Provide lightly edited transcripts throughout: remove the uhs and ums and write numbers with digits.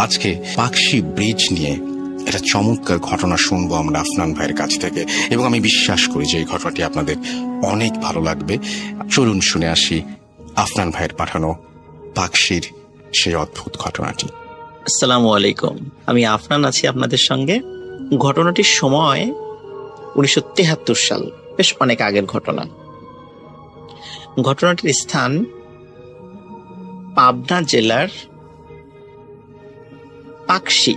আজকে পাকশি ব্রিজ নিয়ে একটা চমৎকার ঘটনা শুনবো আমরা আফনান ভাইয়ের কাছ থেকে, এবং আমি বিশ্বাস করি যে এই ঘটনাটি আপনাদের অনেক ভালো লাগবে। চলুন শুনে আসি আফনান ভাইয়ের পাঠানো পাকশির সেই অদ্ভুত ঘটনাটি। আসসালামু আলাইকুম, আমি আফনান আছি আপনাদের সঙ্গে। ঘটনাটির সময় 1973 সাল, বেশ অনেক আগের ঘটনা। ঘটনাটির স্থান পাবনা জেলার পাকশি,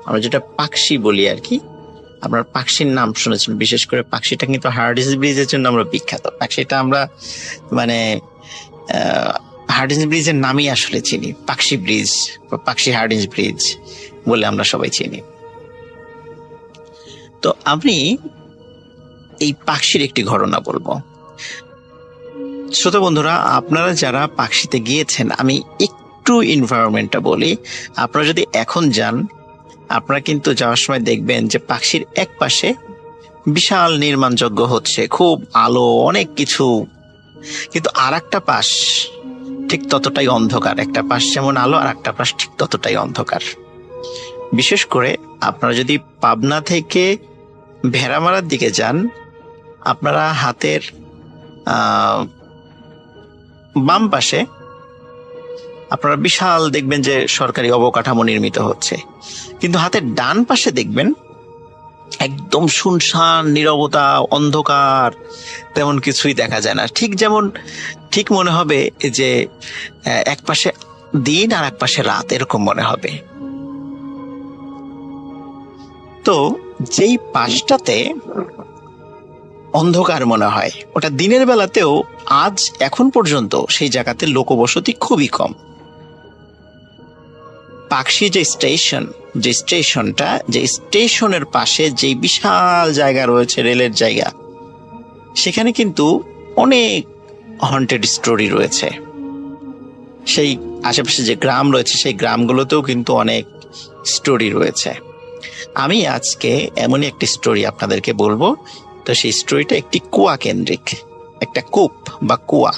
আমরা যেটা পাকশি বলি আর কি। আপনার পাকশির নাম শুনেছেন, বিশেষ করে পাকশিটা কিন্তু হার্ডিঞ্জ ব্রিজের জন্য আমরা বিখ্যাত। পাকশিটা আমরা মানে হার্ডিঞ্জ ব্রিজের নামই আসলে চিনি, পাকশি ব্রিজ বা পাকশি হার্ডিঞ্জ ব্রিজ বলে আমরা সবাই চিনি। তো আমি এই পাকশির একটি ঘটনা বলবো। শ্রোতা বন্ধুরা, আপনারা যারা পাকশিতে গিয়েছেন, আমি একটু এনভায়রনমেন্টটা বলি। আপনারা যদি এখন যান, আপনারা কিন্তু যাওয়ার সময় দেখবেন যে পাকশির এক পাশে বিশাল নির্মাণযজ্ঞ হচ্ছে, খুব আলো, অনেক কিছু, কিন্তু আর একটা পাশ ঠিক ততটাই অন্ধকার। একটা পাশ যেমন আলো, আর একটা পাশ ঠিক ততটাই অন্ধকার। বিশেষ করে আপনারা যদি পাবনা থেকে ভেড়ামারার দিকে যান, আপনারা হাতের বাম পাশে আপনারা বিশাল দেখবেন যে সরকারি অবকাঠামো নির্মিত হচ্ছে, কিন্তু হাতের ডান পাশে দেখবেন একদম শুনশান, নীরবতা, অন্ধকার, তেমন কিছুই দেখা যায় না। ঠিক মনে হবে যে এক পাশে দিন আর এক পাশে রাত, এরকম মনে হবে। তো যেই পাশটাতে অন্ধকার মনে হয়, ওটা দিনের বেলাতেও আজ এখন পর্যন্ত সেই জায়গাতে লোকবসতি খুবই কম। পাকশি যে স্টেশনটা, যে স্টেশনের পাশে যে বিশাল জায়গা রয়েছে, রেলের জায়গা, সেখানে কিন্তু অনেক হন্টেড স্টোরি রয়েছে। সেই আশেপাশে যে গ্রাম রয়েছে, সেই গ্রামগুলোতেও কিন্তু অনেক স্টোরি রয়েছে। আমি আজকে এমনই একটি স্টোরি আপনাদেরকে বলবো। তো সেই স্টোরিটা একটি কুয়া কেন্দ্রিক, একটা কূপ বা কুয়া।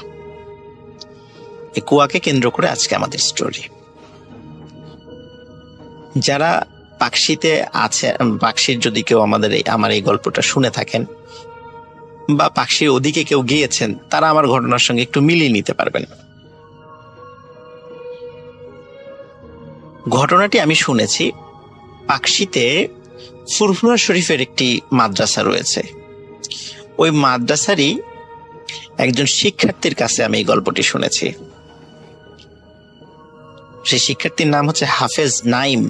এই কুয়াকে কেন্দ্র করে আজকে আমাদের স্টোরি। যারা পাকশিতে আছে, পাকশির যদি কেউ আমার এই গল্পটা শুনে থাকেন বা পাকশির ওদিকে কেউ গিয়েছেন, তারা আমার ঘটনার সঙ্গে একটু মিলিয়ে নিতে পারবেন। ঘটনাটি আমি শুনেছি পাকশিতে ফুরফুরা শরীফের একটি মাদ্রাসা রয়েছে। ওই মাদ্রাসারই একজন শিক্ষার্থীর কাছে আমি এই গল্পটি শুনেছি। সেই শিক্ষার্থীর নাম হচ্ছে হাফেজ নাইম।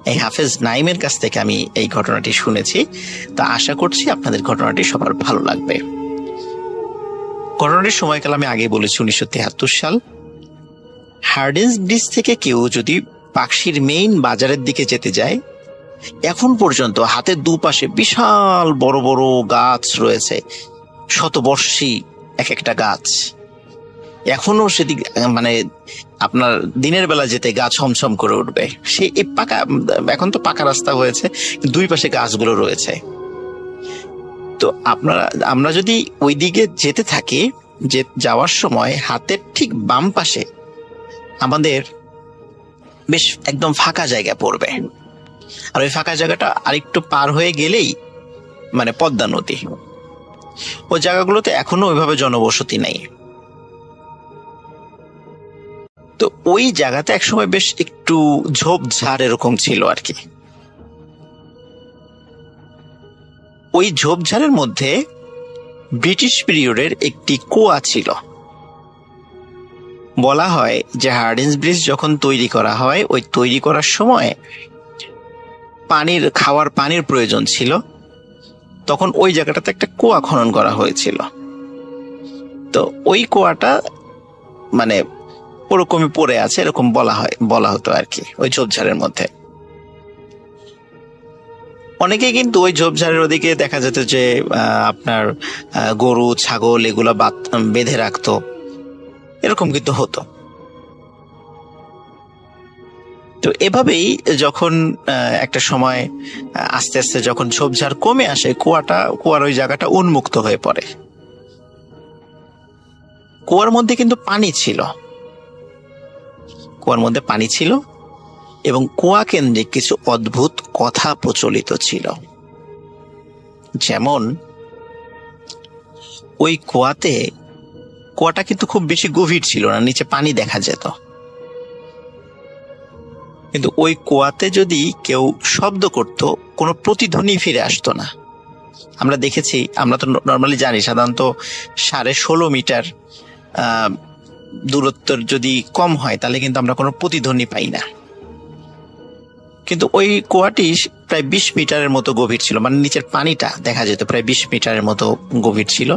এই হাফেজ নাইমের কাছ থেকে আমি এই ঘটনাটি শুনেছি। তা আশা করছি আপনাদের ঘটনাটি সবার ভালো লাগবে। ঘটনাটির সময়কাল আমি আগে বলেছি 1973 সাল। হার্ডিঞ্জ ব্রিজ থেকে কেউ যদি পাকশির মেইন বাজারের দিকে যেতে যায়, এখন পর্যন্ত হাতের দুপাশে বিশাল বড় বড় গাছ রয়েছে, শতবর্ষী এক একটা গাছ। এখনো সেদিক মানে আপনার দিনের বেলা যেতে গা ছমছম করে উঠবে। সে পাকা, এখন তো পাকা রাস্তা হয়েছে, দুই পাশে গাছগুলো রয়েছে। তো আমরা যদি ওই দিকে যেতে থাকি, যে যাওয়ার সময় হাতের ঠিক বাম পাশে আমাদের বেশ একদম ফাঁকা জায়গা পড়বে। আর ওই ফাঁকা জায়গাটা আরেকটু পার হয়ে গেলেই মানে পদ্মা নদী। ওই জায়গাগুলোতে এখনো ওইভাবে জনবসতি নেই। তো ওই জায়গাতে একসময় বেশ একটু ঝোপঝাড় এরকম ছিল আর কি। ওই ঝোপঝাড়ের মধ্যে ব্রিটিশ পিরিয়ডের একটি কুয়া ছিল। বলা হয় যে হার্ডিঞ্জ ব্রিজ যখন তৈরি করা হয়, ওই তৈরি করার সময় খাওয়ার পানির প্রয়োজন ছিল, তখন ওই জায়গাটাতে একটা কুয়া খনন করা হয়েছিল। তো ওই কুয়াটা মানে ওরকমই পড়ে আছে, এরকম বলা হতো আর কি, ওই ঝোপঝাড়ের মধ্যে। অনেকেই কিন্তু ওই ঝোপঝাড়ের ওদিকে দেখা যেত যে আপনার গরু ছাগল এগুলো বেঁধে রাখতো, এরকম কিন্তু হতো। তো এভাবেই যখন একটা সময় আস্তে আস্তে যখন ঝোপঝাড় কমে আসে, কুয়ার ওই জায়গাটা উন্মুক্ত হয়ে পড়ে। কুয়ার মধ্যে কিন্তু পানি ছিল, কুয়ার মধ্যে পানি ছিল, এবং কুয়া কেন্দ্রিক কিছু অদ্ভুত কথা প্রচলিত ছিল। যেমন ওই কুয়াটা কিন্তু খুব বেশি গভীর ছিল না, নিচে পানি দেখা যেত, কিন্তু ওই কুয়াতে যদি কেউ শব্দ করত কোনো প্রতিধ্বনি ফিরে আসতো না। আমরা দেখেছি, আমরা তো নর্মালি জানি সাধারণত 16.5 মিটার দূরত্ব যদি কম হয় তাহলে কিন্তু আমরা কোনো প্রতিধ্বনি পাই না, কিন্তু ওই কুয়াটি প্রায় 20 মিটারের মতো গভীর ছিল, মানে নিচের পানিটা দেখা যেত প্রায় 20 মিটারের মতো গভীর ছিল,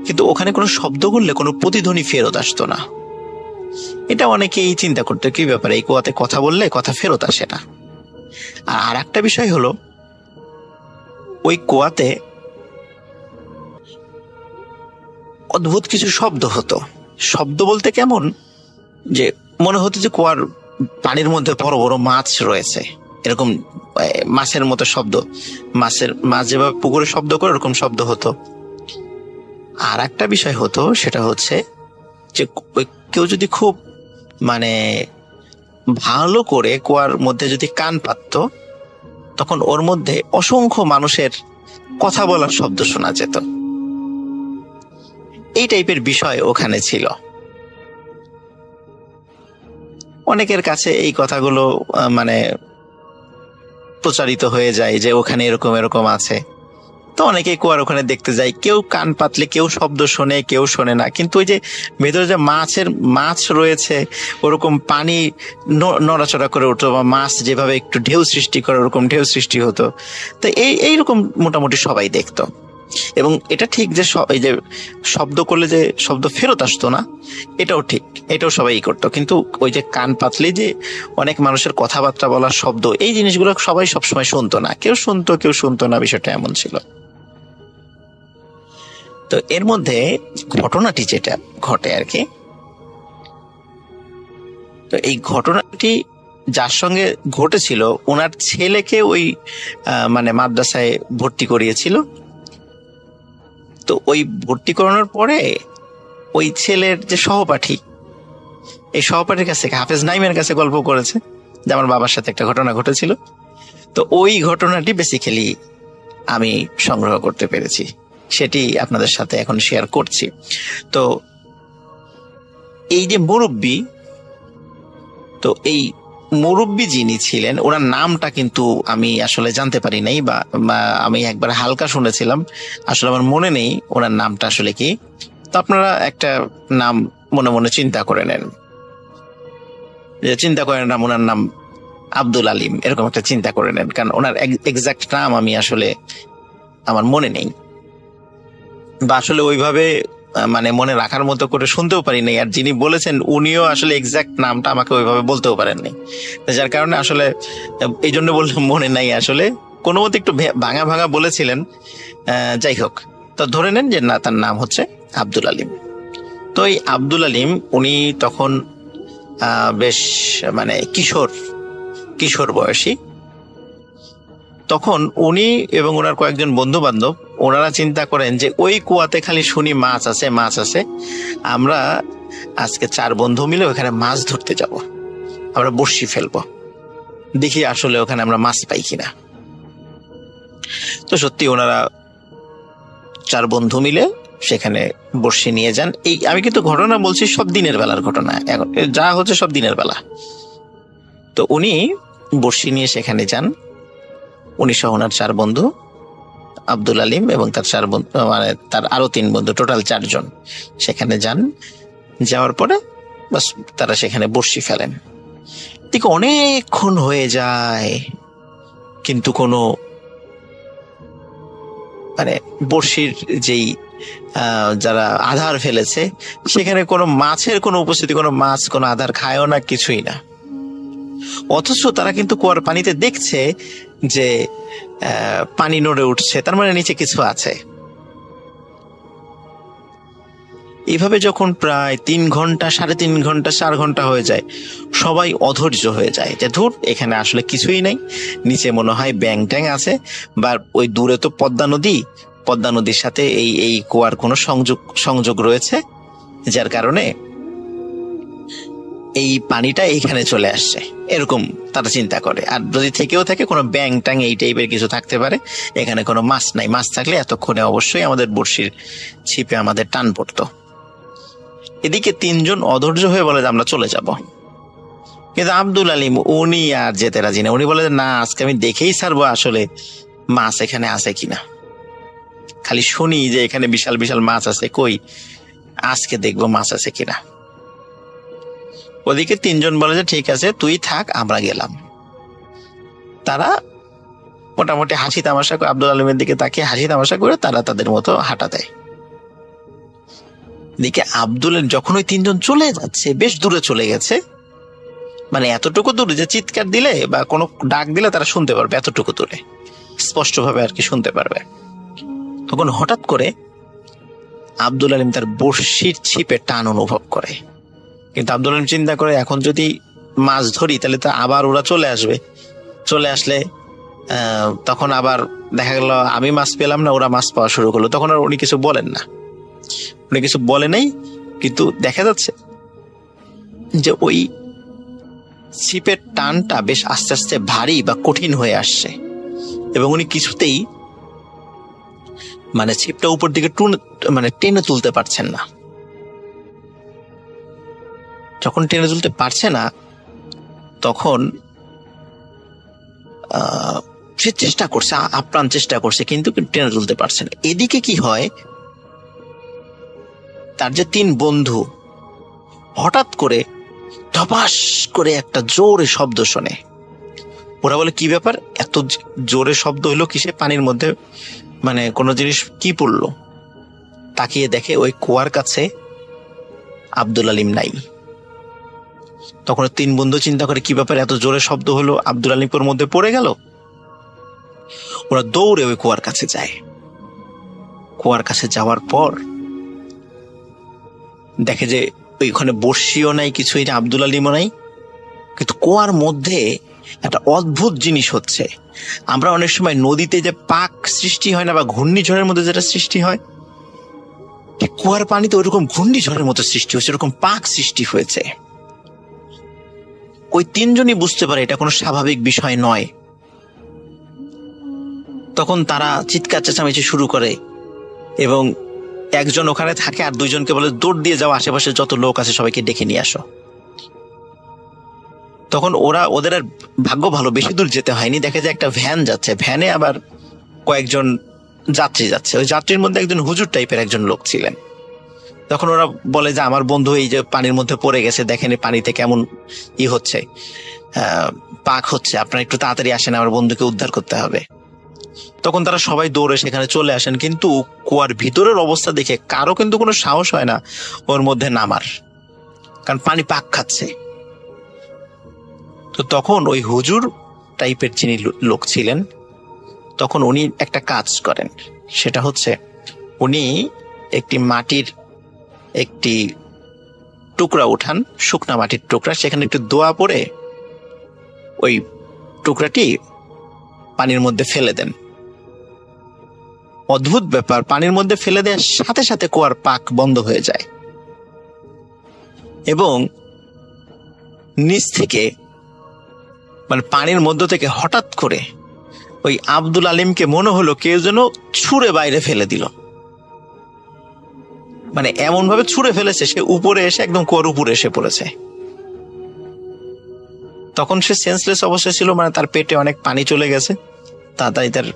কিন্তু ওখানে কোনো শব্দ করলে কোনো প্রতিধ্বনি ফেরত আসতো না। এটা অনেকেই চিন্তা করতো কি ব্যাপারে, এই কুয়াতে কথা বললে কথা ফেরত আসে না। আর একটা বিষয় হলো, ওই কুয়াতে অদ্ভুত কিছু শব্দ হতো। শব্দ বলতে কেমন, যে মনে হতো যে কুয়ার পানির মধ্যে বড় বড় মাছ রয়েছে, এরকম মাছের মতো শব্দ, মাছ যেভাবে পুকুরে শব্দ করে এরকম শব্দ হতো। আর একটা বিষয় হতো, সেটা হচ্ছে যে কেউ যদি খুব মানে ভালো করে কুয়ার মধ্যে যদি কান পাতত, তখন ওর মধ্যে অসংখ্য মানুষের কথা বলার শব্দ শোনা যেত। এই টাইপের বিষয় ওখানে ছিল। অনেকের কাছে এই কথাগুলো মানে প্রচারিত হয়ে যায় যে ওখানে এরকম এরকম আছে, তো অনেকেই কুয়ার ওখানে দেখতে যায়। কেউ কান পাতলে কেউ শব্দ শোনে, কেউ শোনে না, কিন্তু ওই যে ভেতরে যে মাছ রয়েছে, ওরকম পানি নড়াচড়া করে উঠতো, বা মাছ যেভাবে একটু ঢেউ সৃষ্টি করে ওরকম ঢেউ সৃষ্টি হতো। তো এইরকম মোটামুটি সবাই দেখতো। এবং এটা ঠিক যে এই যে শব্দ করলে যে শব্দ ফেরত আসতো না, এটাও ঠিক, এটাও সবাই করতো। কিন্তু ওই যে কান পাতলে যে অনেক মানুষের কথাবার্তা বলার শব্দ, এই জিনিসগুলো সবাই সবসময় শুনতো না, কেউ শুনতো কেউ শুনতো না, বিষয়টা এমন ছিল। তো এর মধ্যে ঘটনাটি যেটা ঘটে আর কি, তো এই ঘটনাটি যার সঙ্গে ঘটেছিল ওনার ছেলেকে ওই মানে মাদ্রাসায় ভর্তি করিয়েছিল। তো ওই ভর্তি করানোর পরে ওই ছেলের যে সহপাঠী, এই সহপাঠীর কাছ থেকে হাফেজ নাইমের কাছে গল্প করেছে যে আমার বাবার সাথে একটা ঘটনা ঘটেছিল। তো ওই ঘটনাটি বেসিক্যালি আমি সংগ্রহ করতে পেরেছি, সেটি আপনাদের সাথে এখন শেয়ার করছি। তো এই যে মুরব্বী, তো এই মুরব্বী যিনি ছিলেন ওনার নামটা কিন্তু আমি আসলে জানতে পারি নাই, বা আমি একবার হালকা শুনেছিলাম, আসলে আমার মনে নেই ওনার নামটা আসলে কি। তো আপনারা একটা নাম মনে মনে চিন্তা করে নেন, যে চিন্তা করে নাম, ওনার নাম আব্দুল আলিম, এরকম একটা চিন্তা করে নেন, কারণ ওনার এক্সাক্ট নাম আমি আসলে আমার মনে নেই, বা আসলে ওইভাবে মানে মনে রাখার মতো করে শুনতেও পারি নাই। আর যিনি বলেছেন উনিও আসলে এক্সাক্ট নামটা আমাকে ওইভাবে বলতেও পারেননি, যার কারণে আসলে এই জন্য বললাম মনে নাই। আসলে কোনো মতে একটু ভাঙা ভাঙা বলেছিলেন। যাই হোক, তো ধরে নেন যে না, তার নাম হচ্ছে আব্দুল আলিম। তো এই আব্দুল আলিম উনি তখন বেশ মানে কিশোর বয়সী। তখন উনি এবং ওনার কয়েকজন বন্ধু বান্ধব ওনারা চিন্তা করেন যে ওই কুয়াতে খালি শুনি মাছ আছে, আমরা আজকে 4 বন্ধু মিলে ওখানে মাছ ধরতে যাব, আমরা বড়শি ফেলবো, দেখি আসলে ওখানে আমরা মাছ পাই কিনা। তো সত্যি ওনারা 4 বন্ধু মিলে সেখানে বড়শি নিয়ে যান। এই আমি কিন্তু ঘটনা বলছি সব দিনের বেলার ঘটনা, এখন যা হচ্ছে সব দিনের বেলা। তো উনি বড়শি নিয়ে সেখানে যান, উনি সহ ওনার 4 বন্ধু, আব্দুল আলিম এবং তার 4 বন্ধু, মানে তার আরো 3 বন্ধু, টোটাল 4 জন সেখানে যান। যাওয়ার পরে বাস তারা সেখানে বড়শি ফেলেন। ঠিক অনেকক্ষণ হয়ে যায়, কিন্তু কোনো মানে বড়শির যেই যারা আধার ফেলেছে সেখানে কোনো মাছের কোনো উপস্থিতি, কোনো মাছ কোনো আধার খায়ও না, কিছুই না। অথচ তারা কিন্তু কুয়ার পানিতে দেখছে যে পানি নড়ে উঠছে, তার মানে নিচে কিছু আছে। এইভাবে যখন প্রায় 3 ঘন্টা, 3.5 ঘন্টা, 4 ঘন্টা হয়ে যায়, সবাই অধৈর্য হয়ে যায় যে ধুর, এখানে আসলে কিছুই নাই, নিচে মনে হয় ব্যাং ট্যাং আছে, বা ওই দূরে তো পদ্মা নদীর সাথে এই কুয়ার কোনো সংযোগ রয়েছে, যার কারণে এই পানিটা এইখানে চলে আসছে, এরকম তারা চিন্তা করে। আর যদি থেকেও থাকে কোনো ব্যাং ট্যাং এই টাইপের কিছু থাকতে পারে, এখানে কোনো মাছ নাই, মাছ থাকলে এতক্ষণে অবশ্যই আমাদের বড়শির ছিপে আমাদের টান পড়তো। এদিকে তিনজন অধৈর্য হয়ে বলে যে আমরা চলে যাব। কিন্তু আব্দুল আলিম উনি আর যেতে রাজি না। উনি বলে যে না, আজকে আমি দেখেই ছাড়বো আসলে মাছ এখানে আছে কিনা। খালি শুনি যে এখানে বিশাল বিশাল মাছ আছে, কই আজকে দেখবো মাছ আছে কিনা। ওদিকে তিনজন বলে যে ঠিক আছে তুই থাক, আমরা গেলাম। তারা মোটামুটি হাসি তামাশা করে, আব্দুল আলিমের দিকে তাকিয়ে হাসি তামাশা করে তারা তাদের মতো হাঁটা দেয়। দিকে আব্দুল যখন ওই তিনজন চলে যাচ্ছে, বেশ দূরে চলে গেছে, মানে এতটুকু দূরে যে চিৎকার দিলে বা কোনো ডাক দিলে তারা শুনতে পারবে, এতটুকু দূরে স্পষ্টভাবে আর কি শুনতে পারবে। তখন হঠাৎ করে আব্দুল আলিম তার বড়শির ছিপে টান অনুভব করে। কিন্তু আব্দুল আলিম চিন্তা করে এখন যদি মাছ ধরি তাহলে তো আবার ওরা চলে আসবে, চলে আসলে তখন আবার দেখা গেল আমি মাছ পেলাম না, ওরা মাছ পাওয়া শুরু করলো। তখন আর উনি কিছু বলেন না, উনি কিছু বলে নাই। কিন্তু দেখা যাচ্ছে যে ওই ছিপের টানটা বেশ আস্তে আস্তে ভারী বা কঠিন হয়ে আসছে, এবং উনি কিছুতেই মানে ছিপটা উপর দিকে টেনে তুলতে পারছেন না। যখন টেনে তুলতে পারছে না, তখন সে চেষ্টা করছে, আপ্রাণ চেষ্টা করছে, কিন্তু টেনে তুলতে পারছে না। এদিকে কি হয়, তার যে তিন বন্ধু হঠাৎ করে ধপাস করে একটা জোরে শব্দ শোনে। ওরা বলে কি ব্যাপার, এত জোরে শব্দ হলো কিসে, পানির মধ্যে মানে কোনো জিনিস কি পড়লো। তাকিয়ে দেখে ওই কুয়ার কাছে আব্দুল আলিম নাই। তখন তিন বন্ধু চিন্তা করে কি ব্যাপার, এত জোরে শব্দ হলো, আব্দুল আলিমের মধ্যে পড়ে গেল। ওরা দৌড়ে ওই কুয়ার কাছে যায়। কুয়ার কাছে যাওয়ার পর দেখে যে ওইখানে বর্ষিও নাই, কিছুই না, আব্দুল আলিমও নাই। কিন্তু কুয়ার মধ্যে একটা অদ্ভুত জিনিস হচ্ছে। আমরা অনেক সময় নদীতে যে পাক সৃষ্টি হয় না, বা ঘূর্ণিঝড়ের মধ্যে যেটা সৃষ্টি হয়, কুয়ার পানিতে ওইরকম ঘূর্ণিঝড়ের মতো সৃষ্টি হয়েছে, ওরকম পাক সৃষ্টি হয়েছে। ওই তিনজনই বুঝতে পারে এটা কোনো স্বাভাবিক বিষয় নয়। তখন তারা চিৎকার চেঁচামেচি শুরু করে, এবং একজন ওখানে থাকে আর দুইজনকে বলে দৌড় দিয়ে যাও, আশেপাশে যত লোক আছে সবাইকে ডেকে নিয়ে আসো। তখন ওদের আর ভাগ্য ভালো, বেশি দূর যেতে হয়নি। দেখে যে একটা ভ্যান যাচ্ছে, ভ্যানে আবার কয়েকজন যাত্রী যাচ্ছে। ওই যাত্রীর মধ্যে একজন হুজুর টাইপের একজন লোক ছিলেন। তখন ওরা বলে যে আমার বন্ধু এই যে পানির মধ্যে পড়ে গেছে, দেখেন পানিতে কেমন হচ্ছে, পাক হচ্ছে, আপনারা একটু তাড়াতাড়ি আসেন, আমার বন্ধুকে উদ্ধার করতে হবে। তখন তারা সবাই দৌড়ে সেখানে চলে আসেন। কিন্তু কুয়ার ভিতরের অবস্থা দেখে কারো কিন্তু কোনো সাহস হয় না ওর মধ্যে নামার, কারণ পানি পাক খাচ্ছে। তো তখন ওই হুজুর টাইপের যিনি লোক ছিলেন, তখন উনি একটা কাজ করেন। সেটা হচ্ছে উনি একটি মাটির একটি টুকরা উঠান, শুকনা মাটির টুকরা, সেখানে একটু দোয়া পড়ে ওই টুকরাটি পানির মধ্যে ফেলে দেন। অদ্ভুত ব্যাপার, পানির মধ্যে ফেলে দেওয়ার সাথে সাথে কুয়ার পাক বন্ধ হয়ে যায়, এবং নিচ থেকে মানে পানির মধ্য থেকে হঠাৎ করে ওই আব্দুল আলিমকে মনে হলো কেউ যেন ছুঁড়ে বাইরে ফেলে দিল। মানে এমন ভাবে ছুঁড়ে ফেলেছে, সে উপরে এসে একদম কুয়ার উপরে এসে পড়েছে। তখন সে সেন্সলেস অবস্থায় ছিল, মানে তার পেটে অনেক পানি চলে গেছে। তাড়াতাড়ি তার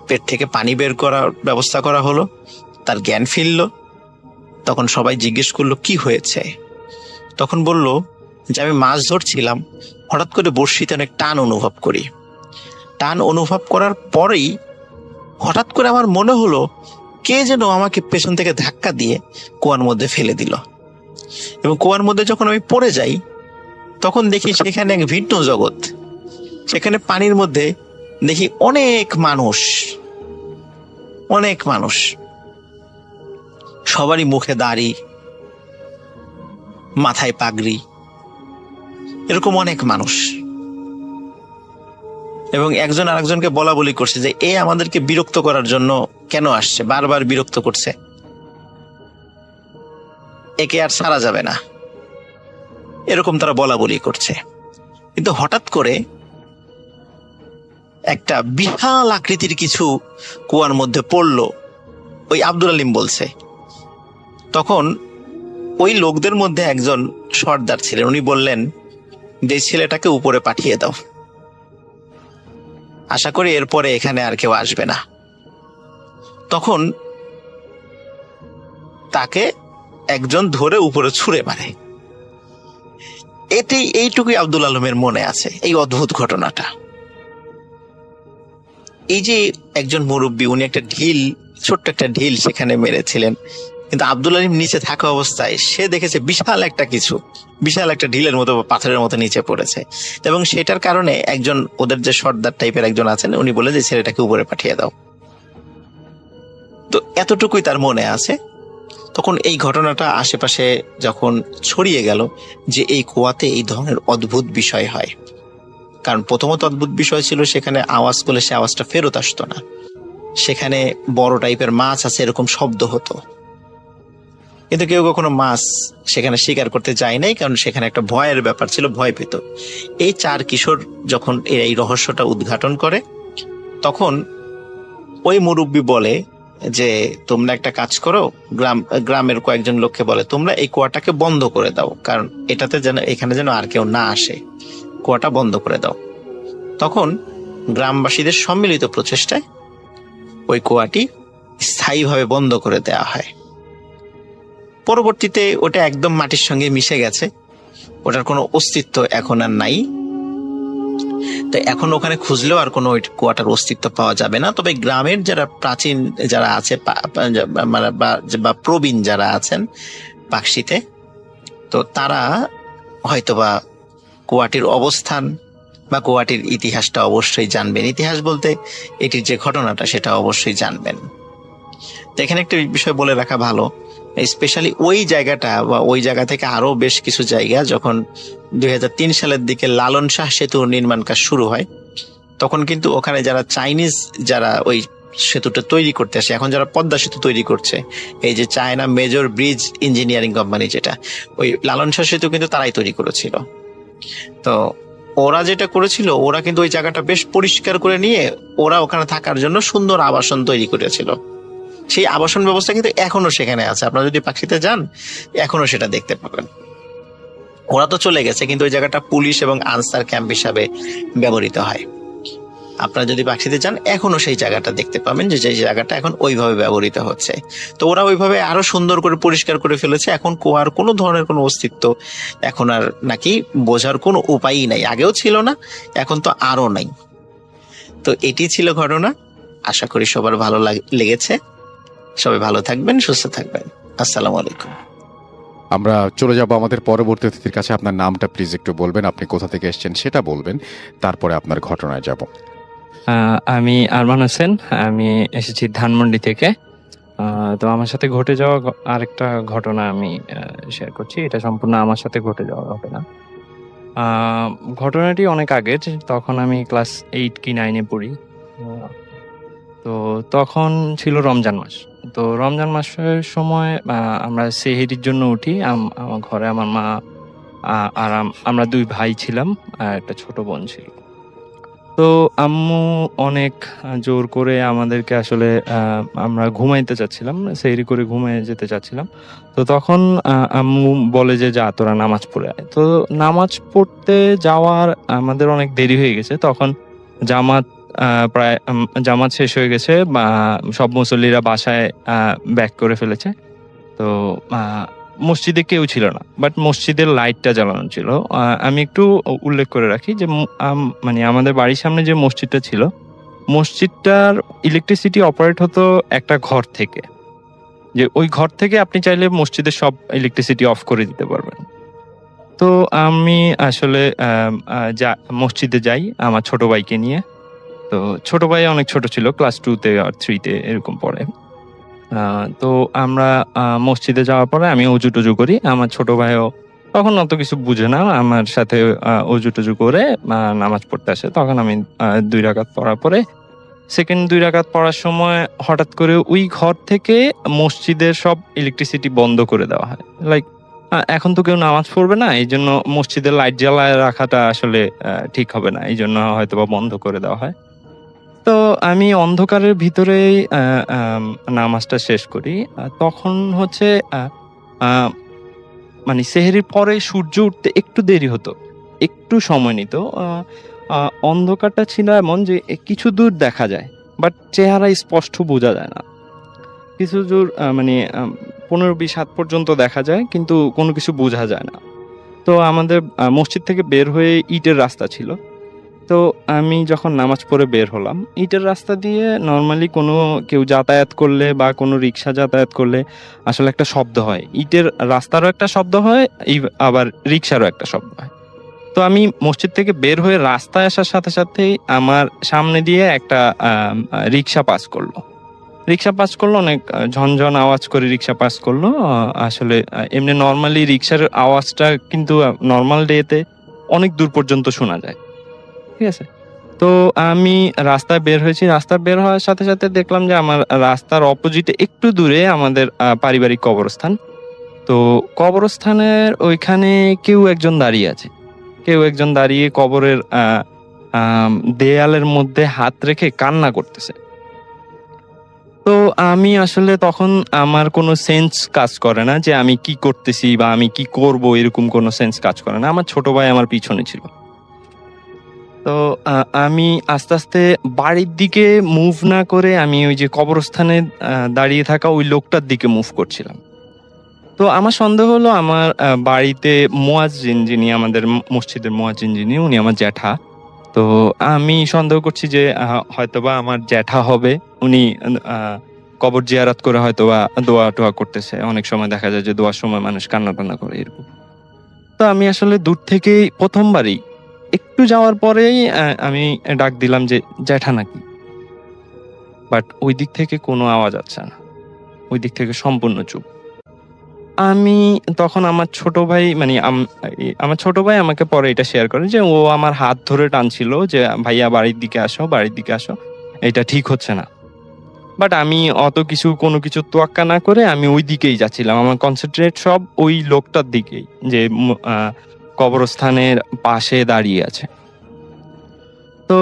পেট থেকে পানি বের করার ব্যবস্থা করা হলো, তার জ্ঞান ফিরল। তখন সবাই জিজ্ঞেস করলো কি হয়েছে। তখন বলল যে আমি মাছ ধরছিলাম, হঠাৎ করে বড়শিতে অনেক টান অনুভব করি। টান অনুভব করার পরেই হঠাৎ করে আমার মনে হলো কে যেন আমাকে পেছন থেকে ধাক্কা দিয়ে কুয়ার মধ্যে ফেলে দিল, এবং কুয়ার মধ্যে যখন আমি পড়ে যাই তখন দেখি সেখানে এক ভিন্ন জগৎ। সেখানে পানির মধ্যে দেখি অনেক মানুষ, সবারই মুখে দাড়ি, মাথায় পাগড়ি, এরকম অনেক মানুষ। এবং একজন আরেকজনকে বলা বলি করছে যে এ আমাদেরকে বিরক্ত করার জন্য কেন আসছে, বারবার বিরক্ত করছে, একে আর ছাড়া যাবে না। এরকম তারা বলা বলি করছে। কিন্তু হঠাৎ করে একটা বিশাল আকৃতির কিছু কুয়ার মধ্যে পড়লো, ওই আব্দুল আলিম বলছে। তখন ওই লোকদের মধ্যে একজন সর্দার ছিলেন, উনি বললেন যে ছেলেটাকে উপরে পাঠিয়ে দাও, আশা করি এরপরে এখানে আর কেউ আসবে না। তখন তাকে একজন ধরে উপরে ছুঁড়ে মারে। এইটুকুই আব্দুল আলমের মনে আছে, এই অদ্ভুত ঘটনাটা। এই যে একজন মুরব্বী, উনি একটা ছোট্ট একটা ঢিল সেখানে মেরেছিলেন, কিন্তু আব্দুল আলিম নিচে থাকা অবস্থায় সে দেখেছে বিশাল একটা ঢিলের মতো, পাথরের মতো নিচে পড়েছে। এবং সেটার কারণে একজন ওদের যে সর্দার টাইপের একজন আছেন, উনি বলে যে ছেলেটাকে উপরে পাঠিয়ে দাও। তো এতটুকুই তার মনে আছে। তখন এই ঘটনাটা আশেপাশে যখন ছড়িয়ে গেল যে এই কুয়াতে এই ধরনের অদ্ভুত বিষয় হয়, কারণ প্রথমত অদ্ভুত বিষয় ছিল সেখানে আওয়াজ করলে সে আওয়াজটা ফেরত আসতো না, সেখানে বড় টাইপের মাছ আছে এরকম শব্দ হতো, কিন্তু কেউ কখনো মাছ সেখানে শিকার করতে যায় নাই, কারণ সেখানে একটা ভয়ের ব্যাপার ছিল, ভয় পেত। এই 4 কিশোর যখন এই রহস্যটা উদ্ঘাটন করে, তখন ওই মুরব্বী বলে যে তোমরা একটা কাজ করো, গ্রামের কয়েকজন লোককে বলে তোমরা এই কুয়াটাকে বন্ধ করে দাও, কারণ এখানে যেন আর কেউ না আসে, কুয়াটা বন্ধ করে দাও। তখন গ্রামবাসীদের সম্মিলিত প্রচেষ্টায় ওই কুয়াটি স্থায়ীভাবে বন্ধ করে দেওয়া হয়। পরবর্তীতে ওটা একদম মাটির সঙ্গে মিশে গেছে, ওটার কোনো অস্তিত্ব এখন আর নাই। তো এখন ওখানে খুঁজলেও আর কোনো ওই কুয়াটার অস্তিত্ব পাওয়া যাবে না। তবে গ্রামের যারা প্রাচীন যারা আছে বা প্রবীণ যারা আছেন পাকশিতে, তো তারা হয়তোবা কুয়াটির অবস্থান বা কুয়াটির ইতিহাসটা অবশ্যই জানবেন। ইতিহাস বলতে এটির যে ঘটনাটা সেটা অবশ্যই জানবেন। তো এখানে একটা বিষয় বলে রাখা ভালো, স্পেশালি ওই জায়গাটা বা ওই জায়গা থেকে আরো বেশ কিছু জায়গা, যখন 2003 সালের দিকে লালন শাহ সেতু নির্মাণ কাজ শুরু হয়, তখন কিন্তু ওখানে যারা চাইনিজ যারা ওই সেতুটা তৈরি করতে আসে, এখন যারা পদ্মা সেতু তৈরি করছে, এই যে China major bridge engineering company, যেটা ওই লালন শাহ সেতু কিন্তু তারাই তৈরি করেছিল। তো ওরা যেটা করেছিল, ওরা কিন্তু ওই জায়গাটা বেশ পরিষ্কার করে নিয়ে ওরা ওখানে থাকার জন্য সুন্দর আবাসন তৈরি করেছিল। সেই আবাসন ব্যবস্থা কিন্তু এখনো সেখানে আছে, আপনারা যদি পাকশিতে যান এখনো সেটা দেখতে পাবেন। ওরা তো চলে গেছে, কিন্তু ওই জায়গাটা পুলিশ এবং আনসার ক্যাম্প হিসাবে ব্যবহৃত হয়। আপনারা যদি পাকশিতে যান এখনো সেই জায়গাটা দেখতে পাবেন, যে জায়গাটা এখন ওইভাবে ব্যবহৃত হচ্ছে। তো ওরা ওইভাবে আরো সুন্দর করে পরিষ্কার করে ফেলেছে। এখন কুয়ার কোনো ধরনের কোনো অস্তিত্ব এখন আর নাকি বোঝার কোনো উপায়ই নাই, আগেও ছিল না, এখন তো আরো নাই। তো এটি ছিল ঘটনা। আশা করি সবার ভালো লেগেছে। সবাই ভালো থাকবেন, সুস্থ থাকবেন। আসসালামু আলাইকুম। আমরা চলে যাব আমাদের পরবর্তী অতিথির কাছে। আপনার নামটা প্লিজ একটু বলবেন, আপনি কোথা থেকে এসেছেন সেটা বলবেন, তারপরে আপনার ঘটনায় যাব। আমি আরমান হোসেন, আমি এসেছি ধানমন্ডি থেকে। তো আমার সাথে ঘটে যাওয়া আরেকটা ঘটনা আমি শেয়ার করছি। এটা সম্পূর্ণ আমার সাথে ঘটে যাওয়া ঘটনা। ঘটনাটি অনেক আগের, তখন আমি ক্লাস 8 কি 9-এ পড়ি। তো তখন ছিল রমজান মাস। তো রমজান মাসের সময় আমরা সেহরির জন্য উঠি। আমার ঘরে আমার মা আর আমরা 2 ভাই ছিলাম, আর একটা ছোট বোন ছিল। তো আম্মু অনেক জোর করে আমাদেরকে আসলে আমরা ঘুমাইতে চাচ্ছিলাম, সেহরি করে ঘুমিয়ে যেতে চাচ্ছিলাম। তো তখন আম্মু বলে যে যা তোরা নামাজ পড়ে আয়। তো নামাজ পড়তে যাওয়ার আমাদের অনেক দেরি হয়ে গেছে। তখন প্রায় জামাত শেষ হয়ে গেছে, সব মুসল্লিরা বাসায় ব্যাক করে ফেলেছে। তো মসজিদে কেউ ছিল না, বাট মসজিদের লাইটটা জ্বালানো ছিল। আমি একটু উল্লেখ করে রাখি যে মানে আমাদের বাড়ির সামনে যে মসজিদটা ছিল, মসজিদটার ইলেকট্রিসিটি অপারেট হতো একটা ঘর থেকে, যে ওই ঘর থেকে আপনি চাইলে মসজিদের সব ইলেকট্রিসিটি অফ করে দিতে পারবেন। তো আমি আসলে মসজিদে যাই আমার ছোট ভাইকে নিয়ে। তো ছোট ভাই অনেক ছোট ছিল, ক্লাস 2-তে আর 3-তে এরকম পড়ে। তো আমরা মসজিদে যাওয়ার পরে আমি অজু টজু করি। আমার ছোট ভাইও তখন অত কিছু বুঝে না, আমার সাথে অজু টজু করে নামাজ পড়তে আসে। তখন আমি 2 রাকাত পড়ার পরে সেকেন্ড 2 রাকাত পড়ার সময় হঠাৎ করে ওই ঘর থেকে মসজিদের সব ইলেকট্রিসিটি বন্ধ করে দেওয়া হয়। লাইক এখন তো কেউ নামাজ পড়বে না, এই জন্য মসজিদের লাইট জ্বালায় রাখাটা আসলে ঠিক হবে না, এই জন্য হয়তো বা বন্ধ করে দেওয়া হয়। তো আমি অন্ধকারের ভিতরেই নামাজটা শেষ করি। তখন হচ্ছে মানে সেহরির পরে সূর্য উঠতে একটু দেরি হতো, একটু সময় নিত। অন্ধকারটা ছিল এমন যে কিছু দূর দেখা যায়, বাট চেহারা স্পষ্ট বোঝা যায় না। কিছু দূর মানে 15-20 হাত পর্যন্ত দেখা যায়, কিন্তু কোনো কিছু বোঝা যায় না। তো আমাদের মসজিদ থেকে বের হয়ে ইটের রাস্তা ছিল। তো আমি যখন নামাজ পড়ে বের হলাম, ইটের রাস্তা দিয়ে নর্মালি কোনো কেউ যাতায়াত করলে বা কোনো রিক্সা যাতায়াত করলে আসলে একটা শব্দ হয়, ইটের রাস্তারও একটা শব্দ হয়, আবার রিক্সারও একটা শব্দ হয়। তো আমি মসজিদ থেকে বের হয়ে রাস্তায় আসার সাথে সাথেই আমার সামনে দিয়ে একটা রিক্সা পাস করলো। অনেক ঝনঝন আওয়াজ করে রিক্সা পাস করলো। আসলে এমনি নর্মালি রিক্সার আওয়াজটা কিন্তু নর্মাল ডেতে অনেক দূর পর্যন্ত শোনা যায়, ঠিক আছে। তো আমি রাস্তায় বের হয়েছি, রাস্তায় বের হওয়ার সাথে সাথে দেখলাম যে আমার রাস্তার অপোজিটে একটু দূরে আমাদের পারিবারিক কবরস্থান। তো কবরস্থানের ওইখানে কেউ একজন দাঁড়িয়ে কবরের দেয়ালের মধ্যে হাত রেখে কান্না করতেছে। তো আমি আসলে তখন আমার কোনো সেন্স কাজ করে না যে আমি কি করতেছি বা আমি কি করব, এরকম কোনো সেন্স কাজ করে না। আমার ছোট ভাই আমার পিছনে ছিল। তো আমি আস্তে আস্তে বাড়ির দিকে মুভ না করে আমি ওই যে কবরস্থানে দাঁড়িয়ে থাকা ওই লোকটার দিকে মুভ করছিলাম। তো আমার সন্দেহ হলো আমার বাড়িতে মুয়াজ্জিন, যিনি আমাদের মসজিদের মুয়াজ্জিন, যিনি উনি আমার জ্যাঠা। তো আমি সন্দেহ করছি যে হয়তোবা আমার জ্যাঠা হবে, উনি কবর জিয়ারত করে হয়তোবা দোয়া টোয়া করতেছে। অনেক সময় দেখা যায় যে দোয়ার সময় মানুষ কান্না টান্না করে, এরকম। তো আমি আসলে দূর থেকেই প্রথমবারই একটু যাওয়ার পরেই আমি ডাক দিলাম যে জ্যাঠা নাকি, বাট ওই দিক থেকে কোনো আওয়াজ আসছে না, ওই দিক থেকে সম্পূর্ণ চুপ। আমি তখন আমার ছোট ভাই আমাকে পরে এটা শেয়ার করে যে ও আমার হাত ধরে টানছিল যে ভাইয়া বাড়ির দিকে আসো, এটা ঠিক হচ্ছে না। বাট আমি কোনো কিছু তোয়াক্কা না করে আমি ওই দিকেই যাচ্ছিলাম, আমার কনসেন্ট্রেট সব ওই লোকটার দিকেই, যে কবরস্থানের পাশে দাঁড়িয়ে আছে। তো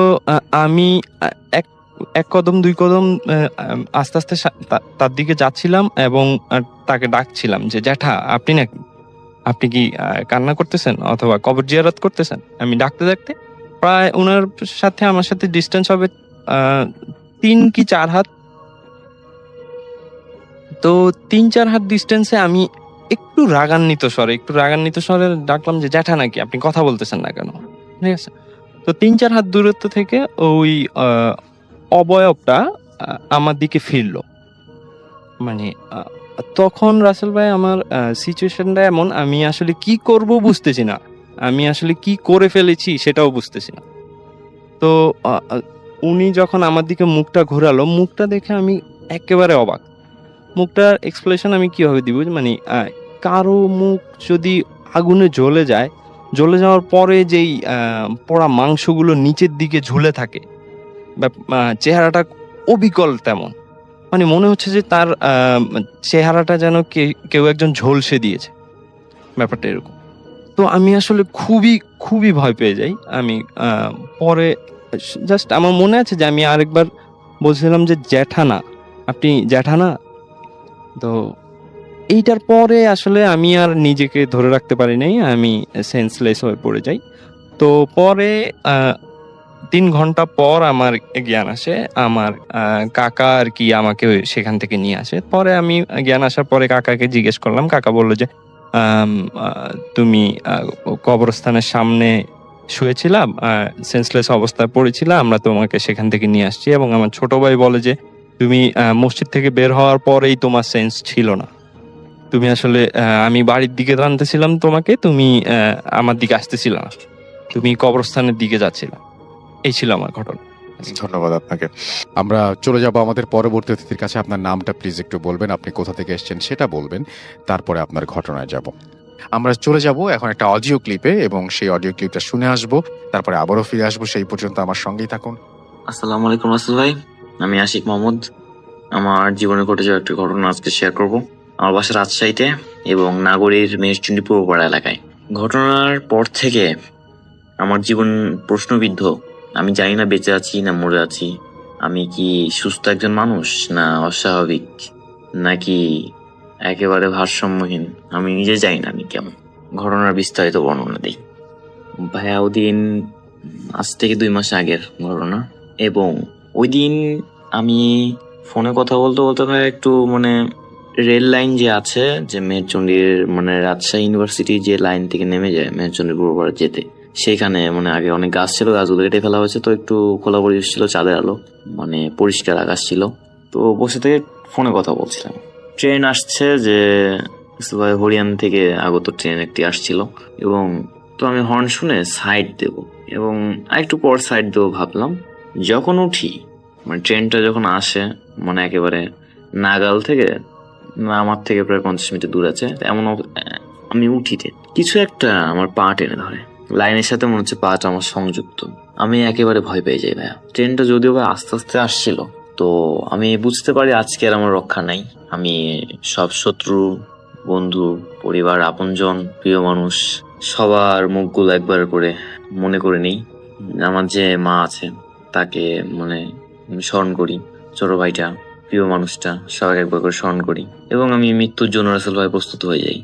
আমি এক কদম 2 কদম আস্তে আস্তে তার দিকে যাচ্ছিলাম এবং তাকে ডাকছিলাম যে জ্যাঠা আপনি কি কান্না করতেছেন অথবা কবর জিয়ারত করতেছেন। আমি ডাকতে প্রায় ওনার সাথে আমার সাথে ডিস্টেন্স হবে 3 কি 4 হাত। তো 3-4 হাত ডিস্টেন্সে আমি একটু রাগান্বিত স্বরে ডাকলাম যে জ্যাঠা নাকি, আপনি কথা বলতেছেন না কেন, ঠিক আছে। তো 3-4 হাত দূরত্ব থেকে ওই অবয়বটা আমার দিকে ফিরলো। মানে তখন রাসেল ভাই আমার সিচুয়েশনটা এমন, আমি আসলে কি করব বুঝতেছি না, আমি আসলে কি করে ফেলেছি সেটাও বুঝতেছি না। তো উনি যখন আমার দিকে মুখটা ঘোরালো, মুখটা দেখে আমি একেবারে অবাক। মুখটার এক্সপ্রেশন আমি কিভাবে দিব, মানে কারো মুখ যদি আগুনে জ্বলে যাওয়ার পরে যেই পোড়া মাংসগুলো নিচের দিকে ঝুলে থাকে, চেহারাটা অবিকল তেমন, মানে মনে হচ্ছে যে তার চেহারাটা যেন কেউ একজন ঝলসে দিয়েছে, ব্যাপারটা এরকম। তো আমি আসলে খুবই খুবই ভয় পেয়ে যাই। আমি পরে জাস্ট আমার মনে আছে যে আমি আরেকবার বলছিলাম যে আপনি জ্যাঠা না। তো এইটার পরে আসলে আমি আর নিজেকে ধরে রাখতে পারি নাই, আমি সেন্সলেস হয়ে পড়ে যাই। তো পরে 3 ঘন্টা পর আমার জ্ঞান আসে, আমার কাকা আর কি আমাকে সেখান থেকে নিয়ে আসে। পরে আমি জ্ঞান আসার পরে কাকাকে জিজ্ঞেস করলাম, কাকা বললো যে তুমি কবরস্থানের সামনে শুয়েছিলাম, সেন্সলেস অবস্থায় পড়েছিলাম, আমরা তোমাকে সেখান থেকে নিয়ে আসছি। এবং আমার ছোট ভাই বলে যে তুমি মসজিদ থেকে বের হওয়ার পরেই তোমার সেন্স ছিল না, তুমি আসলে আমি বাড়ির দিকে টানতেছিলাম তোমাকে, তুমি আমার দিকে আসতেছিল না, তুমি কবরস্থানের দিকে যাচ্ছিলা। এই ছিল আমার ঘটনা। ধন্যবাদ আপনাকে। আমরা চলে যাব আমাদের পরবর্তী অতিথির কাছে। আপনার নামটা প্লিজ একটু বলবেন, আপনি কোথা থেকে এসেছেন সেটা বলবেন, তারপরে আপনার ঘটনায় যাব। আমরা চলে যাব এখন একটা অডিও ক্লিপে এবং সেই অডিও ক্লিপটা শুনে আসবো, তারপরে আবারও ফিরে আসবো। সেই পর্যন্ত আমার সঙ্গেই থাকুন। আসসালামু আলাইকুম রাসেল ভাই, আমি আশিক মোহাম্মদ। আমার জীবনে ঘটে যাওয়া একটা ঘটনা আজকে শেয়ার করব। আমার বাসা রাজশাহীতে এবং নাগরীর মেহেরচণ্ডী পূর্বপাড়া এলাকায়। ঘটনার পর থেকে আমার জীবন প্রশ্নবিদ্ধ। আমি জানি না বেঁচে আছি না মরে আছি, আমি কি সুস্থ একজন মানুষ না অস্বাভাবিক নাকি একেবারে ভারসাম্যহীন, আমি নিজে জানি না আমি কেমন। ঘটনার বিস্তারিত বর্ণনা দিই। ভাইয়া ওদিন আজ থেকে 2 মাস আগের ঘটনা, এবং ওই দিন আমি ফোনে কথা বলতে বলতে ভাই একটু মানে রেল লাইন যে আছে যে মেহেরচণ্ডীর মানে রাজশাহী ইউনিভার্সিটি যে লাইন থেকে নেমে যায় মেহেরচণ্ডীর পূর্বপাড়া যেতে, সেখানে মানে আগে অনেক গাছ ছিল, গাছগুলো কেটে ফেলা হয়েছে, তো একটু খোলা পরিবেশ ছিল, চাঁদের আলো, মানে পরিষ্কার আকাশ ছিল। তো বসে থেকে ফোনে কথা বলছিলাম। ট্রেন আসছে যে হরিয়ানা থেকে আগত ট্রেন একটি আসছিল, এবং তো আমি হর্ন শুনে সাইড দেব এবং আরেকটু পর সাইড দেবো ভাবলাম। যখন উঠি মানে ট্রেনটা যখন আসে মানে একেবারে নাগাল থেকে, আমার থেকে প্রায় 50 মিটার দূর আছে, এমন আমি উঠিতে কিছু একটা আমার পা টেনে ধরে, লাইনের সাথে মনে হচ্ছে পাটা আমার সংযুক্ত। আমি একেবারে ভয় পেয়ে যাই ভাইয়া। ট্রেনটা যদিও বা আস্তে আস্তে আসছিল, তো আমি বুঝতে পারি আজকে আর আমার রক্ষা নাই। আমি সব শত্রু, বন্ধু, পরিবার, আপনজন, প্রিয় মানুষ সবার মুখগুলো একবার করে মনে করে নিই। আমার যে মা আছে তাকে মানে স্মরণ করি, ছোট ভাইটা, প্রিয় মানুষটা, সবাই একবার করে স্মরণ করি, এবং আমি মৃত্যুর জন্য রাসূল ভাই প্রস্তুত হয়ে যাই।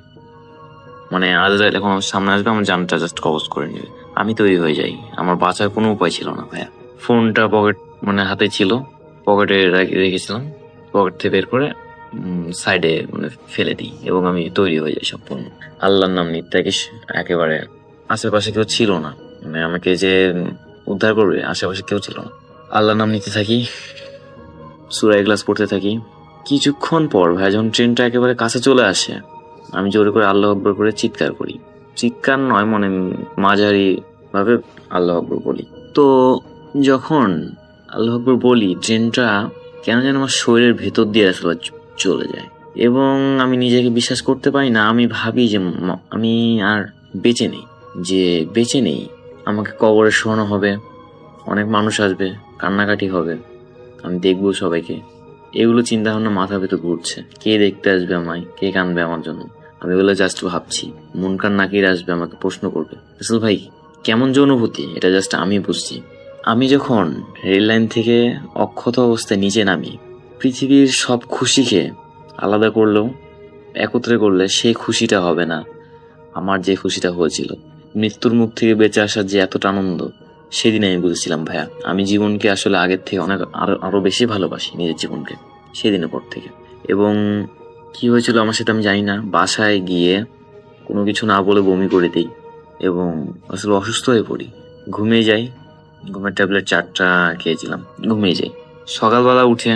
মানে আজরাইল এখন আমার সামনে আসবে, আমার জানটা জাস্ট কবজ করে নেবে, আমি তৈরি হয়ে যাই। আমার বাঁচার কোনো উপায় ছিল না ভাইয়া। ফোনটা পকেট মানে হাতে ছিল, পকেটে রেখেছিলাম, পকেট থেকে বের করে সাইডে মানে ফেলে দিই এবং আমি তৈরি হয়ে যাই সম্পূর্ণ। আল্লাহর নাম নিতে থাকি। একেবারে আশেপাশে কেউ ছিল না, মানে আমাকে যে উদ্ধার করবে আশেপাশে কেউ ছিল না। আল্লাহর নাম নিতে থাকি, সূরা ইখলাস পড়তে থাকি। কিছুক্ষণ পর ভাই যখন ট্রেনটা একেবারে কাছে চলে আসে, আমি জোরে করে আল্লাহ আকবর করে চিৎকার করি। চিৎকার নয়, মানে মাঝারি ভাবে আল্লাহ আকবর বলি। তো যখন আল্লাহ আকবর বলি, ট্রেনটা কেন যেন আমার শরীরের ভেতর দিয়ে আসলে চলে যায়, এবং আমি নিজেকে বিশ্বাস করতে পারি না। আমি ভাবি যে আমি আর বেঁচে নেই, যে বেঁচে নেই, আমাকে কবরে শোয়ানো হবে, অনেক মানুষ আসবে, কান্নাকাটি হবে, আমি দেখবো সবাইকে। এগুলো চিন্তা ভাবনা মাথা ভেতর ঘুরছে। কে দেখতে আসবে আমায়, কে কানবে আমার জন্য, আমি এগুলো জাস্ট ভাবছি। মুনকার নাকির আসবে, আমাকে প্রশ্ন করবে। রাসূল ভাই কেমন যে অনুভূতি, এটা জাস্ট আমি বুঝছি। আমি যখন রেল লাইন থেকে অক্ষত অবস্থায় নিচে নামি, পৃথিবীর সব খুশিকে আলাদা করলেও একত্রে করলে সেই খুশিটা হবে না আমার যে খুশিটা হয়েছিল। মৃত্যুর মুখ থেকে বেঁচে আসার যে এতটা আনন্দ, সেদিন আমি বুঝেছিলাম ভাইয়া, আমি জীবনকে আসলে আগের থেকে অনেক আরো বেশি ভালোবাসি, নিজের জীবনকে, সেদিনের পর থেকে। এবং কি হয়েছিল আমার সাথে আমি জানি না, বাসায় গিয়ে কোনো কিছু না বলে বমি করে দিই এবং আসলে অসুস্থ হয়ে পড়ি, ঘুমিয়ে যাই। ঘুমের ট্যাবলেট 4টা খেয়েছিলাম, ঘুমিয়ে যাই। সকালবেলা উঠে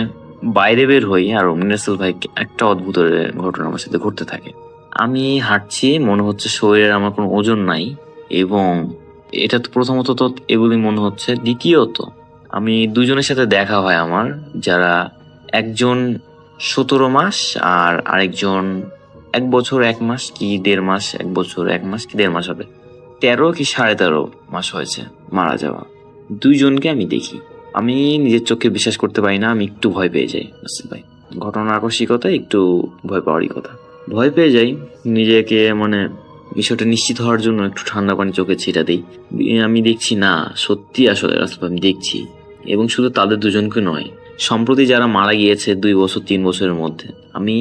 বাইরে বের হই, আর রাসূল ভাই একটা অদ্ভুত ঘটনা আমার সাথে ঘটতে থাকে। আমি হাঁটছি, মনে হচ্ছে শরীরের আমার কোনো ওজন নাই, এবং এটা তো প্রথমত তো এগুলি মনে হচ্ছে। দ্বিতীয়ত আমি 2জনের সাথে দেখা হয় আমার, যারা একজন 17 মাস আর আরেকজন 1 বছর 1 মাস কি 1.5 মাস, 1 বছর 1 মাস কি 1.5 মাস হবে, 13 কি 13.5 মাস হয়েছে মারা যাওয়া। 2জনকে আমি দেখি, আমি নিজের চোখে বিশ্বাস করতে পারি না। আমি একটু ভয় পেয়ে যাই রাসূল ভাই। ঘটনার আকস্মিকতা, একটু ভয় পাওয়ারই কথা। ভয় পেয়ে যাই, নিজেকে মানে বিষয়টা নিশ্চিত হওয়ার জন্য একটু ঠান্ডা পানি চোখে ছিটা দিই। আমি দেখছি না, সত্যি আসলে রাসূল আমি দেখছি, এবং শুধু তাদের 2জনকে নয়, সম্প্রতি যারা মারা গিয়েছে 2 বছর 3 বছরের মধ্যে, আমি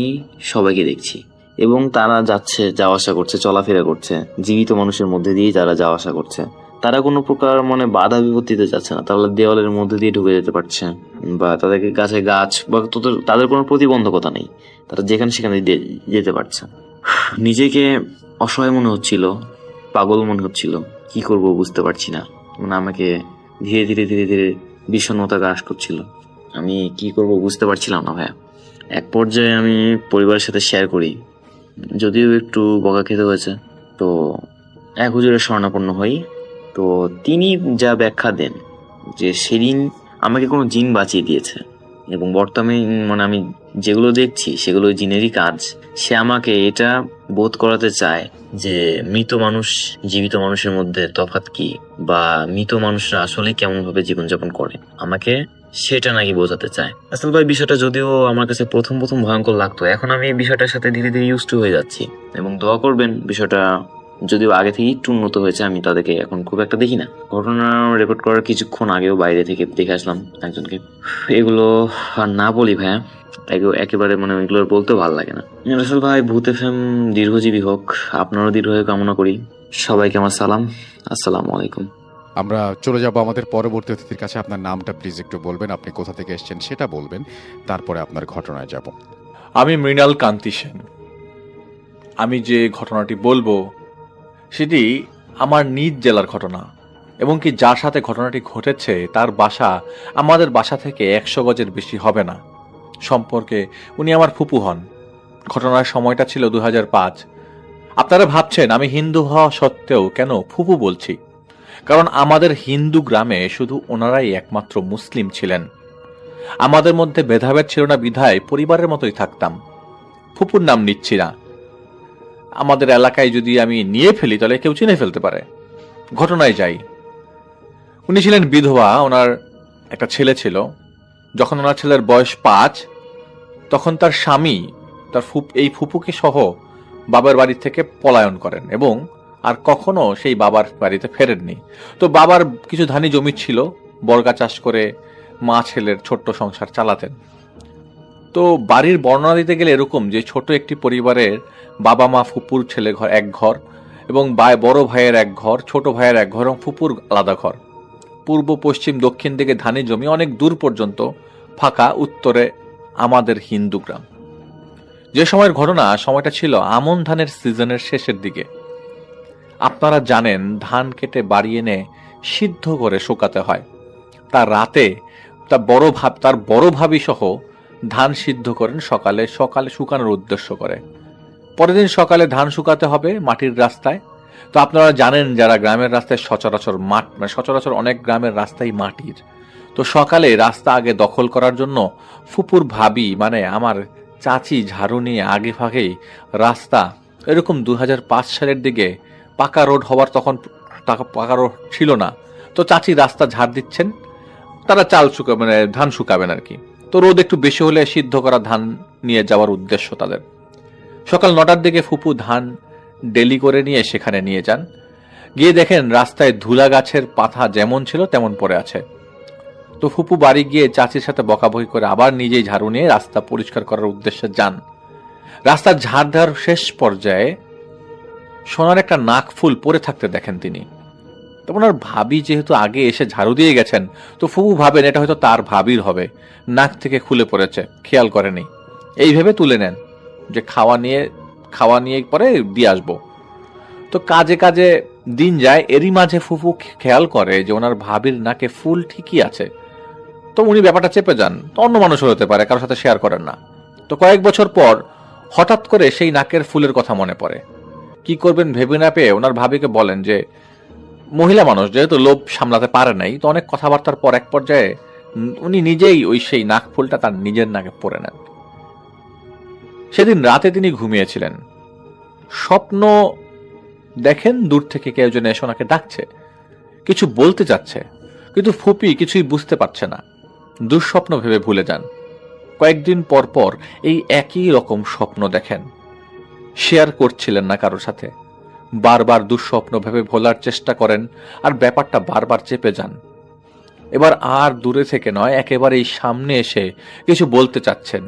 সবাইকে দেখছি। এবং তারা যাচ্ছে, যাওয়া আসা করছে, চলাফেরা করছে, জীবিত মানুষের মধ্যে দিয়েই তারা যাওয়া আসা করছে। তারা কোনো প্রকার মানে বাধা বিপত্তিতে যাচ্ছে না, তারা দেওয়ালের মধ্যে দিয়ে ঢুকে যেতে পারছে, বা তাদেরকে গাছে গাছ বা তাদের কোনো প্রতিবন্ধকতা নেই, তারা যেখানে সেখানে যেতে পারছে। নিজেকে অসহায় মনে হচ্ছিল, পাগল মনে হচ্ছিল, কি করব বুঝতে পারছি না। মানে আমাকে ধীরে ধীরে ধীরে ধীরে বিষণ্ণতা গ্রাস করছিল, আমি কি করব বুঝতে পারছিলাম না ভাইয়া। এক পর্যায়ে আমি পরিবারের সাথে শেয়ার করি, যদিও একটু বকা খেতে হয়েছে। তো এক হুজুরের শরণাপন্ন হই। তো তিনি যা ব্যাখ্যা দেন যে সেদিন আমাকে কোনো জিন বাঁচিয়ে দিয়েছে, এবং বর্তমানে মানে আমি যেগুলো দেখছি সেগুলো জিনেরই কাজ। সে আমাকে এটা বোধ করাতে চায় যে মৃত মানুষ জীবিত মানুষের মধ্যে তফাৎ কি, বা মৃত মানুষরা আসলে কেমন ভাবে জীবনযাপন করে। আমাকে সেটা নাকি বোঝাতে চায়। আসল ভাই বিষয়টা যদিও আমার কাছে প্রথম প্রথম ভয়ঙ্কর লাগতো, এখন আমি এই বিষয়টার সাথে ধীরে ধীরে ইউজ টু হয়ে যাচ্ছি। এবং দোয়া করবেন, বিষয়টা যদিও আগে থেকে একটু উন্নত হয়েছে, আমি তাদেরকে এখন খুব একটা দেখি না। ঘটনা রেকর্ড করার কিছুক্ষণ আগেও বাইরে থেকে দেখে আসলাম একজনকে। এগুলো আর না বলি ভাইয়া, একেবারে মানে এগুলো বলতেও ভালো লাগে না। রাসেল ভাই, ভূত এফএম দীর্ঘজীবী হোক, আপনারও দীর্ঘায়ু কামনা করি। সবাইকে আমার সালাম, আসসালামু আলাইকুম। আমরা চলে যাব আমাদের পরবর্তী অতিথির কাছে। আপনার নামটা প্লিজ একটু বলবেন, আপনি কোথা থেকে এসেছেন সেটা বলবেন, তারপরে আপনার ঘটনায় যাব। আমি মৃণাল কান্তি সেন। আমি যে ঘটনাটি বলবো সেটি আমার নিজ জেলার ঘটনা, এবং কি যার সাথে ঘটনাটি ঘটেছে তার বাসা আমাদের বাসা থেকে 100 গজের বেশি হবে না। সম্পর্কে উনি আমার ফুপু হন। ঘটনার সময়টা ছিল 2005। আপনারা ভাবছেন আমি হিন্দু হওয়া সত্ত্বেও কেন ফুপু বলছি, কারণ আমাদের হিন্দু গ্রামে শুধু ওনারাই একমাত্র মুসলিম ছিলেন। আমাদের মধ্যে ভেদাভেদ ছিল না বিধায় পরিবারের মতোই থাকতাম। ফুপুর নাম নিচ্ছি না, আমাদের এলাকায় যদি আমি নিয়ে ফেলি তাহলে কেউ চিনে ফেলতে পারে। ঘটনায় যাই। উনি ছিলেন বিধবা, ওনার একটা ছেলে ছিল। যখন ওনার ছেলের বয়স 5, তখন তার স্বামী তার এই ফুপুকে সহ বাবার বাড়ি থেকে পলায়ন করেন এবং আর কখনো সেই বাবার বাড়িতে ফেরেননি। তো বাবার কিছু ধানি জমি ছিল, বর্গা চাষ করে মা ছেলের ছোট্ট সংসার চালাতেন। তো বাড়ির বর্ণনা দিতে গেলে এরকম যে ছোট একটি পরিবারের বাবা মা, ফুপুর ছেলে ঘর এক ঘর, এবং বড় ভাইয়ের এক ঘর, ছোট ভাইয়ের এক ঘর এবং ফুপুর আলাদা ঘর। পূর্ব পশ্চিম দক্ষিণ দিকে ধানি জমি, অনেক দূর পর্যন্ত ফাঁকা, উত্তরে আমাদের হিন্দু গ্রাম। যে সময়ের ঘটনা, সময়টা ছিল আমন ধানের সিজনের শেষের দিকে। আপনারা জানেন ধান কেটে বাড়ি এনে সিদ্ধ করে শুকাতে হয়। তার রাতে তার বড় ভাবি সহ ধান সিদ্ধ করেন সকালে শুকানোর উদ্দেশ্য করে। পরের দিন সকালে ধান শুকাতে হবে মাটির রাস্তায়। তো আপনারা জানেন যারা গ্রামের রাস্তায় সচরাচর অনেক গ্রামের রাস্তাই মাটির। তো সকালে রাস্তা আগে দখল করার জন্য ফুপুর ভাবি মানে আমার চাচি ঝাড়ু নিয়ে আগে ভাগেই রাস্তা, এরকম 2005 সালের দিকে পাকা রোড হওয়ার, তখন পাকা রোড ছিল না, তো চাচি রাস্তা ঝাড় দিচ্ছেন। তারা ধান শুকাবেন আর কি। তো রোদ একটু বেশি হলে সিদ্ধ করা ধান নিয়ে যাওয়ার উদ্দেশ্য তাদের। সকাল 9টার দিকে ফুপু ধান ডেলি করে নিয়ে সেখানে নিয়ে যান। গিয়ে দেখেন রাস্তায় ধুলা গাছের পাতা যেমন ছিল তেমন পড়ে আছে। তো ফুপু বাড়ি গিয়ে চাচির সাথে বকাবকি করে আবার নিজেই ঝাড়ু নিয়ে রাস্তা পরিষ্কার করার উদ্দেশ্যে যান। রাস্তার ঝাড় দেওয়ার শেষ পর্যায়ে সোনার একটা নাক ফুল পরে থাকতে দেখেন তিনি। তো ওনার ভাবি যেহেতু আগে এসে ঝাড়ু দিয়ে গেছেন, তো ফুপু ভাবেন এটা হয়তো তার ভাবির হবে, নাক থেকে খুলে পড়েছে, খেয়াল করেনি। এই ভেবে তুলে নেন যে খাওয়া নিয়ে পরে দিয়ে আসবো। তো কাজে কাজে দিন যায়, এরই মাঝে ফুপু খেয়াল করে যে ওনার ভাবির নাকে ফুল ঠিকই আছে। তো উনি ব্যাপারটা চেপে যান, তো অন্য মানুষ হতে পারে, কারোর সাথে শেয়ার করেন না। তো কয়েক বছর পর হঠাৎ করে সেই নাকের ফুলের কথা মনে পড়ে। কি করবেন ভেবে না পেয়ে ওনার ভাবিকে বলেন যে মহিলা মানুষ যেহেতু লোভ সামলাতে পারে নাই, তো অনেক কথাবার্তার পর এক পর্যায়ে উনি নিজেই সেই নাক ফুলটা তার নিজের নাকে পরে নেন। সেদিন রাতে তিনি ঘুমিয়েছিলেন, স্বপ্ন দেখেন দূর থেকে কেউ যেন এসে ওনাকে ডাকছে, কিছু বলতে যাচ্ছে, কিন্তু ফুপি কিছুই বুঝতে পারছে না। দুঃস্বপ্ন ভেবে ভুলে যান। কয়েকদিন পর পর এই একই রকম স্বপ্ন দেখেন, শেয়ার করছিলেন না কারোর সাথে। বারবার দুঃস্বপ্ন ভেবে ভোলার চেষ্টা করেন আর ব্যাপারটা বারবার চেপে যান। এবার আর দূরে থেকে নয়, একেবারেই সামনে এসে কিছু বলতে চাচ্ছেন।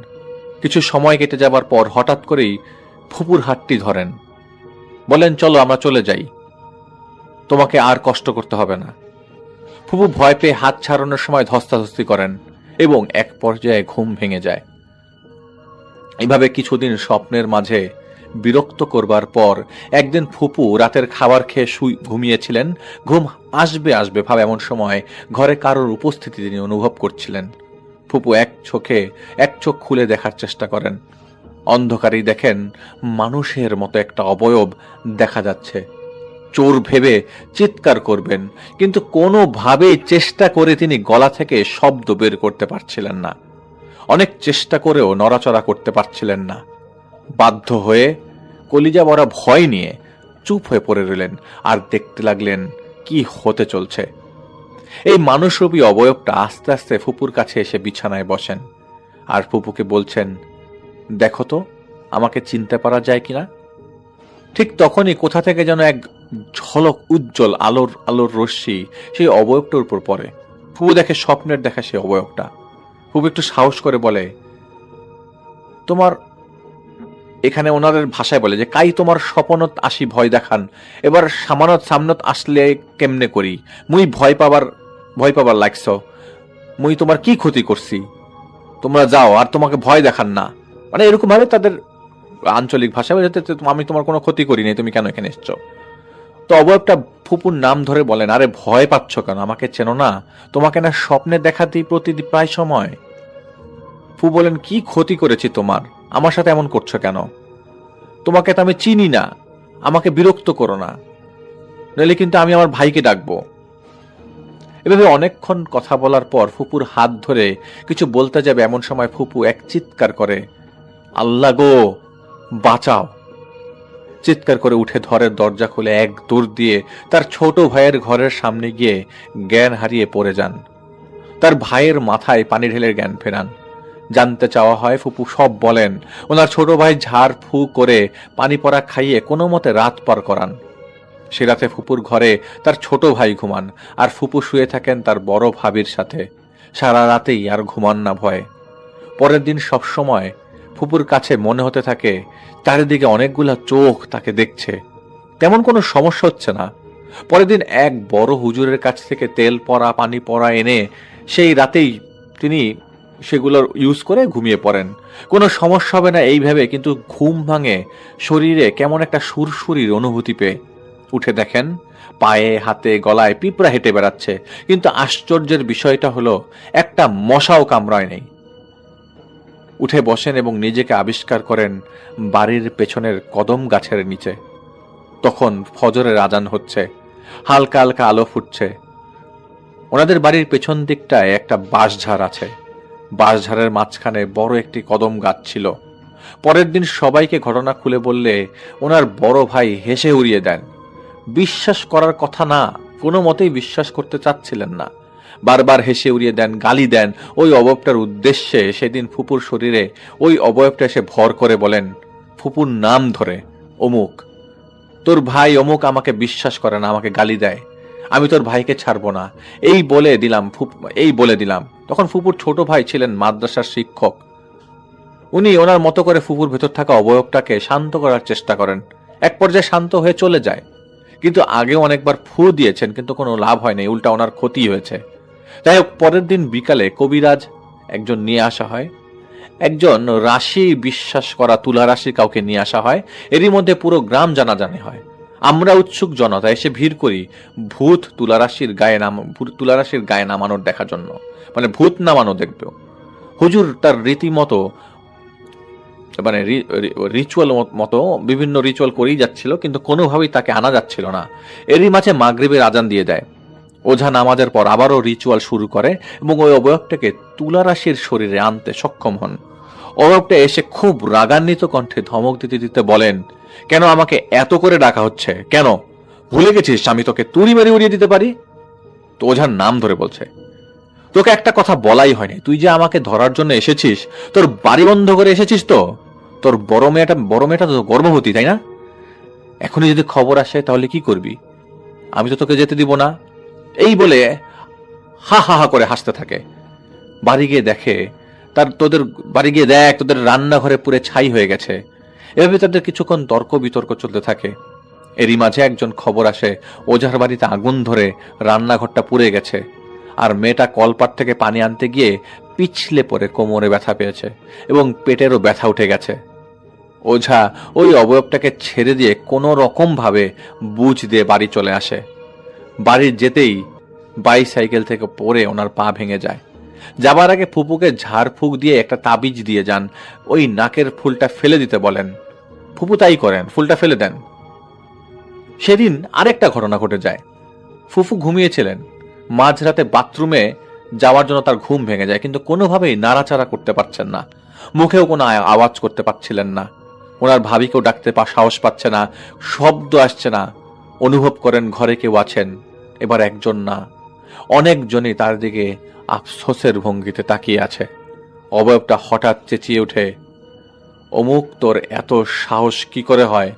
কিছু সময় কেটে যাবার পর হঠাৎ করেই ফুপুর হাতটি ধরেন, বলেন চলো আমরা চলে যাই, তোমাকে আর কষ্ট করতে হবে না। ফুপু ভয় পেয়ে হাত ছাড়ানোর সময় ধস্তাধস্তি করেন এবং এক পর্যায়ে ঘুম ভেঙে যায়। এইভাবে কিছুদিন স্বপ্নের মাঝে বিরক্ত করবার পর একদিন ফুপু রাতের খাবার খেয়ে ঘুমিয়েছিলেন। ঘুম আসবে আসবে ভাব এমন সময় ঘরে কারোর উপস্থিতি তিনি অনুভব করছিলেন। ফুপু এক চোখ খুলে দেখার চেষ্টা করেন। অন্ধকারেই দেখেন মানুষের মতো একটা অবয়ব দেখা যাচ্ছে। চোর ভেবে চিৎকার করবেন, কিন্তু কোনোভাবেই চেষ্টা করে তিনি গলা থেকে শব্দ বের করতে পারছিলেন না। অনেক চেষ্টা করেও নড়াচড়া করতে পারছিলেন না। বাধ্য হয়ে কলিজা ভরা ভয় নিয়ে চুপ হয়ে পড়ে রইলেন আর দেখতে লাগলেন কি হতে চলছে। এই মানুষরূপী অবয়বটা আস্তে আস্তে ফুপুর কাছে এসে বিছানায় বসেন আর ফুপুকে বলছেন, দেখো তো আমাকে চিনতে পারা যায় কিনা। ঠিক তখনই কোথা থেকে যেন এক ঝলক উজ্জ্বল আলোর আলোর রশ্মি সেই অবয়বটার উপর পড়ে। ফুপু দেখে স্বপ্নের দেখা সেই অবয়বটা। ফুপু একটু সাহস করে বলে, তোমার, এখানে ওনাদের ভাষায় বলে যে, কাই তোমার স্বপনত আসি ভয় দেখান, এবার সামানত সামনত আসলে কেমনে করি, মুই ভয় পাবার লাগছ, মুই তোমার কি ক্ষতি করছি, তোমরা যাও আর তোমাকে ভয় দেখান না। মানে এরকম ভাবে তাদের আঞ্চলিক ভাষায় বলে, আমি তোমার কোনো ক্ষতি করি নাই, তুমি কেন এখানে এসছো। তো অবয়বটা ফুপুর নাম ধরে বলেন, আরে ভয় পাচ্ছ কেন, আমাকে চেনো না, তোমাকে না স্বপ্নে দেখাতেই প্রতিদিন প্রায় সময়। ফুপু বলেন, কি ক্ষতি করেছি তোমার, আমার সাথে এমন করছো কেন, তোমাকে তো আমি চিনি না, আমাকে বিরক্ত করো না, নইলে কিন্তু আমি আমার ভাইকে ডাকবো। এভাবে অনেকক্ষণ কথা বলার পর ফুপুর হাত ধরে কিছু বলতে যাবে, এমন সময় ফুপু এক চিৎকার করে, আল্লাহ গো বাঁচাও। চিৎকার করে উঠে ঘরের দরজা খুলে এক দৌড় দিয়ে তার ছোট ভাইয়ের ঘরের সামনে গিয়ে জ্ঞান হারিয়ে পড়ে যান। তার ভাইয়ের মাথায় পানি ঢেলে জ্ঞান ফেরান। জানতে চাওয়া হয়, ফুপু সব বলেন। ওনার ছোট ভাই ঝাড় ফু করে পানি পড়া খাইয়ে কোনো মতে রাত পার করান। সে রাতে ফুপুর ঘরে তার ছোট ভাই ঘুমান, আর ফুপু শুয়ে থাকেন তার বড় ভাবির সাথে। সারা রাতেই আর ঘুমান না ভয়ে। পরের দিন সব সময় ফুপুর কাছে মনে হতে থাকে চারিদিকে অনেকগুলা চোখ তাকে দেখছে, তেমন কোনো সমস্যা হচ্ছে না। পরের দিন এক বড় হুজুরের কাছ থেকে তেল পড়া পানি পড়া এনে সেই রাতেই তিনি সেগুলোর ইউজ করে ঘুমিয়ে পড়েন। কোনো সমস্যা হবে না এই ভেবে, কিন্তু ঘুম ভাঙে শরীরে কেমন একটা সুরসুরির অনুভূতি পেয়ে। উঠে দেখেন পায়ে হাতে গলায় পিঁপড়া হেঁটে বেড়াচ্ছে, কিন্তু আশ্চর্যের বিষয়টা হলো একটা মশাও কামড়ায় নেই। উঠে বসেন এবং নিজেকে আবিষ্কার করেন বাড়ির পেছনের কদম গাছের নিচে। তখন ফজরের আজান হচ্ছে, হালকা হালকা আলো ফুটছে। ওনাদের বাড়ির পেছন দিকটায় একটা বাঁশঝাড় আছে। বাঁশঝাড়ের মাঝখানে বড় একটি কদম গাছ ছিল। পরের দিন সবাইকে ঘটনা খুলে বললে ওনার বড় ভাই হেসে উড়িয়ে দেন। বিশ্বাস করার কথা না, কোনো মতেই বিশ্বাস করতে চাচ্ছিলেন না। বারবার হেসে উড়িয়ে দেন, গালি দেন। ওই অবয়বটার উদ্দেশ্যে সেদিন ফুপুর শরীরে ওই অবয়বটা এসে ভর করে বলেন, ফুপুর নাম ধরে, অমুক, তোর ভাই অমুক আমাকে বিশ্বাস করে না, আমাকে গালি দেয়, আমি তোর ভাইকে ছাড়বো না, এই বলে দিলাম। তখন ফুপুর ছোট ভাই ছিলেন মাদ্রাসার শিক্ষক। উনি ওনার মতো করে ফুপুর ভেতর থাকা অবয়বটাকে শান্ত করার চেষ্টা করেন। এক পর্যায়ে শান্ত হয়ে চলে যায়, কিন্তু আগেও অনেকবার ফু দিয়েছেন, কিন্তু কোনো লাভ হয়নি, উল্টা ওনার ক্ষতি হয়েছে। যাই হোক, পরের দিন বিকালে কবিরাজ একজন নিয়ে আসা হয়। একজন রাশি বিশ্বাস করা তুলা রাশি কাউকে নিয়ে আসা হয়। এরই মধ্যে পুরো গ্রাম জানাজানি হয়। আমরা উৎসুক জনতা এসে ভিড় করি ভূত তুলারাশির গায়ে নামানোর দেখার জন্য, মানে ভূত নামানো দেখবে। হুজুর তার রীতিমতো মানে রিচুয়াল মতো বিভিন্ন রিচুয়াল করেই যাচ্ছিল, কিন্তু কোনোভাবেই তাকে আনা যাচ্ছিল না। এরই মাঝে মাগরিবের আজান দিয়ে দেয়। ওঝা নামাজের পর আবারও রিচুয়াল শুরু করে এবং ওই অবয়বটাকে তুলারাশির শরীরে আনতে সক্ষম হন। অবয়বটা এসে খুব রাগান্বিত কণ্ঠে ধমক দিতে দিতে বলেন, কেন আমাকে এত করে ডাকা হচ্ছে, কেন ভুলে গেছিস আমি তোকে তুড়ি মেরে উড়িয়ে দিতে পারি? তো ওঝার নাম ধরে বলছে, তোকে একটা কথা বলাই হয়নি, তুই যে আমাকে ধরার জন্য এসেছিস, তোর বাড়ি বন্ধ করে এসেছিস তো? তোর বড় মেয়েটা তো গর্ভবতী, তাই না? এখনই যদি খবর আসে তাহলে কি করবি? আমি তো তোকে যেতে দিব না। এই বলে হা হা হা করে হাসতে থাকে। বাড়ি গিয়ে দেখ তোদের রান্নাঘরে পুরে ছাই হয়ে গেছে। এভাবে তাদের কিছুক্ষণ তর্ক বিতর্ক চলতে থাকে। এরই মাঝে একজন খবর আসে, ওঝার বাড়িতে আগুন ধরে রান্নাঘরটা পুড়ে গেছে, আর মেয়েটা কলপাট থেকে পানি আনতে গিয়ে পিছলে পড়ে কোমরে ব্যথা পেয়েছে এবং পেটেরও ব্যথা উঠে গেছে। ওঝা ওই অবয়বটাকে ছেড়ে দিয়ে কোনো রকম ভাবে বুঝ দিয়ে বাড়ি চলে আসে। বাড়ি যেতেই বাইসাইকেল থেকে পড়ে ওনার পা ভেঙে যায়। যাবার আগে ফুপুকে ঝাড় ফুঁক দিয়ে একটা তাবিজ দিয়ে যান, ওই নাকের ফুলটা ফেলে দিতে বলেন। ফুপু তাই করেন, ফুলটা ফেলে দেন। সেদিন আরেকটা ঘটনা ঘটে যায়। ফুফু ঘুমিয়েছিলেন, মাঝরাতে বাথরুমে যাওয়ার জন্য তার ঘুম ভেঙে যায়, কিন্তু কোনোভাবেই নাড়াচাড়া করতে পারছেন না, মুখেও কোনো আওয়াজ করতে পারছিলেন না। ওনার ভাবিকেও ডাকতে সাহস পাচ্ছে না, শব্দ আসছে না। অনুভব করেন ঘরে কেউ আছেন, এবার একজন না অনেকজনই তার দিকে আফসোসের ভঙ্গিতে তাকিয়ে আছে। অবয়বটা হঠাৎ চেঁচিয়ে ওঠে, অমুক তোর এত সাহস কি করে হয়?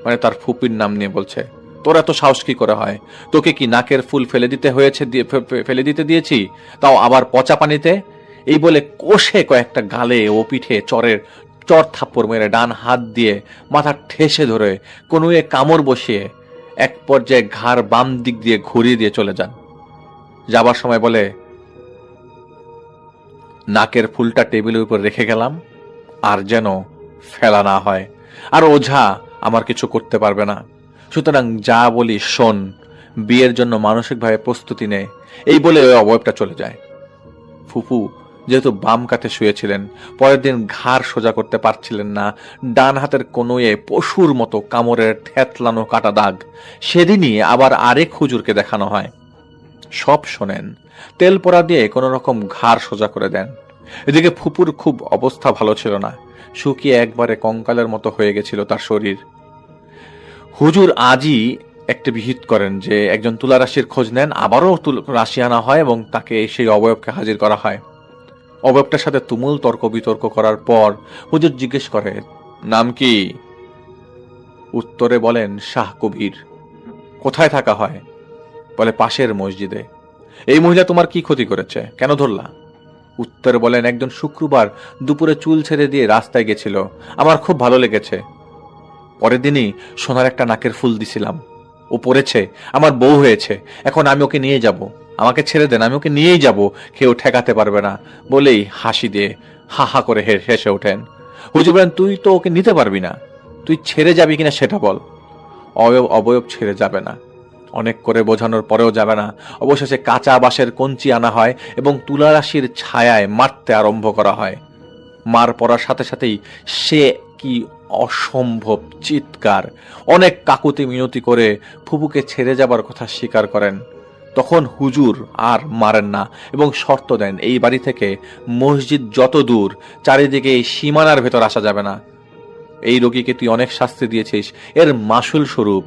মানে তার ফুপির নাম নিয়ে বলছে, তোর এত সাহস কি করে হয়? তোকে কি নাকের ফুল ফেলে দিতে হয়েছে, ফেলে দিতে দিয়েছি, তাও আবার পচা পানিতে? এই বলে কষে কয়েকটা গালে ও পিঠে চর থাপ্পড় মেরে ডান হাত দিয়ে মাথা ঠেসে ধরে কনুয়ে কামড় বসিয়ে এক পর্যায়ে ঘাড় বাম দিক দিয়ে ঘুরিয়ে দিয়ে চলে যান। যাবার সময় বলে, নাকের ফুলটা টেবিলের উপর রেখে গেলাম, আর যেন ফেলা না হয়। আর ওঝা আমার কিছু করতে পারবে না, সুতরাং যা বলি শোন, বিয়ের জন্য মানসিকভাবে প্রস্তুতি নে। এই বলে ওই অবয়বটা চলে যায়। ফুপু যেহেতু বাম কাতে শুয়েছিলেন, পরের দিন ঘাড় সোজা করতে পারছিলেন না, ডান হাতের কনুয়ে পশুর মতো কামড়ের থ্যাতলানো কাটা দাগ। সেদিনই আবার আরেক হুজুরকে দেখানো হয়। সব শোনেন, তেল পোড়া দিয়ে কোনো রকম ঘাড় সোজা করে দেন। এদিকে ফুপুর খুব অবস্থা ভালো ছিল না, শুকিয়ে একবারে কঙ্কালের মতো হয়ে গেছিল তার শরীর। হুজুর আজই একটা বিহিত করেন যে একজন তুলা রাশির খোঁজ নেন, আবারও রাশি আনা হয় এবং তাকে সেই অবয়বকে হাজির করা হয়। অবয়বটার সাথে তুমুল তর্ক বিতর্ক করার পর হুজুর জিজ্ঞেস করে, নাম কি? উত্তরে বলেন, শাহ কবির। কোথায় থাকা হয়? বলে, পাশের মসজিদে। এই মহিলা তোমার কি ক্ষতি করেছে, কেন ধরলা? উত্তরে বলেন, একজন শুক্রবার দুপুরে চুল ছেড়ে দিয়ে রাস্তায় গেছিল, আমার খুব ভালো লেগেছে। পরের দিনই সোনার একটা নাকের ফুল দিছিলাম, ও পড়েছে, আমার বউ হয়েছে, এখন আমি ওকে নিয়ে যাব, আমাকে ছেড়ে দেন, আমি ওকে নিয়েই যাব, কেউ ঠেকাতে পারবে না বলেই হাসি দিয়ে হা হা করে হেসে ওঠেন। হুজুর বলেন, তুই তো ওকে নিতে পারবি না, তুই ছেড়ে যাবি কিনা সেটা বল। অবয়ব ছেড়ে যাবে না, অনেক করে বোঝানোর পরেও যাবে না। অবশেষে কাঁচা বাঁশের কঞ্চি আনা হয় এবং তুলারাশির ছায়ায় মারতে আরম্ভ করা হয়। মার পড়ার সাথে সাথেই সে কি অসম্ভব চিৎকার! অনেক কাকুতি মিনতি করে ফুপুকে ছেড়ে যাবার কথা স্বীকার করেন। তখন হুজুর আর মারেন না এবং শর্ত দেন, এই বাড়ি থেকে মসজিদ যত দূর, চারিদিকে এই সীমানার ভেতর আসা যাবে না। এই রোগীকে তুই অনেক শাস্তি দিয়েছিস, এর মাসুল স্বরূপ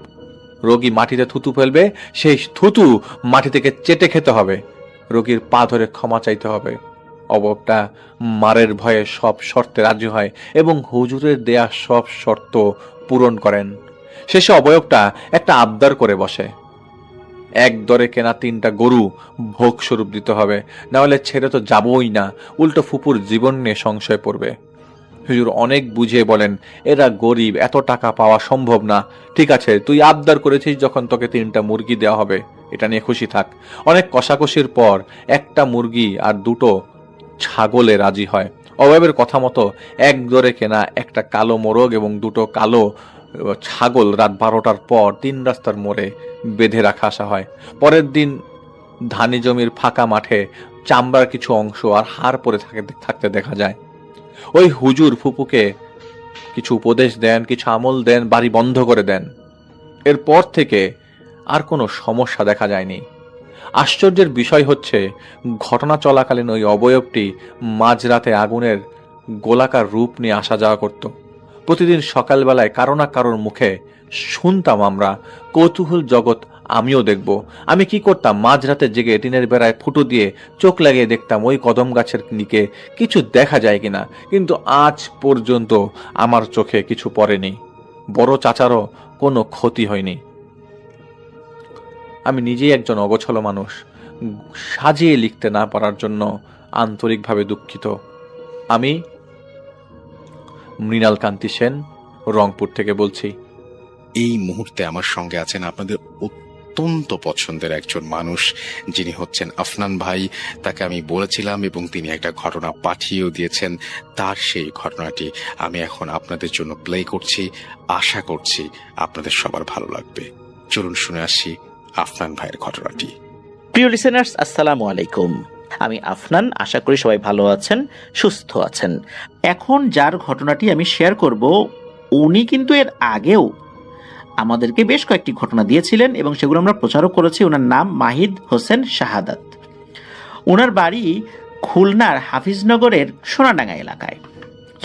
রোগী মাটিতে থুতু ফেলবে, সেই থুতু মাটি থেকে চেটে খেতে হবে, রোগীর পা ধরে ক্ষমা চাইতে হবে। অবয়বটা মারের ভয়ে সব শর্তে রাজি হয় এবং হুজুরের দেয়া সব শর্ত পূরণ করেন। শেষে অবয়বটা একটা আবদার করে বসে, এক দরে কেনা 3টা গরু ভোগ স্বরূপ দিতে হবে, না হলে ছেড়ে তো যাবই না, উল্টো ফুপুর জীবন নিয়ে সংশয় পড়বে। হুজুর অনেক বুঝিয়ে বলেন, এরা গরিব, এত টাকা পাওয়া সম্ভব না। ঠিক আছে, তুই আবদার করেছিস যখন, তোকে 3টা মুরগি দেওয়া হবে, এটা নিয়ে খুশি থাক। অনেক কষাকষির পর একটা মুরগি আর 2টো ছাগলে রাজি হয়। অবয়বের কথা মতো এক দরে কেনা একটা কালো মোরগ এবং 2টো কালো ছাগল রাত 12টার পর 3 রাস্তার মোড়ে বেঁধে রাখা আসা হয়। পরের দিন ধানি জমির ফাঁকা মাঠে চামড়ার কিছু অংশ আর হাড় পরে থাকতে দেখা যায়। ওই হুজুর ফুপুকে কিছু উপদেশ দেন, কিছু আমল দেন, বাড়ি বন্ধ করে দেন। এরপর থেকে আর কোনো সমস্যা দেখা যায়নি। আশ্চর্যের বিষয় হচ্ছে, ঘটনা চলাকালীন ওই অবয়বটি মাঝরাতে আগুনের গোলাকার রূপ নিয়ে আসা যাওয়া করত। প্রতিদিন সকালবেলায় কারো না কারোর মুখে শুনতাম আমরা, কৌতূহল জগৎ আমিও দেখব। আমি কি করতাম, মাঝরাতে জেগে টিনের বেড়ায় ফুটো দিয়ে চোখ লাগিয়ে দেখতাম ওই কদম গাছের নিকে কিছু দেখা যায় কিনা, কিন্তু আজ পর্যন্ত আমার চোখে কিছু পড়েনি। বড় চাচারও কোনো ক্ষতি হয়নি। আমি নিজেই একজন অগোছল মানুষ, সাজিয়ে লিখতে না পারার জন্য আন্তরিকভাবে দুঃখিত। আমি মৃণাল কান্তি সেন, রংপুর থেকে বলছি। এই মুহূর্তে আমার সঙ্গে আছেন আপনাদের অত্যন্ত পছন্দের একজন মানুষ, যিনি হচ্ছেন আফনান ভাই। তাকে আমি বলেছিলাম এবং তিনি একটা ঘটনা পাঠিয়েও দিয়েছেন। তার সেই ঘটনাটি আমি এখন আপনাদের জন্য প্লে করছি। আশা করছি আপনাদের সবার ভালো লাগবে। চলুন শুনে আসি আফনান ভাইয়ের ঘটনাটি। প্রিয় লিসেনার্স, আসসালামু আলাইকুম। আমি আফনান, আশা করি সবাই ভালো আছেন, সুস্থ আছেন। এখন যার ঘটনাটি আমি শেয়ার করব, উনি কিন্তু এর আগেও আমাদেরকে বেশ কয়েকটি ঘটনা দিয়েছিলেন এবং সেগুলো আমরা প্রচারও করেছি। ওনার নাম মাহিদ হোসেন শাহাদাত। ওনার বাড়ি খুলনার হাফিজনগরের সোনাডাঙ্গা এলাকায়।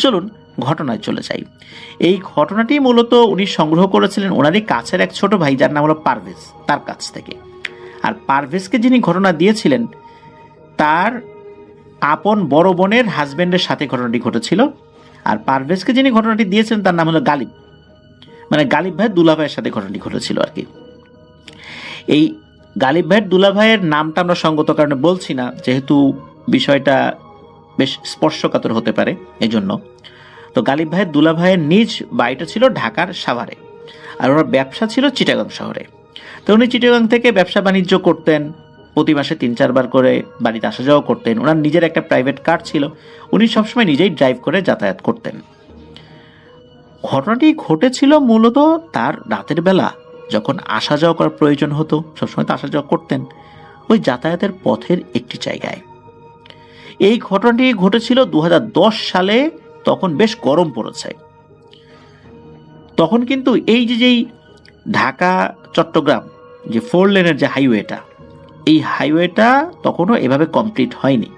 চলুন ঘটনায় চলে যাই। এই ঘটনাটি মূলত উনি সংগ্রহ করেছিলেন ওনারই কাছের এক ছোট ভাই, যার নাম হলো পারভেজ, তার কাছ থেকে। আর পারভেজকে যিনি ঘটনা দিয়েছিলেন তার আপন বড় বোনের হাজবেন্ডের সাথে ঘটনাটি ঘটেছিল। আর পারভেজকে যিনি ঘটনাটি দিয়েছিলেন তার নাম হলো গালিব, মানে গালিব ভাই দুলাভাইয়ের সাথে ঘটনাটি ঘটেছিল আর কি। এই গালিব ভাইয়ের দুলাভাইয়ের নামটা আমরা সঙ্গত কারণে বলছি না, যেহেতু বিষয়টা বেশ স্পর্শকাতর হতে পারে এই জন্য। তো গালিব ভাইয়ের দুলাভাইয়ের নিজ বাড়িটা ছিল ঢাকার সাভারে, আর ওনার ব্যবসা ছিল চিটাগাং শহরে। তো উনি চিটাগাং থেকে ব্যবসা বাণিজ্য করতেন, প্রতি মাসে 3-4 বার করে বাড়িতে আসা যাওয়া করতেন। ওনার নিজের একটা প্রাইভেট কার ছিল, উনি সবসময় নিজেই ড্রাইভ করে যাতায়াত করতেন। ঘটনাটি ঘটেছিল মূলত তার রাতের বেলা, যখন আসা যাওয়া করার প্রয়োজন হতো, সবসময় তো আসা যাওয়া করতেন ওই যাতায়াতের পথের একটি জায়গায়। এই ঘটনাটি ঘটেছিল 2010 সালে, তখন বেশ গরম পড়েছে। তখন কিন্তু এই যেই ঢাকা চট্টগ্রাম যে 4 লেনের যে হাইওয়েটা, এই হাইওয়েটা তখনও এভাবে কমপ্লিট হয়নি।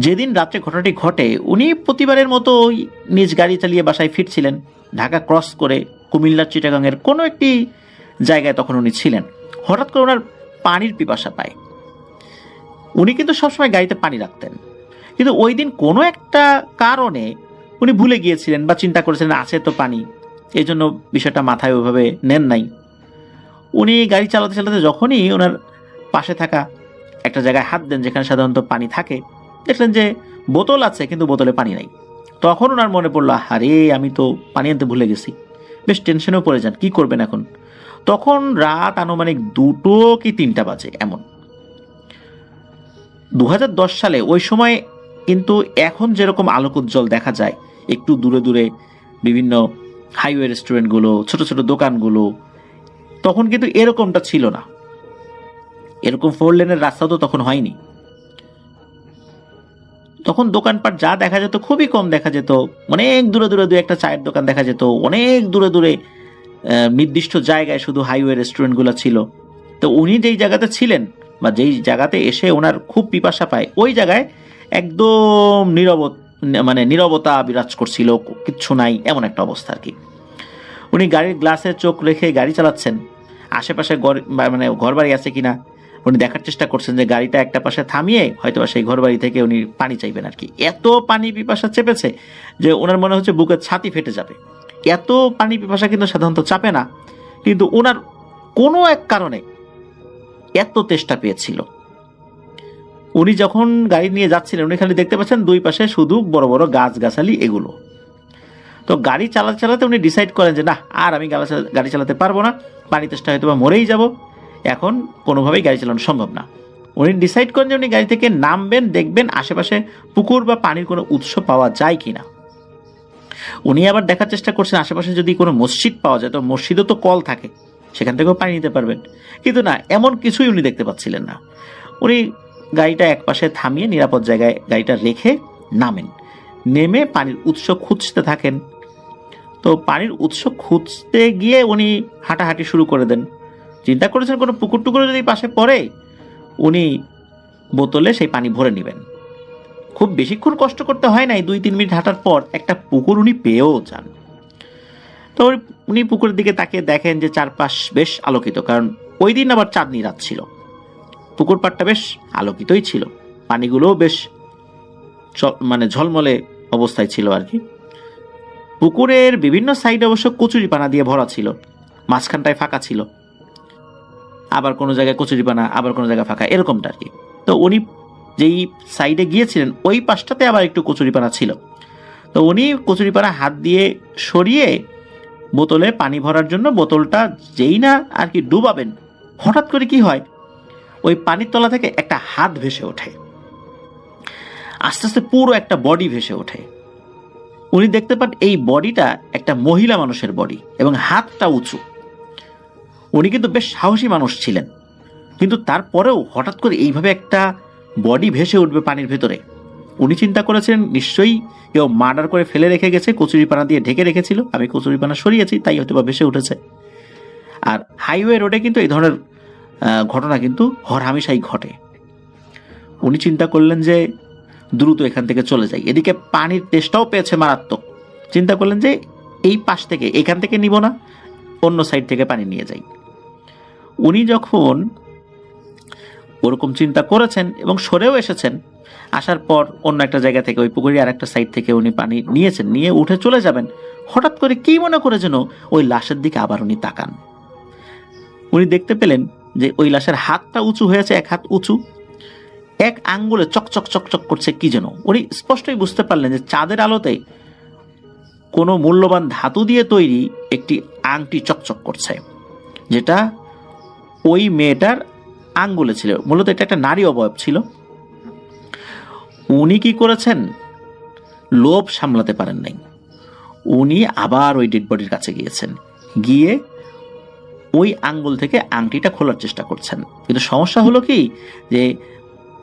যেদিন রাত্রে ঘটনাটি ঘটে উনি প্রতিবারের মতো ওই নিজ গাড়ি চালিয়ে বাসায় ফিরছিলেন, ঢাকা ক্রস করে কুমিল্লার চিটাগাংয়ের কোনো একটি জায়গায় তখন উনি ছিলেন। হঠাৎ করে ওনার পানির পিপাসা পায়। উনি কিন্তু সবসময় গাড়িতে পানি রাখতেন, কিন্তু ওই দিন কোনো একটা কারণে উনি ভুলে গিয়েছিলেন বা চিন্তা করেছিলেন আছে তো পানি, এই জন্য বিষয়টা মাথায় ওইভাবে নেন নাই। উনি গাড়ি চালাতে চালাতে যখনই ওনার পাশে থাকা একটা জায়গায় হাত দেন যেখানে সাধারণত পানি থাকে, দেখলেন যে বোতল আছে কিন্তু বোতলে পানি নাই। তখন ওনার মনে পড়লো, আরে আমি তো পানি আনতে ভুলে গেছি। বেশ টেনশনেও পড়ে যান, কি করবেন এখন। তখন রাত আনুমানিক 2টো কি 3টা বাজে এমন। 2010 সালে ওই সময় কিন্তু এখন যেরকম আলোক উজ্জ্বল দেখা যায়, একটু দূরে দূরে বিভিন্ন হাইওয়ে রেস্টুরেন্টগুলো, ছোট ছোট দোকানগুলো, তখন কিন্তু এরকমটা ছিল না। এরকম 4 লেনের রাস্তা তো তখন হয়নি। তখন দোকানপাট যা দেখা যেত খুবই কম দেখা যেত। অনেক দূরে দূরে 2-একটা চায়ের দোকান দেখা যেত, অনেক দূরে দূরে নির্দিষ্ট জায়গায় শুধু হাইওয়ে রেস্টুরেন্টগুলো ছিল। তো উনি যেই জায়গাতে ছিলেন বা যেই জায়গাতে এসে ওনার খুব পিপাসা পায়, ওই জায়গায় একদম নীরবতা বিরাজ করছিল, কিচ্ছু নাই এমন একটা অবস্থা আর কি। উনি গাড়ির গ্লাসে চোখ রেখে গাড়ি চালাচ্ছেন, আশেপাশে ঘর বাড়ি আছে কিনা উনি দেখার চেষ্টা করছেন, যে গাড়িটা একটা পাশে থামিয়ে হয়তো সেই ঘর বাড়ি থেকে উনি পানি চাইবেন আর কি। এত পানি পিপাসা চেপেছে যে ওনার মনে হচ্ছে বুকের ছাতি ফেটে যাবে। এত পানি পিপাসা কিন্তু সাধারণত চাপে না, কিন্তু ওনার কোনো এক কারণে এত তেষ্টা পেয়েছিল। উনি যখন গাড়ি নিয়ে যাচ্ছিলেন উনি খালি দেখতে পাচ্ছেন দুই পাশে শুধু বড় বড় গাছগাছালি এগুলো। তো গাড়ি চালাতে চালাতে উনি ডিসাইড করেন যে না, আর আমি গাড়ি চালাতে পারবো না, পানি তেষ্টা হয়তো বা মরেই যাব, এখন কোনোভাবেই গাড়ি চালানো সম্ভব না। উনি ডিসাইড করেন যে উনি গাড়ি থেকে নামবেন, দেখবেন আশেপাশে পুকুর বা পানির কোনো উৎস পাওয়া যায় কিনা। উনি আবার দেখার চেষ্টা করছেন আশেপাশে যদি কোনো মসজিদ পাওয়া যায়, তো মসজিদও তো কল থাকে, সেখান থেকেও পানি নিতে পারবেন। কিন্তু না, এমন কিছুই উনি দেখতে পাচ্ছিলেন না। উনি গাড়িটা এক পাশে থামিয়ে নিরাপদ জায়গায় গাড়িটা রেখে নামেন, নেমে পানির উৎস খুঁজতে থাকেন। তো পানির উৎস খুঁজতে গিয়ে উনি হাঁটাহাঁটি শুরু করে দেন। চিন্তা করেছেন কোনো পুকুর টুকুর যদি পাশে পড়ে উনি বোতলে সেই পানি ভরে নেবেন। খুব বেশিক্ষণ কষ্ট করতে হয় নাই, 2-3 মিনিট হাঁটার পর একটা পুকুর উনি পেয়েও যান। তো উনি পুকুরের দিকে তাকিয়ে দেখেন যে চারপাশ বেশ আলোকিত, কারণ ওই দিন আবার চাঁদনি রাত ছিল। পুকুর পাড়টা বেশ আলোকিতই ছিল, পানিগুলোও বেশ ঝলমলে অবস্থায় ছিল আর কি। পুকুরের বিভিন্ন সাইডে অবশ্য কচুরিপানা দিয়ে ভরা ছিল, মাঝখানটায় ফাঁকা ছিল, আবার কোনো জায়গায় কচুরিপানা, আবার কোনো জায়গায় ফাঁকা, এরকমটা আর কি। তো উনি যেই সাইডে গিয়েছিলেন ওই পাশটাতে আবার একটু কচুরিপানা ছিল। তো উনি কচুরিপানা হাত দিয়ে সরিয়ে বোতলে পানি ভরার জন্য বোতলটা যেই না আর কি ডুবাবেন, হঠাৎ করে কি হয়, ওই পানির তলা থেকে একটা হাত ভেসে ওঠে, আস্তে আস্তে পুরো একটা বডি ভেসে ওঠে। উনি দেখতে পান এই বডিটা একটা মহিলা মানুষের বডি এবং হাতটা উঁচু। উনি কিন্তু বেশ সাহসী মানুষ ছিলেন, কিন্তু তারপরেও হঠাৎ করে এইভাবে একটা বডি ভেসে উঠবে পানির ভেতরে, উনি চিন্তা করেছেন নিশ্চয়ই কেউ মার্ডার করে ফেলে রেখে গেছে, কচুরিপানা দিয়ে ঢেকে রেখেছিল, আমি কচুরিপানা সরিয়েছি তাই হয়তো বা ভেসে উঠেছে। আর হাইওয়ে রোডে কিন্তু এই ধরনের ঘটনা কিন্তু হরহামেশাই ঘটে। উনি চিন্তা করলেন যে দ্রুত এখান থেকে চলে যাই, এদিকে পানির তেষ্টাও পেয়েছে মারাত্মক। চিন্তা করলেন যে এই পাশ থেকে, এখান থেকে নিব না, অন্য সাইড থেকে পানি নিয়ে যাই। উনি যখন ওরকম চিন্তা করেছেন এবং সরেও এসেছেন, আসার পর অন্য একটা জায়গা থেকে ওই পুকুরের আর একটা সাইড থেকে উনি পানি নিয়েছেন, নিয়ে উঠে চলে যাবেন, হঠাৎ করে কি মনে করে যেন ওই লাশের দিকে আবার উনি তাকান। উনি দেখতে পেলেন যে ওই লাশের হাতটা উঁচু হয়েছে, এক হাত উঁচু, এক আঙ্গুলে চকচক চকচক করছে কি যেন। উনি স্পষ্টই বুঝতে পারলেন যে চাঁদের আলোতে কোনো মূল্যবান ধাতু দিয়ে তৈরি একটি আংটি চকচক করছে, যেটা ওই মেয়েটার আঙ্গুলে ছিল। মূলত এটা একটা নারী অবয়ব ছিল। উনি কি করেছেন, লোভ সামলাতে পারেন নাই, উনি আবার ওই ডেড বডির কাছে গিয়েছেন, গিয়ে ওই আঙ্গুল থেকে আংটিটা খোলার চেষ্টা করছেন। কিন্তু সমস্যা হলো কি, যে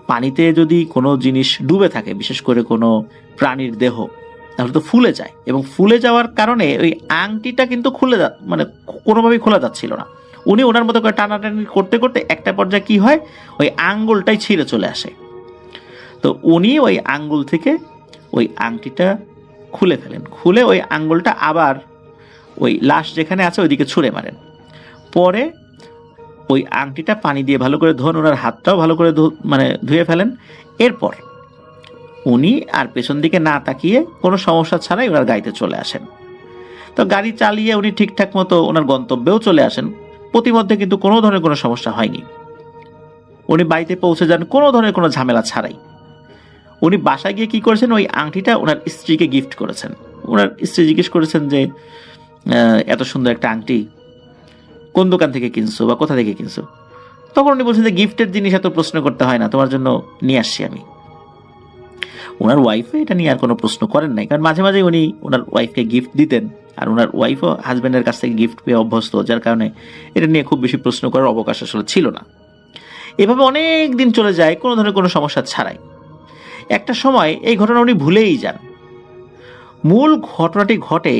পানিতে যদি কোনো জিনিস ডুবে থাকে, বিশেষ করে কোনো প্রাণীর দেহ, তাহলে তো ফুলে যায়, এবং ফুলে যাওয়ার কারণে ওই আংটিটা কিন্তু মানে কোনোভাবেই খোলা যাচ্ছিল না। উনি ওনার মতো করে টানাটানি করতে করতে একটা পর্যায়ে কি হয়, ওই আঙ্গুলটাই ছিঁড়ে চলে আসে। তো উনি ওই আঙ্গুল থেকে ওই আংটিটা খুলে ফেলেন, খুলে ওই আঙ্গুলটা আবার ওই লাশ যেখানে আছে ওইদিকে ছুঁড়ে মারেন। পরে ওই আংটিটা পানি দিয়ে ভালো করে ধোন, ওনার হাতটাও ভালো করে ধুয়ে ফেলেন। এরপর উনি আর পেছন দিকে না তাকিয়ে কোনো সমস্যা ছাড়াই ওনার গাড়িতে চলে আসেন। তো গাড়ি চালিয়ে উনি ঠিকঠাক মতো ওনার গন্তব্যেও চলে আসেন। প্রতিমধ্যে কিন্তু কোনো ধরনের কোনো সমস্যা হয়নি। উনি বাড়িতে পৌঁছে যান কোনো ধরনের কোনো ঝামেলা ছাড়াই। উনি বাসায় গিয়ে কি করেছেন, ওই আংটিটা ওনার স্ত্রীকে গিফট করেছেন। ওনার স্ত্রী জিজ্ঞেস করেছেন যে এত সুন্দর একটা আংটি কোন দোকান থেকে কিনছো বা কোথা থেকে কিনছো? তখন উনি বলছেন যে গিফটের জিনিস এত প্রশ্ন করতে হয় না, তোমার জন্য নিয়ে আসছি আমি। ওনার ওয়াইফ এটা নিয়ে আর কোনো প্রশ্ন করেন নাই, কারণ মাঝে মাঝে উনি ওনার ওয়াইফকে গিফট দিতেন, আর ওনার ওয়াইফও হাজব্যান্ডের কাছ থেকে গিফট পেয়ে অভ্যস্ত, যার কারণে এটা নিয়ে খুব বেশি প্রশ্ন করার অবকাশ আসলে ছিল না। এভাবে অনেক দিন চলে যায় কোনো ধরনের কোনো সমস্যা ছাড়াই। একটা সময় এই ঘটনা উনি ভুলেই যান। মূল ঘটনাটি ঘটে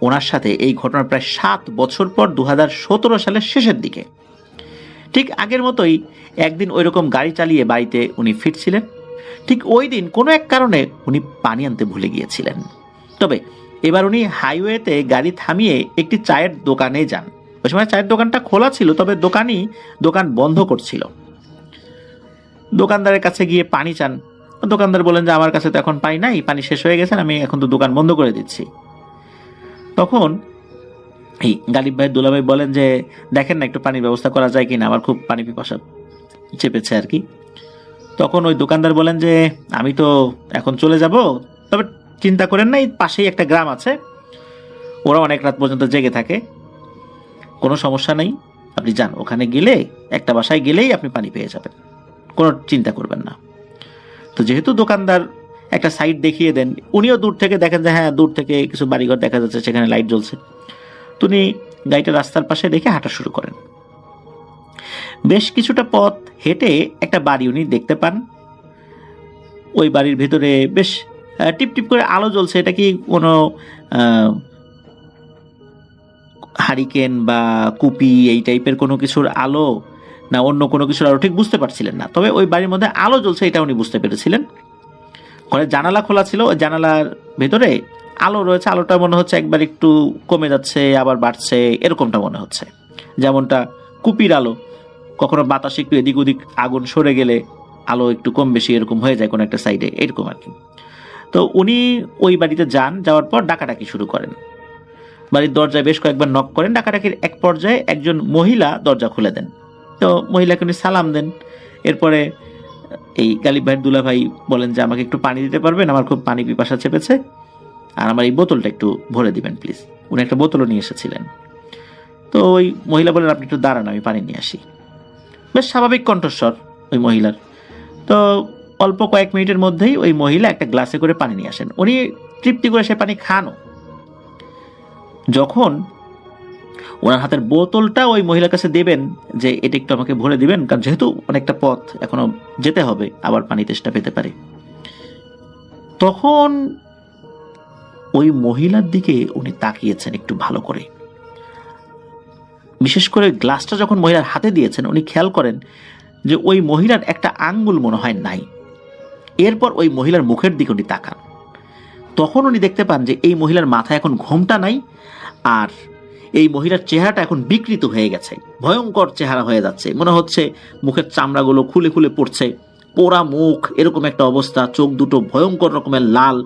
ওনার সাথে, এই ঘটনার প্রায় 7 বছর পর 2017 সালের শেষের দিকে। ঠিক আগের মতোই একদিন ওইরকম গাড়ি চালিয়ে বাড়িতে উনি ফিরছিলেন। ঠিক ওই দিন কোনো এক কারণে উনি পানি আনতে ভুলে গিয়েছিলেন। তবে এবার উনি হাইওয়েতে গাড়ি থামিয়ে একটি চায়ের দোকানে যান। ওই সময় চায়ের দোকানটা খোলা ছিল, তবে দোকান বন্ধ করছিল। দোকানদারের কাছে গিয়ে পানি চান। দোকানদার বলেন যে আমার কাছে তো এখন পানি নাই, পানি শেষ হয়ে গেছে, আমি এখন তো দোকান বন্ধ করে দিচ্ছি। তখন এই গালিব ভাই দুলাভাই বলেন যে দেখেন না একটু পানির ব্যবস্থা করা যায় কিনা, আমার খুব পানি পিপাসা চেপেছে আর কি। তখন ওই দোকানদার বলেন যে আমি তো এখন চলে যাব, তবে চিন্তা করেন না, এই পাশেই একটা গ্রাম আছে, ওরা অনেক রাত পর্যন্ত জেগে থাকে, কোনো সমস্যা নেই, আপনি যান, ওখানে গেলে একটা বাসায় গেলেই আপনি পানি পেয়ে যাবেন, কোনো চিন্তা করবেন না। তো যেহেতু দোকানদার একটা সাইড দেখিয়ে দেন, উনিও দূর থেকে দেখেন যে হ্যাঁ দূর থেকে কিছু বাড়িঘর দেখা যাচ্ছে, সেখানে লাইট জ্বলছে। তো উনি গাড়িটা রাস্তার পাশে রেখে হাঁটা শুরু করেন। বেশ কিছুটা পথ হেঁটে একটা বাড়ি উনি দেখতে পান। ওই বাড়ির ভেতরে বেশ টিপ টিপ করে আলো জ্বলছে। এটা কি কোনো হারিকেন বা কুপি এই টাইপের কোনো কিছুর আলো না অন্য কোনো কিছুর আলো, ঠিক বুঝতে পারছিলেন না। তবে ওই বাড়ির মধ্যে আলো জ্বলছে এটা উনি বুঝতে পেরেছিলেন। ঘরের জানালা খোলা ছিল, ওই জানালার ভেতরে আলো রয়েছে। আলোটা মনে হচ্ছে একবার একটু কমে যাচ্ছে আবার বাড়ছে, এরকমটা মনে হচ্ছে। যেমনটা কুপির আলো, কখনো বাতাসে একটু এদিক ওদিক আগুন সরে গেলে আলো একটু কম বেশি এরকম হয়ে যায় কোনো একটা সাইডে, এরকম আর কি। তো উনি ওই বাড়িতে যান, যাওয়ার পর ডাকাডাকি শুরু করেন। বাড়ির দরজায় বেশ কয়েকবার নক করেন। ডাকাডাকির এক পর্যায়ে একজন মহিলা দরজা খুলে দেন। তো মহিলাকে উনি সালাম দেন। এরপরে এই গালিব ভাইয়ের দুলা ভাই বলেন যে আমাকে একটু পানি দিতে পারবেন, আমার খুব পানি পিপাসা চেপেছে, আর আমার এই বোতলটা একটু ভরে দিবেন প্লিজ। উনি একটা বোতলও নিয়ে এসেছিলেন। তো ওই মহিলা বলেন আপনি একটু দাঁড়ান, আমি পানি নিয়ে আসি। বেশ স্বাভাবিক কণ্ঠস্বর ওই মহিলার। তো অল্প কয়েক মিনিটের মধ্যেই ওই মহিলা একটা গ্লাসে করে পানি নিয়ে আসেন। উনি তৃপ্তি করে সে পানি খানও। যখন ওনার হাতের বোতলটা ওই মহিলার কাছে দেবেন যে এটা একটু আমাকে ভরে দিবেন, কারণ যেহেতু অনেকটা পথ এখনো যেতে হবে, আবার পানি তেষ্টা পেতে পারে, তখন ওই মহিলার দিকে উনি তাকিয়েছেন একটু ভালো করে। বিশেষ করে গ্লাসটা যখন মহিলার হাতে দিয়েছেন, উনি খেয়াল করেন যে ওই মহিলার একটা আঙ্গুল মনে হয় নাই। এরপর ওই মহিলার মুখের দিকে উনি তাকান। তখন উনি দেখতে পান যে এই মহিলার মাথায় এখন ঘোমটা নাই, আর এই মহিলার চেহারাটা এখন বিকৃত হয়ে গেছে, ভয়ঙ্কর চেহারা হয়ে যাচ্ছে, মনে হচ্ছে মুখের চামড়াগুলো খুলে খুলে পড়ছে, পোড়া মুখ, এরকম একটা অবস্থা, চোখ দুটো ভয়ঙ্কর রকমের লাল।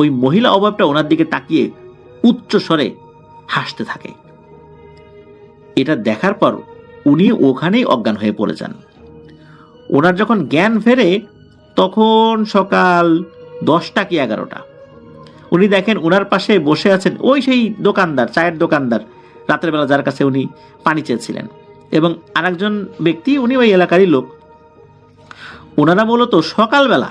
ওই মহিলা অবয়বটা ওনার দিকে তাকিয়ে উচ্চ স্বরে হাসতে থাকে। এটা দেখার পর উনি ওখানেই অজ্ঞান হয়ে পড়ে যান। ওনার যখন জ্ঞান ফেরে তখন সকাল 10টা কি 11টা। উনি দেখেন ওনার পাশে বসে আছেন ওই সেই দোকানদার, চায়ের দোকানদার, রাতের বেলা যার কাছে উনি পানি চেয়েছিলেন, এবং আরেকজন ব্যক্তি, উনি ওই এলাকারই লোক। ওনারা মূলত সকালবেলা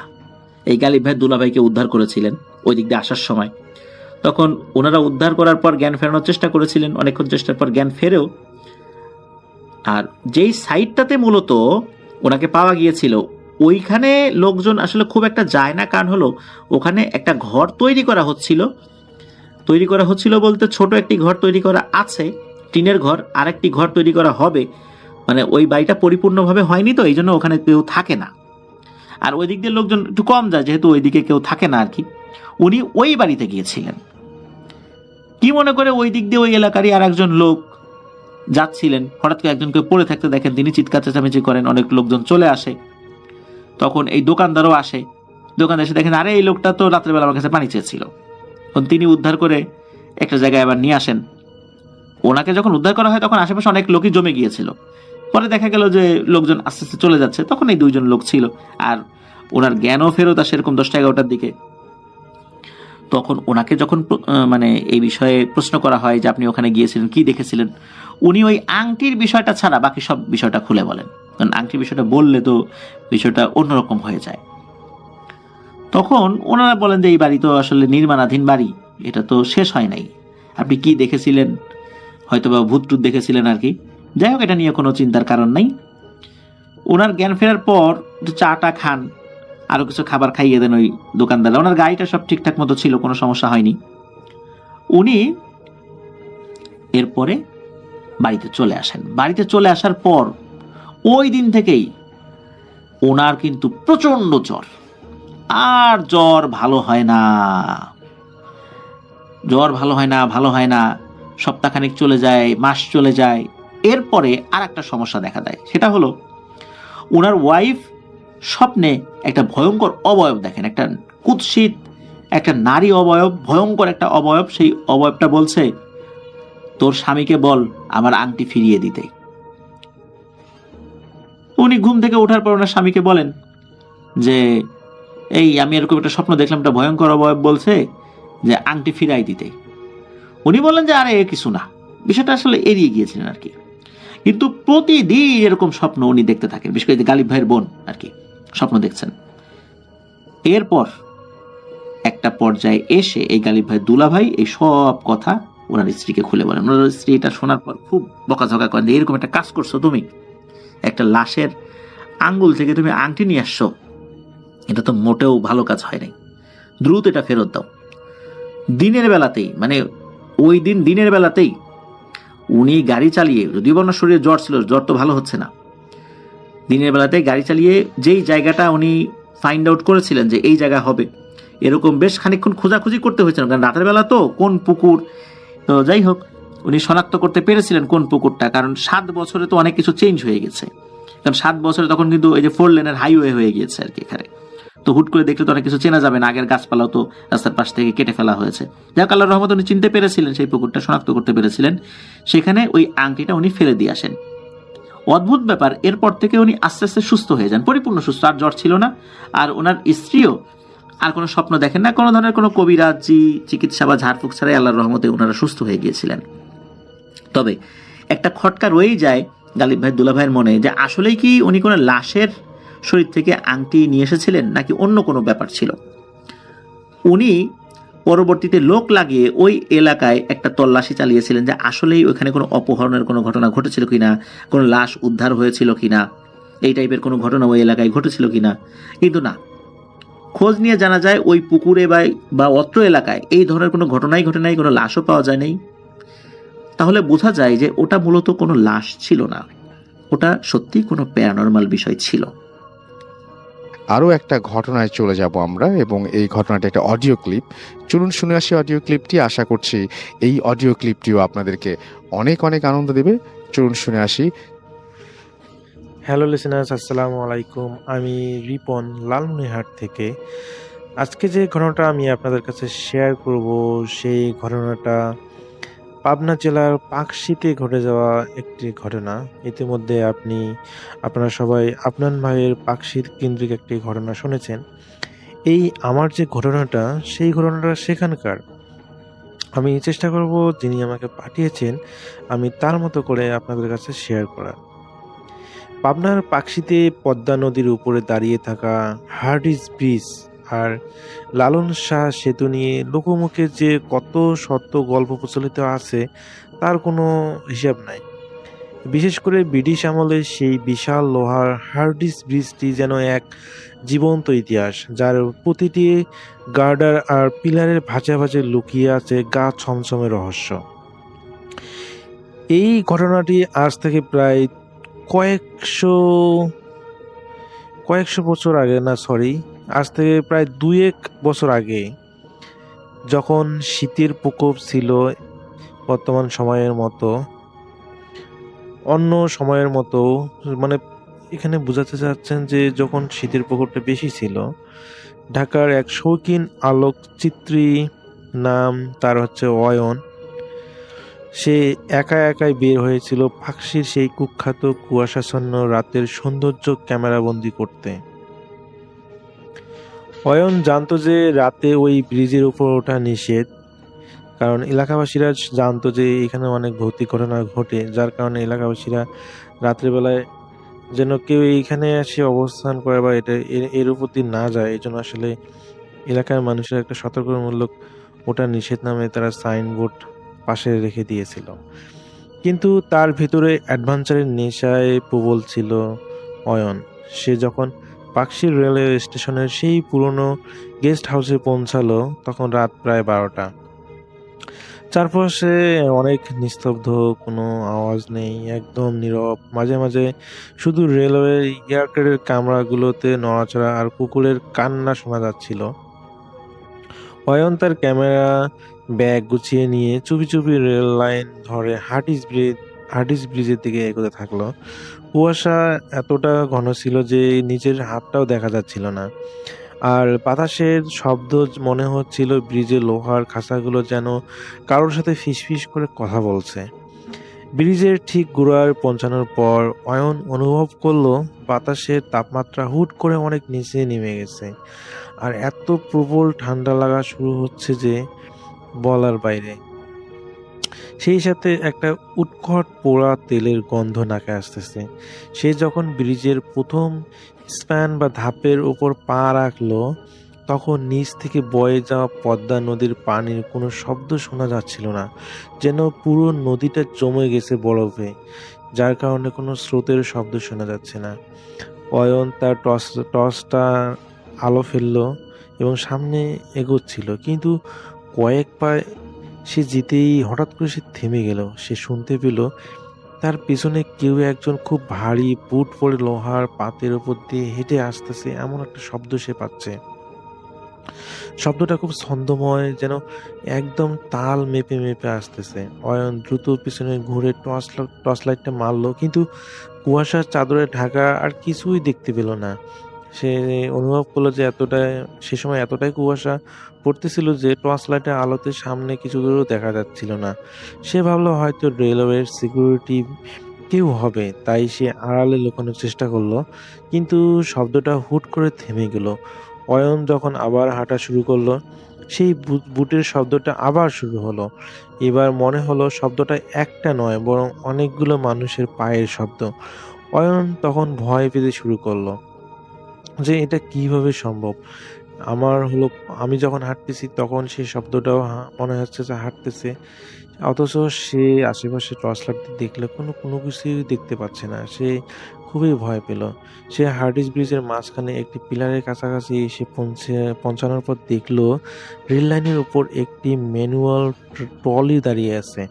এই গালিব ভাই দুলাভাইকে উদ্ধার করেছিলেন ওই দিক দিয়ে আসার সময়। তখন ওনারা উদ্ধার করার পর জ্ঞান ফেরানোর চেষ্টা করেছিলেন, অনেকক্ষণ চেষ্টার পর জ্ঞান ফেরেও। আর যেই সাইডটাতে মূলত ওনাকে পাওয়া গিয়েছিল ওইখানে লোকজন আসলে খুব একটা যায় না, কারণ হলো ওখানে একটা ঘর তৈরি করা হচ্ছিল বলতে ছোট একটি ঘর তৈরি করা আছে, টিনের ঘর, আর একটি ঘর তৈরি করা হবে, মানে ওই বাড়িটা পরিপূর্ণভাবে হয়নি, তো এই জন্য ওখানে কেউ থাকে না। আর ওই দিক দিয়ে লোকজন একটু কম যায়, যেহেতু ওই দিকে কেউ থাকে না আর কি। উনি ওই বাড়িতে গিয়েছিলেন, কি মনে করে ওই দিক দিয়ে ওই এলাকারই আর একজন লোক যাচ্ছিলেন, হঠাৎ করে একজনকে পড়ে থাকতে দেখেন, তিনি চিৎকার চেঁচামেচি করেন, অনেক লোকজন চলে আসে। তখন এই দোকানদারও আসে, দোকানদার এসে দেখেন আরে এই লোকটা তো রাত্রেবেলা আমার কাছে পানি চেয়েছিল। তখন তিনি উদ্ধার করে একটা জায়গায় আবার নিয়ে আসেন। ওনাকে যখন উদ্ধার করা হয় তখন আশেপাশে অনেক লোকই জমে গিয়েছিল। পরে দেখা গেল যে লোকজন আস্তে আস্তে চলে যাচ্ছে, তখন এই 2জন লোক ছিল। আর ওনার জ্ঞানও ফেরত আসে এরকম 10টা 11টার দিকে। তখন ওনাকে যখন মানে এই বিষয়ে প্রশ্ন করা হয় যে আপনি ওখানে গিয়েছিলেন, কি দেখেছিলেন, উনি ওই আংটির বিষয়টা ছাড়া বাকি সব বিষয়টা খুলে বলেন, কারণ আংটির বিষয়টা বললে তো বিষয়টা অন্যরকম হয়ে যায়। তখন ওনারা বলেন যে এই বাড়ি তো আসলে নির্মাণাধীন বাড়ি, এটা তো শেষ হয় নাই, আপনি কি দেখেছিলেন, হয়তো বা ভূত টুত দেখেছিলেন আর কি। যাই হোক, এটা নিয়ে কোনো চিন্তার কারণ নাই। ওনার জ্ঞান ফেরার পর চাটা খান, আরো কিছু খাবার খাইয়ে দেন ওই দোকানদার। ওনার গাড়িটা সব ঠিকঠাক মতো ছিল, কোনো সমস্যা হয়নি। উনি এরপরে বাড়িতে চলে আসেন। বাড়িতে চলে আসার পর ওই দিন থেকেই ওনার কিন্তু প্রচন্ড জ্বর, আর জ্বর ভালো হয় না, সপ্তাহখানেক চলে যায়, মাস চলে যায়। এরপরে আর একটা সমস্যা দেখা দেয়, সেটা হলো ওনার ওয়াইফ স্বপ্নে একটা ভয়ঙ্কর অবয়ব দেখেন, একটা কুৎসিত একটা নারী অবয়ব, ভয়ঙ্কর একটা অবয়ব। সেই অবয়বটা বলছে, তোর স্বামীকে বল আমার আংটি ফিরিয়ে দিতে। উনি ঘুম থেকে ওঠার পর ওনার স্বামীকে বলেন যে এই আমি এরকম একটা স্বপ্ন দেখলাম, একটা ভয়ঙ্কর অবয়ব বলছে যে আংটি ফিরাই দিতে। উনি বললেন যে আরে কিছু না, বিষয়টা আসলে এড়িয়ে গিয়েছিলেন আর কি। কিন্তু প্রতিদিন এরকম স্বপ্ন উনি দেখতে থাকেন, বিশেষ করে গালিব ভাইয়ের বোন আর কি স্বপ্ন দেখছেন। এরপর একটা পর্যায়ে এসে এই গালিব ভাই দুলা ভাই এই সব কথা ওনার স্ত্রীকে খুলে বলেন। ওনার স্ত্রী এটা শোনার পর খুব বকাঝকা করেন যে এরকম একটা কাজ করছো তুমি, একটা লাশের আঙ্গুল থেকে তুমি আংটি নিয়ে আসছো, এটা তো মোটেও ভালো কাজ হয় নাই, দ্রুত এটা ফেরত দাও। দিনের বেলাতেই, মানে ওই দিন দিনের বেলাতেই উনি গাড়ি চালিয়ে, যদিও ওনার শরীরে জ্বর ছিল, জ্বর তো ভালো হচ্ছে না, দিনের বেলাতে গাড়ি চালিয়ে যেই জায়গাটা উনি ফাইন্ড আউট করেছিলেন যে এই জায়গা হবে, এরকম বেশ খানিকক্ষণ খোঁজাখুঁজি করতে হয়েছিল, কারণ রাতের বেলা তো কোন পুকুর, তো যাই হোক উনি শনাক্ত করতে পেরেছিলেন কোন পুকুরটা, কারণ 7 বছরে তো অনেক কিছু চেঞ্জ হয়ে গেছে। কারণ 7 বছরে তখন কিন্তু এই যে 4 লেনের হাইওয়ে হয়ে গিয়েছে আর কি এখানে, তো হুট করে দেখলে তো অনেক কিছু চেনা যাবে না, আগের গাছপালাও তো রাস্তার পাশ থেকে কেটে ফেলা হয়েছে। যাক আল্লাহর রহমতে উনি চিনতে পেরেছিলেন, সেই পুকুরটা শনাক্ত করতে পেরেছিলেন, সেখানে ওই আংটিটা উনি ফেলে দিয়ে আসেন। অদ্ভুত ব্যাপার, এরপর থেকে উনি আস্তে আস্তে সুস্থ হয়ে যান, পরিপূর্ণ সুস্থ, আর জ্বর ছিল না। আর ওনার স্ত্রীও আর কোনো স্বপ্ন দেখেন না, কোনো ধরনের কোনো কবিরাজি চিকিৎসা বা ঝাড়ফুঁক ছাড়াই আল্লাহর রহমতে ওনারা সুস্থ হয়ে গিয়েছিলেন। তবে একটা খটকা রয়েই যায় গালিব ভাই দুলা ভাইয়ের মনে, যে আসলেই কি উনি কোনো লাশের শরীর থেকে আংটি নিয়ে এসেছিলেন নাকি অন্য কোনো ব্যাপার ছিল। উনি পরবর্তীতে লোক লাগিয়ে ওই এলাকায় একটা তল্লাশি চালিয়েছিলেন যে আসলেই ওইখানে কোনো অপহরণের কোনো ঘটনা ঘটেছিল কিনা, কোনো লাশ উদ্ধার হয়েছিল কিনা, এই টাইপের কোনো ঘটনা ওই এলাকায় ঘটেছিল কিনা। কিন্তু না, খোঁজ নিয়ে জানা যায় ওই পুকুরে বা অত্র এলাকায় এই ধরনের কোনো ঘটনাই ঘটে নাই, কোনো লাশও পাওয়া যায় নাই। তাহলে বোঝা যায় যে ওটা মূলত কোনো লাশ ছিল না, ওটা সত্যি কোনো প্যারানরমাল বিষয় ছিল। আরও একটা ঘটনায় চলে যাব আমরা, এবং এই ঘটনাটা একটা অডিও ক্লিপ। চলুন শুনে আসি অডিও ক্লিপটি। আশা করছি এই অডিও ক্লিপটিও আপনাদেরকে অনেক অনেক আনন্দ দেবে। চলুন শুনে আসি। হ্যালো লিসেনার্স, আসসালামু আলাইকুম। আমি রিপন, লালমনিরহাট থেকে। আজকে যে ঘটনাটা আমি আপনাদের কাছে শেয়ার করব, সেই ঘটনাটা পাবনা জেলার পাকশীতে ঘটে যাওয়া একটি ঘটনা। ইতিমধ্যে আপনারা সবাই আফনান ভাইয়ের পাকশীর কেন্দ্রিক একটি ঘটনা শুনেছেন। এই আমার যে ঘটনাটা, সেই ঘটনাটা সেখানকার। আমি চেষ্টা করব যিনি আমাকে পাঠিয়েছেন, আমি তার মতো করে আপনাদের কাছে শেয়ার করার। পাবনার পাকশীতে পদ্মা নদীর উপরে দাঁড়িয়ে থাকা হার্ডিস ব্রিজ আর লালন শাহ সেতু নিয়ে লোকমুখে যে কত শত গল্প প্রচলিত আছে তার কোনো হিসাব নাই। বিশেষ করে ব্রিটিশ আমলে সেই বিশাল লোহার হার্ডিস ব্রিজটি যেন এক জীবন্ত ইতিহাস, যার প্রতিটি গার্ডার আর পিলারের ভাঁজে ভাঁজে লুকিয়ে আছে গা ছমছমে রহস্য। এই ঘটনাটি আজ থেকে প্রায় কয়েকশো বছর আগে, আজ থেকে প্রায় 2-1 বছর আগে, যখন শীতের প্রকোপ ছিল বর্তমান সময়ের মতো, অন্য সময়ের মতো, মানে এখানে বোঝাতে চাচ্ছেন যে যখন শীতের প্রকোপটা বেশি ছিল, ঢাকার এক শৌখিন আলোকচিত্রী, নাম তার হচ্ছে অয়ন, সে একা একাই বের হয়েছিল পাকশীর সেই কুখ্যাত কুয়াশাচ্ছন্ন রাতের সৌন্দর্য ক্যামেরাবন্দি করতে। অয়ন জানতো যে রাতে ওই ব্রিজের উপর ওঠা নিষেধ, কারণ এলাকাবাসীরা জানতো যে এখানে অনেক ভৌতিক ঘটনা ঘটে, যার কারণে এলাকাবাসীরা রাত্রেবেলায় যেন কেউ এইখানে এসে অবস্থান করে বা এর উপর দিয়ে না যায়, এই জন্য আসলে এলাকার মানুষের একটা সতর্কমূলক ওটা নিষেধ নামে তারা সাইনবোর্ড পাশে রেখে দিয়েছিল। কিন্তু তার ভিতরে অ্যাডভেঞ্চারের নেশায় প্রবল ছিল অয়ন। সে যখন পাকশী রেলওয়ে স্টেশনের সেই পুরনো গেস্ট হাউসে পৌঁছালো, তখন রাত প্রায় 12টা। চারপাশে অনেক নিস্তব্ধ, কোনো আওয়াজ নেই, একদম নীরব। মাঝে মাঝে শুধু রেলওয়ে ইয়ারক্রেডের কামরাগুলোতে নড়াচড়া আর কুকুরের কান্না শোনা যাচ্ছিল। অয়ন তার ক্যামেরা ব্যাগ গুছিয়ে নিয়ে চুপি চুপি রেল লাইন ধরে হার্ডিস ব্রিজের দিকে এগোতে থাকলো। কুয়াশা এতটা ঘন ছিল যে নিচের হাতটাও দেখা যাচ্ছিল না, আর বাতাসের শব্দ মনে হচ্ছিল ব্রিজের লোহার খাঁচাগুলো যেন কারোর সাথে ফিসফিস করে কথা বলছে। ব্রিজের ঠিক গোড়ায় পৌঁছানোর পর অয়ন অনুভব করলো বাতাসের তাপমাত্রা হুট করে অনেক নিচে নেমে গেছে, আর এত প্রবল ঠান্ডা লাগা শুরু হচ্ছে যে বলার বাইরে। সেই সাথে একটা উৎকট পোড়া তেলের গন্ধ নাকে আসতেছে। সে যখন ব্রিজের প্রথম স্প্যান বা ধাপের উপর পা রাখলো, তখন নিচ থেকে বয়ে যাওয়া পদ্মা নদীর পানির কোনো শব্দ শোনা যাচ্ছিল না, যেন পুরো নদীটা জমে গেছে বরফে, যার কারণে কোনো স্রোতের শব্দ শোনা যাচ্ছে না। অয়ন তার টর্চটা আলো ফেললো এবং সামনে এগোচ্ছিল, কিন্তু কয়েক পা সে যেতেই হঠাৎ করে সে থেমে গেল। সে শুনতে পেল তার পিছনে কেউ একজন খুব ভারী বুট পরে লোহার পাতের উপর দিয়ে হেঁটে আসতেছে, এমন একটা শব্দ সে পাচ্ছে। শব্দটা খুব ছন্দময়, যেন একদম তাল মেপে মেপে আসতেছে। অয়ন দ্রুত পিছনে ঘুরে টর্চ লাইটটা মারলো, কিন্তু কুয়াশার চাদরে ঢাকা আর কিছুই দেখতে পেল না। সে অনুভব করলো যে সে সময় এতটাই কুয়াশা পড়তেছিল যে টর্চ লাইটের আলোতে সামনে কিছু দূরও দেখা যাচ্ছিল না। সে ভাবলো হয়তো রেলওয়ের সিকিউরিটি কেউ হবে, তাই সে আড়ালে লুকানোর চেষ্টা করলো, কিন্তু শব্দটা হুট করে থেমে গেল। অয়ন যখন আবার হাঁটা শুরু করলো, সেই বুটের শব্দটা আবার শুরু হলো। এবার মনে হলো শব্দটা একটা নয়, বরং অনেকগুলো মানুষের পায়ের শব্দ। অয়ন তখন ভয় পেতে শুরু করলো যে এটা কিভাবে সম্ভব। আমি যখন হাঁটতেছি তখন সেই শব্দটাও মনে হচ্ছে যে হাঁটতেছে, অথচ সে আশেপাশে টর্চ লাইট দেখলে কোনো কিছুই দেখতে পাচ্ছে না। সে খুবই ভয় পেল। সে হার্ডিস ব্রিজের মাঝখানে একটি পিলারের কাছাকাছি এসে পৌঁছানোর পর দেখলো রেল লাইনের উপর একটি ম্যানুয়াল ট্রলি দাঁড়িয়ে আছে,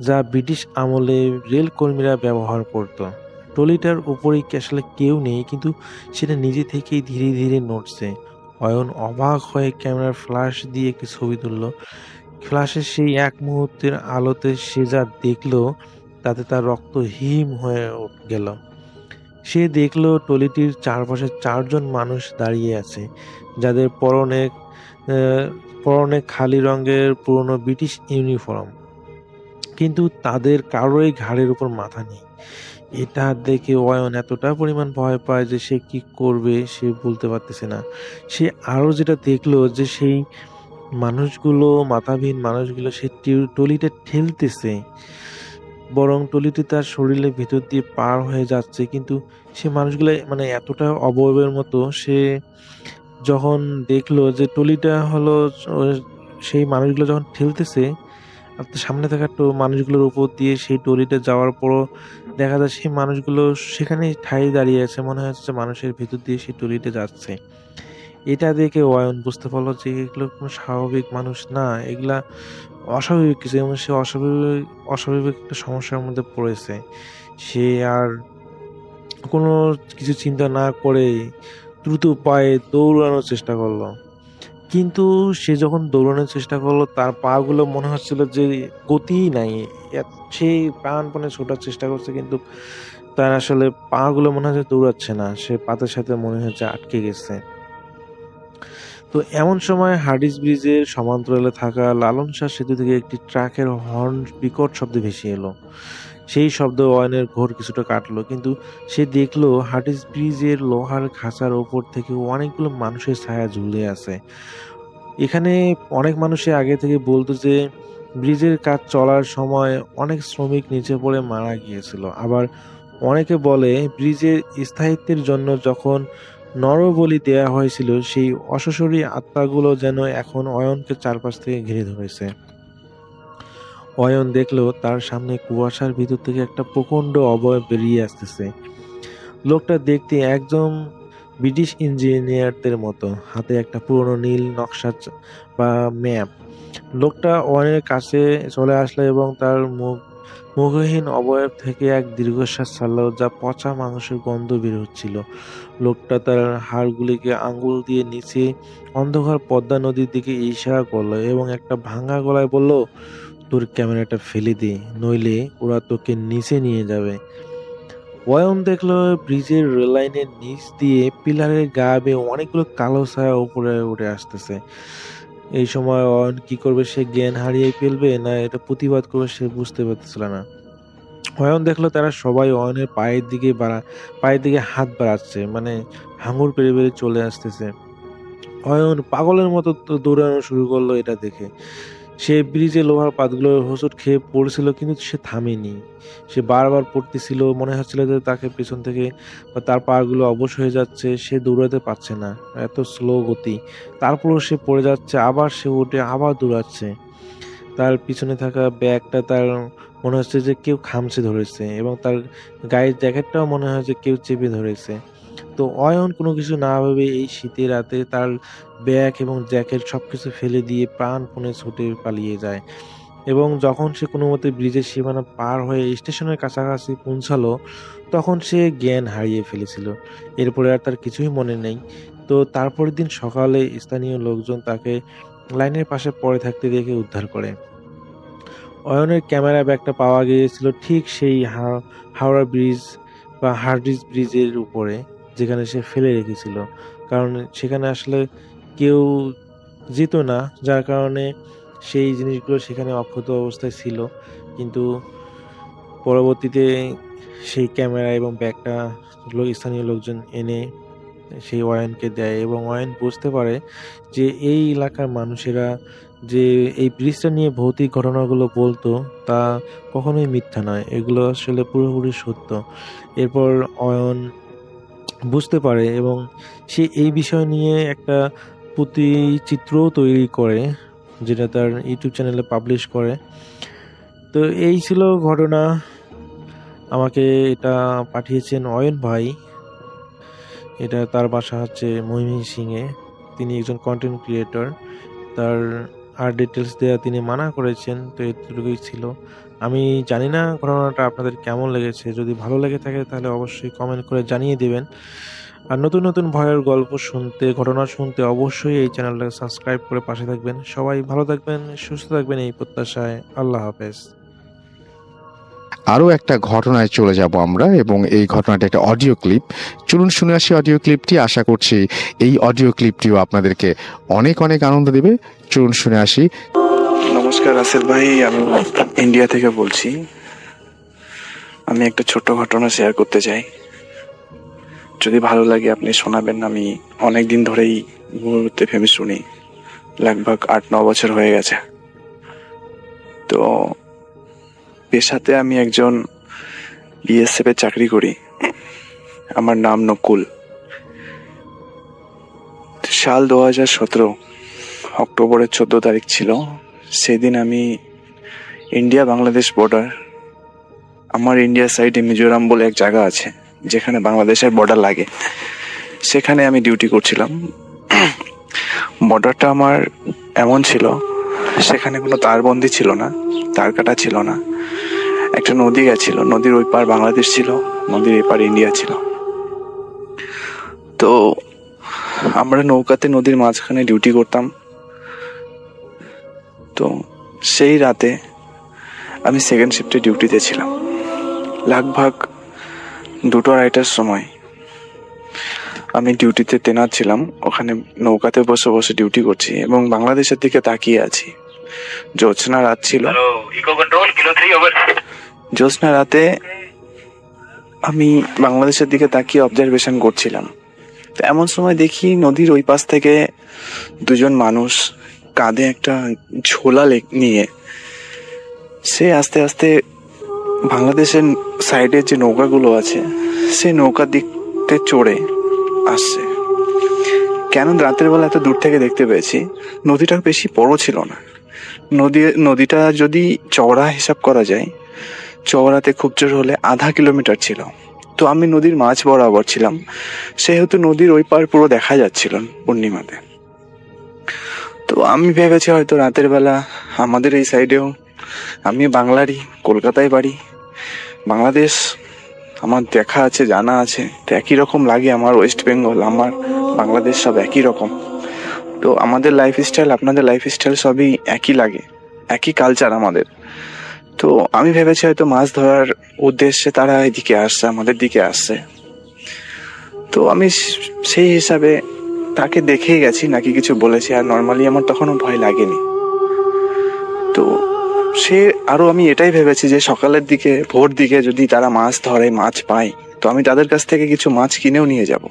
যা ব্রিটিশ আমলে রেল কর্মীরা ব্যবহার করত। টলিটার উপরে কি আসলে কেউ নেই, কিন্তু সেটা নিজে থেকেই ধীরে ধীরে নড়ছে। অয়ন অবাক হয়ে ক্যামেরার ফ্ল্যাশ দিয়ে একটি ছবি তুলল। ফ্ল্যাশের সেই এক মুহূর্তের আলোতে সে যা দেখলো তাতে তার রক্ত হিম হয়ে গেল। সে দেখলো টলিটির চারপাশে 4 জন মানুষ দাঁড়িয়ে আছে, যাদের পরনে খালি রঙের পুরনো ব্রিটিশ ইউনিফর্ম, কিন্তু তাদের কারোরই ঘাড়ের উপর মাথা নেই। এটা দেখে অয়ন এতটা পরিমাণ ভয় পায় যে সে কি করবে সে বলতে পারতেছে না। সে আরো যেটা দেখলো যে সেই মাথাবিহীন মানুষগুলো সে টলিটা ঠেলতেছে, বরং টলিটি তার শরীরের ভিতর দিয়ে পার হয়ে যাচ্ছে। কিন্তু সে মানুষগুলো মানে এতটা অবয়বের মতো, সে যখন দেখলো যে টলিটা হলো সেই মানুষগুলো যখন ঠেলতেছে, আর তার সামনে থাকা মানুষগুলোর উপর দিয়ে সেই টলিটা যাওয়ার পরও দেখা যায় সেই মানুষগুলো সেখানেই ঠাই দাঁড়িয়ে আছে, মনে হচ্ছে মানুষের ভিতর দিয়ে সেই টলিটা যাচ্ছে। এটা দেখে অয়ন বুঝতে পারলো যে এগুলো কোনো স্বাভাবিক মানুষ না, এগুলা অস্বাভাবিক কিছু, এবং সে অস্বাভাবিক একটা সমস্যার মধ্যে পড়েছে। সে আর কোনো কিছু চিন্তা না করে দ্রুত পায়ে দৌড়ানোর চেষ্টা করলো। কিন্তু সে যখন দৌড়ানোর চেষ্টা করলো তার পা গুলো মনে হচ্ছিল যে গতিই নাই। সে প্রাণপণে ছোটার চেষ্টা করছে, কিন্তু তার আসলে পা গুলো মনে হচ্ছে দৌড়াচ্ছে না, সে পাতের সাথে মনে হচ্ছে আটকে গেছে। তো এমন সময় হার্ডিস ব্রিজের সমান্তরালে থাকা লালন শাহ সেতু থেকে একটি ট্রাকের হর্ন বিকট শব্দে ভেসে এলো। সেই শব্দ অয়নের ঘোর কিছুটা কাটলো, কিন্তু সে দেখলো হার্ডিস ব্রিজের লোহার খাঁচার ওপর থেকে অনেকগুলো মানুষের ছায়া ঝুলে আছে। এখানে অনেক মানুষই আগে থেকে বলতো যে ব্রিজের কাজ চলার সময় অনেক শ্রমিক নিচে পড়ে মারা গিয়েছিল। আবার অনেকে বলে ব্রিজের স্থায়িত্বের জন্য যখন নরবলি দেয়া হয়েছিল সেই অশ্বশরী আত্মাগুলো যেন এখন অয়নকে চারপাশ থেকে ঘিরে ধরেছে। অয়ন দেখলো তার সামনে কুয়াশার ভিতর থেকে একটা প্রচণ্ড অবয়ব বেরিয়ে আসতেছে। লোকটা দেখতে একদম ব্রিটিশ ইঞ্জিনিয়ারদের মতো, হাতে একটা পুরনো নীল নকশা বা ম্যাপ। লোকটা অয়নের কাছে চলে আসলো এবং তার মুখহীন অবয়ব থেকে এক দীর্ঘশ্বাস ছাড়লো, যা পচা মাংসের গন্ধ বের হচ্ছিল। লোকটা তার হাড়গুলিকে আঙ্গুল দিয়ে নিচে অন্ধকার পদ্মা নদীর দিকে ইশারা করলো এবং একটা ভাঙা গলায় বলল, তোর ক্যামেরাটা ফেলে দে, নইলে ওরা তোকে নিচে নিয়ে যাবে। অয়ন দেখলো ব্রিজের রেললাইনের নিচ দিয়ে পিলারের গা বেয়ে অনেকগুলো কালো ছায়া উপরে উঠে আসতেছে। এই সময় অয়ন কি করবে, সে জ্ঞান হারিয়ে ফেলবে না এটা প্রতিবাদ করবে, সে বুঝতে পারতেছিল না। অয়ন দেখলো তারা সবাই অয়নের পায়ের দিকে হাত বাড়াচ্ছে, মানে হাঙুর পেরে পেরে চলে আসতেছে। অয়ন পাগলের মতো দৌড়ানো শুরু করলো এটা দেখে। সে ব্রিজে লোহার পাতগুলো হোঁচট খেয়ে পড়ছিল, কিন্তু সে থামেনি। সে বারবার পড়তেছিল, মনে হচ্ছিল যে তাকে পেছন থেকে বা তার পাগুলো অবশ হয়ে যাচ্ছে, সে দৌড়াতে পারছে না, এত স্লো গতি। তারপরও সে পড়ে যাচ্ছে, আবার সে উঠে আবার দৌড়াচ্ছে। তার পিছনে থাকা ব্যাগটা তার মনে হচ্ছে যে কেউ খামচে ধরেছে, এবং তার গায়ের জ্যাকেটটাও মনে হয় যে কেউ চেপে ধরেছে। তো অয়ন কোনো কিছু না ভেবে এই শীতের রাতে তার ব্যাগ এবং জ্যাকেট সবকিছু ফেলে দিয়ে প্রাণপণে ছুটে পালিয়ে যায়। এবং যখন সে কোনো মতে ব্রিজের সীমানা পার হয়ে স্টেশনের কাছাকাছি পৌঁছালো, তখন সে জ্ঞান হারিয়ে ফেলেছিল। এরপরে আর তার কিছুই মনে নেই। তো তারপরের দিন সকালে স্থানীয় লোকজন তাকে লাইনের পাশে পড়ে থাকতে দেখে উদ্ধার করে। অয়নের ক্যামেরা ব্যাগটা পাওয়া গিয়েছিল ঠিক সেই হাওড়া ব্রিজ বা হার্ডিস ব্রিজের উপরে, যেখানে সে ফেলে রেখেছিল। কারণ সেখানে আসলে কেউ যেত না, যার কারণে সেই জিনিসগুলো সেখানে অক্ষত অবস্থায় ছিল। কিন্তু পরবর্তীতে সেই ক্যামেরা এবং ব্যাগটা স্থানীয় লোকজন এনে সেই অয়নকে দেয়, এবং অয়ন বুঝতে পারে যে এই এলাকার মানুষেরা যে এই ব্রিজটা নিয়ে ভৌতিক ঘটনাগুলো বলতো তা কখনোই মিথ্যা নয়, এগুলো আসলে পুরোপুরি সত্য। এরপর অয়ন বুঝতে পারে এবং সে এই বিষয় নিয়ে একটা চিত্রও তৈরি করে, যেটা তার ইউটিউব চ্যানেলে পাবলিশ করে। তো এই ছিল ঘটনা। আমাকে এটা পাঠিয়েছেন অয়ন ভাই। এটা তার বাসা হচ্ছে ময়মনসিংহে। তিনি একজন কন্টেন্ট ক্রিয়েটর। তার আর ডিটেলস দেওয়া তিনি মানা করেছেন। তো এতটুকুই ছিল। আমি জানি না ঘটনাটা আপনাদের কেমন লেগেছে। যদি ভালো লেগে থাকে তাহলে অবশ্যই কমেন্ট করে জানিয়ে দিবেন। আর নতুন নতুন ভয়ের গল্প শুনতে, ঘটনা শুনতে অবশ্যই এই চ্যানেলটাকে সাবস্ক্রাইব করে পাশে থাকবেন। সবাই ভালো থাকবেন, সুস্থ থাকবেন এই প্রত্যাশায়। আল্লাহ হাফেজ। আরও একটা ঘটনায় চলে যাব আমরা এবং এই ঘটনাটা একটা অডিও ক্লিপ। চলুন শুনে আসি অডিও ক্লিপটি। আশা করছি এই অডিও ক্লিপটিও আপনাদেরকে অনেক অনেক আনন্দ দেবে। চলুন শুনে আসি। নমস্কার রাসেল ভাই, আমি ইন্ডিয়া থেকে বলছি। আমি একটা ছোট্ট ঘটনা শেয়ার করতে চাই, যদি ভালো লাগে আপনি শোনাবেন। আমি অনেক দিন ধরেই মুহূর্তে ফেমে শুনি, লগভগ 8-9 বছর হয়ে গেছে। তো পেশাতে আমি একজন বিএসএফ এ চাকরি করি। আমার নাম নকুল। সাল 2017 অক্টোবরের 14 তারিখ ছিল। সেদিন আমি ইন্ডিয়া বাংলাদেশ বর্ডার, আমার ইন্ডিয়া সাইডে মিজোরাম বলে এক জায়গা আছে যেখানে বাংলাদেশের বর্ডার লাগে, সেখানে আমি ডিউটি করছিলাম। বর্ডারটা আমার এমন ছিল, সেখানে কোনো তারবন্দি ছিল না, তার কাটা ছিল না। একটা নদী গেছিল, নদীর ওই পার বাংলাদেশ ছিল, নদীর এই পার ইন্ডিয়া ছিল। তো আমরা নৌকাতে নদীর মাঝখানে ডিউটি করতাম। তো সেই রাতে আমি সেকেন্ড শিফটে ডিউটিতে ছিলাম। লগভগ 2-2:30টার সময় আমি ডিউটিতে তেনাত ছিলাম। ওখানে নৌকাতে বসে বসে ডিউটি করছি এবং বাংলাদেশের দিকে তাকিয়ে আছি। জ্যোৎস্না রাত ছিল। জ্যোৎস্না রাতে আমি বাংলাদেশের দিকে তাকিয়ে অবজারভেশন করছিলাম। তো এমন সময় দেখি নদীর ওই পাশ থেকে দুজন মানুষ কাঁধে একটা ঝোলা নিয়ে সে আস্তে আস্তে বাংলাদেশের সাইডের যে নৌকাগুলো আছে সেই নৌকার দিকতে চড়ে আসছে। কেন রাতের বেলা এত দূর থেকে দেখতে পেয়েছি, নদীটা বেশি বড় ছিল না। নদীটা যদি চওড়া হিসাব করা যায়, চওড়াতে খুব জোর হলে 0.5 কিলোমিটার ছিল। তো আমি নদীর মাঝ বরাবর ছিলাম, সেহেতু নদীর ওই পার পুরো দেখা যাচ্ছিল পূর্ণিমাতে। তো আমি ভেবেছি হয়তো রাতের বেলা আমাদের এই সাইডেও, আমি বাংলারই, কলকাতায় বাড়ি, বাংলাদেশ আমার দেখা আছে, জানা আছে। তো একই রকম লাগে আমার ওয়েস্ট বেঙ্গল, আমার বাংলাদেশ সব একই রকম। তো আমাদের লাইফস্টাইল, আপনাদের লাইফস্টাইল সবই একই লাগে, একই কালচার আমাদের। তো আমি ভেবেছি হয়তো মাছ ধরার উদ্দেশ্যে তারা এদিকে আসছে, আমাদের দিকে আসছে। তো আমি সেই হিসাবে তাকে দেখেই গেছি, নাকি কিছু বলেছি। আর নর্মালি আমার তখনও ভয় লাগেনি। তো সে আরো, আমি এটাই ভেবেছি যে সকালের দিকে, ভোর দিকে যদি তারা মাছ ধরে, মাছ পায়, তো আমি তাদের কাছ থেকে কিছু মাছ কিনেও নিয়ে যাব,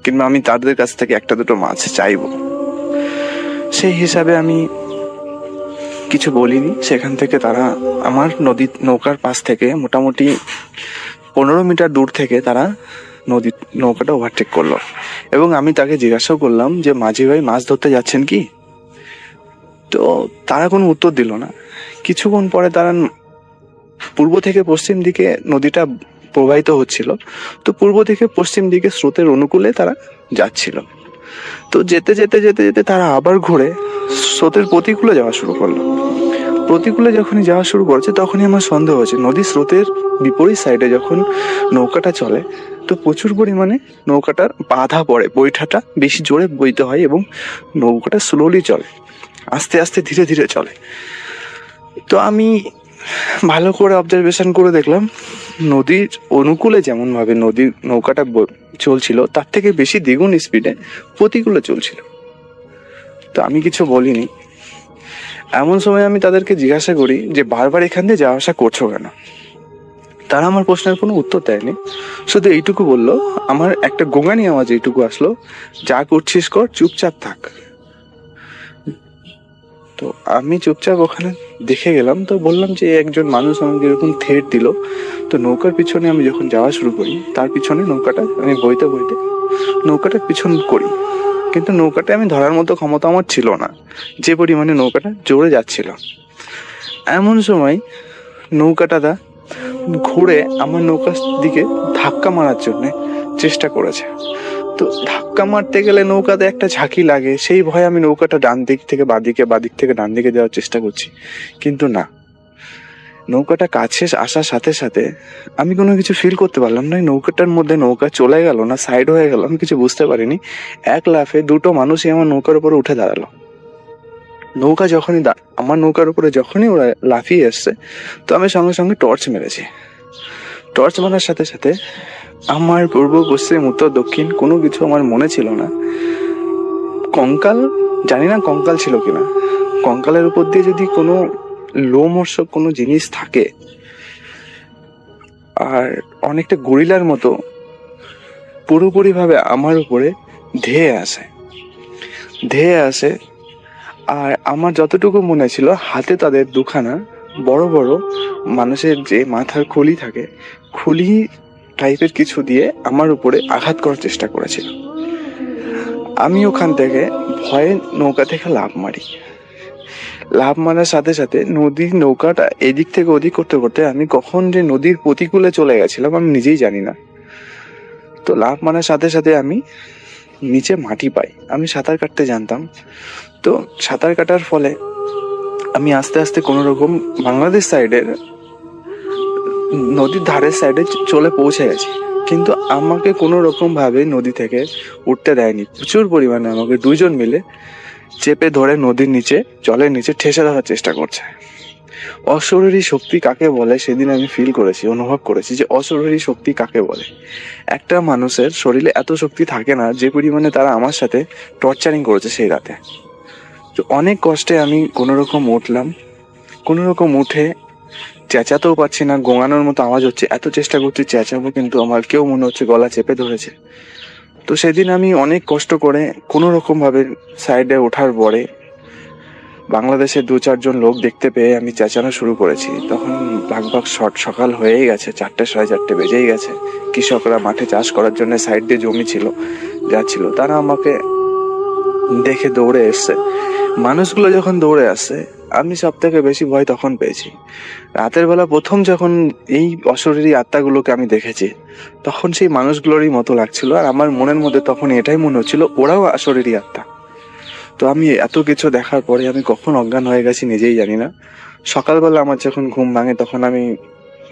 কিংবা আমি তাদের কাছ থেকে 1-2 মাছ চাইবো। সেই হিসাবে আমি কিছু বলিনি। সেখান থেকে তারা আমার নৌকার পাশ থেকে মোটামুটি 15 মিটার দূর থেকে তারা নৌকাটা ওভারটেক করলো। এবং আমি তাকে জিজ্ঞাসা করলাম যে মাঝি ভাই, মাছ ধরতে যাচ্ছেন কি? তো তারা কোনো উত্তর দিল না। কিছুক্ষণ পরে তারা পূর্ব থেকে পশ্চিম দিকে নদীটা প্রবাহিত হচ্ছিল, তো পূর্ব থেকে পশ্চিম দিকে স্রোতের অনুকূলে তারা যাচ্ছিল। তো যেতে যেতে যেতে যেতে তারা আবার ঘুরে স্রোতের প্রতিকূলে যাওয়া শুরু করলো। প্রতিকূলে যখনই যাওয়া শুরু করছে তখনই আমার সন্দেহ হচ্ছে, নদী স্রোতের বিপরীত সাইডে যখন নৌকাটা চলে তো প্রচুর পরিমাণে নৌকাটার বাধা পড়ে, বৈঠাটা বেশি জোরে বইতে হয় এবং নৌকাটা স্লোলি চলে, আস্তে আস্তে ধীরে ধীরে চলে। তো আমি ভালো করে অবজারভেশন করে দেখলাম নদীর অনুকূলে যেমন ভাবে নৌকাটা চলছিল, তার থেকে বেশি দ্বিগুণ স্পিডে প্রতিকূলে চলছিল। তো আমি কিছু বলিনি। এমন সময় আমি তাদেরকে জিজ্ঞাসা করি যে বারবার এখান দিয়ে যাওয়া আসা করছো কেন? তারা আমার প্রশ্নের কোনো উত্তর দেয়নি, শুধু এইটুকু বললো, আমার একটা গোঙানি আওয়াজ এইটুকু আসলো, যা করছিস কর, চুপচাপ থাক। তো আমি চুপচাপ ওখানে দেখে গেলাম। তো বললাম যে একজন মানুষ আমাকে এরকম থ্রেট দিল। তো নৌকার পিছনে আমি যখন যাওয়া শুরু করি, তার পিছনে নৌকাটা আমি বইতে বইতে নৌকাটার পিছন করি, কিন্তু নৌকাটা আমি ধরার মতো ক্ষমতা আমার ছিল না, যে পরিমাণে নৌকাটা জোরে যাচ্ছিল। এমন সময় নৌকাটা ঘুরে আমার নৌকার দিকে ধাক্কা মারার জন্য চেষ্টা করেছে। তো তো ধাক্কা মারতে গেলে নৌকাতে একটা ঝাঁকি লাগে, সেই ভয়ে আমি নৌকাটা ডান দিক থেকে বাদিকে, বাদিক থেকে ডান দিকে দেওয়ার চেষ্টা করছি, কিন্তু না, নৌকাটা কাছে আসার সাথে সাথে আমি কোনো কিছু ফিল করতে পারলাম না। নৌকাটার মধ্যে নৌকা চলে গেল না সাইড হয়ে গেল, আমি কিছু বুঝতে পারিনি। এক লাফে দুটো মানুষই আমার নৌকার উপরে উঠে দাঁড়ালো। নৌকা যখনই আমার নৌকার উপরে যখনই ওরা লাফিয়ে এসছে, তো আমি সঙ্গে সঙ্গে টর্চ মেরেছি। টর্চ মারার সাথে সাথে আমার পূর্ব পশ্চিম উত্তর দক্ষিণ কোনো কিছু আমার মনে ছিল না। কঙ্কাল, জানি না কঙ্কাল ছিল কিনা, কঙ্কালের উপর দিয়ে যদি কোনো লোমহর্ষক কোনো জিনিস থাকে, আর অনেকটা গরিলার মতো পুরোপুরিভাবে আমার উপরে ধেয়ে আসে। আর আমার যতটুকু মনে ছিল, হাতে তাদের দুখানা বড় বড় মানুষের যে মাথার খুলি থাকে, খুলি টাইপের কিছু দিয়ে আমার উপরে আঘাত করার চেষ্টা করেছিল। আমি ওখান থেকে ভয়ে নৌকা থেকে লাফ মারার সাথে সাথে নদীর নৌকাটা এদিক থেকে ওদিক করতে করতে আমি কখন যে নদীর প্রতিকূলে চলে গেছিলাম আমি নিজেই জানি না। তো লাফ মারার সাথে সাথে আমি নিচে মাটি পাই। আমি সাঁতার কাটতে জানতাম, তো সাঁতার কাটার ফলে আমি আস্তে আস্তে কোনো রকম বাংলাদেশ সাইডের নদীর ধারের সাইডে চলে পৌঁছে গেছি। কিন্তু আমাকে কোনো রকম ভাবে নদী থেকে উঠতে দেয়নি। প্রচুর পরিমাণে আমাকে দুইজন মিলে চেপে ধরে নদীর নিচে, জলের নিচে ঠেসে ধরার চেষ্টা করছে। অশরীরী শক্তি কাকে বলে সেদিন আমি ফিল করেছি, অনুভব করেছি যে অশরীরী শক্তি কাকে বলে। একটা মানুষের শরীরে এত শক্তি থাকে না যে পরিমাণে তারা আমার সাথে টর্চারিং করেছে সেই রাতে। তো অনেক কষ্টে আমি কোনো রকম উঠলাম, কোনো রকম উঠে চেঁচাতেও পারছি না, গোঙানোর মতো আওয়াজ হচ্ছে, এত চেষ্টা করছি চেঁচাবো কিন্তু আমার কেউ মনে হচ্ছে গলা চেপে ধরেছে। তো সেদিন আমি অনেক কষ্ট করে কোনো রকম ভাবে সাইডে ওঠার পরে বাংলাদেশের 2-4 লোক দেখতে পেয়ে আমি চেঁচানো শুরু করেছি। তখন লাগভাগ সকাল হয়েই গেছে, 4টে 4:30 বেজেই গেছে। কৃষকরা মাঠে চাষ করার জন্য সাইড দিয়ে জমি ছিল, যাচ্ছিল, তারা আমাকে দেখে দৌড়ে এসছে। মানুষগুলো যখন দৌড়ে আসছে, আমি সব থেকে বেশি ভয় তখন পেয়েছি। রাতের বেলা প্রথম যখন এই অশরীরী আত্মাগুলোকে আমি দেখেছি, তখন সেই মানুষগুলোরই মতো লাগছিল। আর আমার মনের মধ্যে তখন এটাই মনে হচ্ছিল ওরাও অশরীরী আত্মা। তো আমি এত কিছু দেখার পরে আমি কখন অজ্ঞান হয়ে গেছি নিজেই জানি না। সকালবেলা আমার যখন ঘুম ভাঙে তখন আমি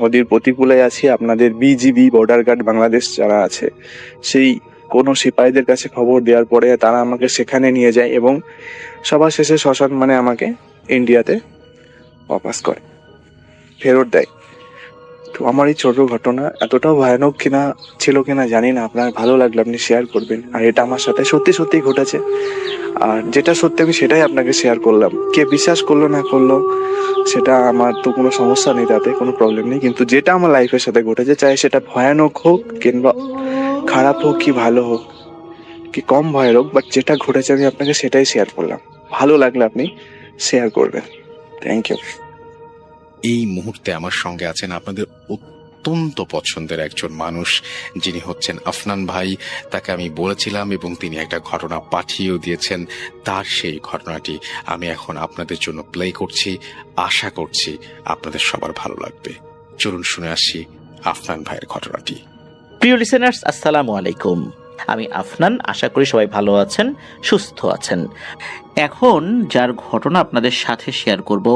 নদীর প্রতিকূলে আছি। আপনাদের বিজিবি বর্ডার গার্ড বাংলাদেশ যারা আছে, সেই কোনো সিপাহীদের কাছে খবর দেওয়ার পরে তারা আমাকে সেখানে নিয়ে যায় এবং সবার শেষে শ্মশান মানে আমাকে ইন্ডিয়াতে ওয়াপাস করে, ফেরত দেয়। তো আমার এই ছোট ঘটনা এতটাও ভয়ানক ছিল কিনা জানি না, আপনার ভালো লাগলে আপনি শেয়ার করবেন। আর এটা আমার সাথে সত্যি সত্যি ঘটেছে, আর যেটা সত্যি আমি সেটাই আপনাকে শেয়ার করলাম। কে বিশ্বাস করলো না করলো সেটা আমার তো কোনো সমস্যা নেই, তাতে কোনো প্রবলেম নেই। কিন্তু যেটা আমার লাইফের সাথে ঘটেছে, চাই সেটা ভয়ানক হোক কিংবা খারাপ হোক কি ভালো হোক কি কম ভয়ের হোক, বাট যেটা ঘটেছে আমি আপনাকে সেটাই শেয়ার করলাম। ভালো লাগলে আপনি শেয়ার করবেন। Thank you. এই মুহূর্তে আমার সঙ্গে আছেন আপনাদের অত্যন্ত পছন্দের একজন মানুষ, যিনি হচ্ছেন আফনান ভাই। তাকে আমি বলেছিলাম এবং তিনি একটা ঘটনা পাঠিয়েও দিয়েছেন। তার সেই ঘটনাটি আমি এখন আপনাদের জন্য প্লে করছি। আশা করছি আপনাদের সবার ভালো লাগবে। চলুন শুনে আসি আফনান ভাইয়ের ঘটনাটি। প্রিয় লিসেনার্স, আসসালামু আলাইকুম। আমি আফনান, আশা করি সবাই ভালো আছেন, সুস্থ আছেন। এখন যার ঘটনা আপনাদের সাথে শেয়ার করব,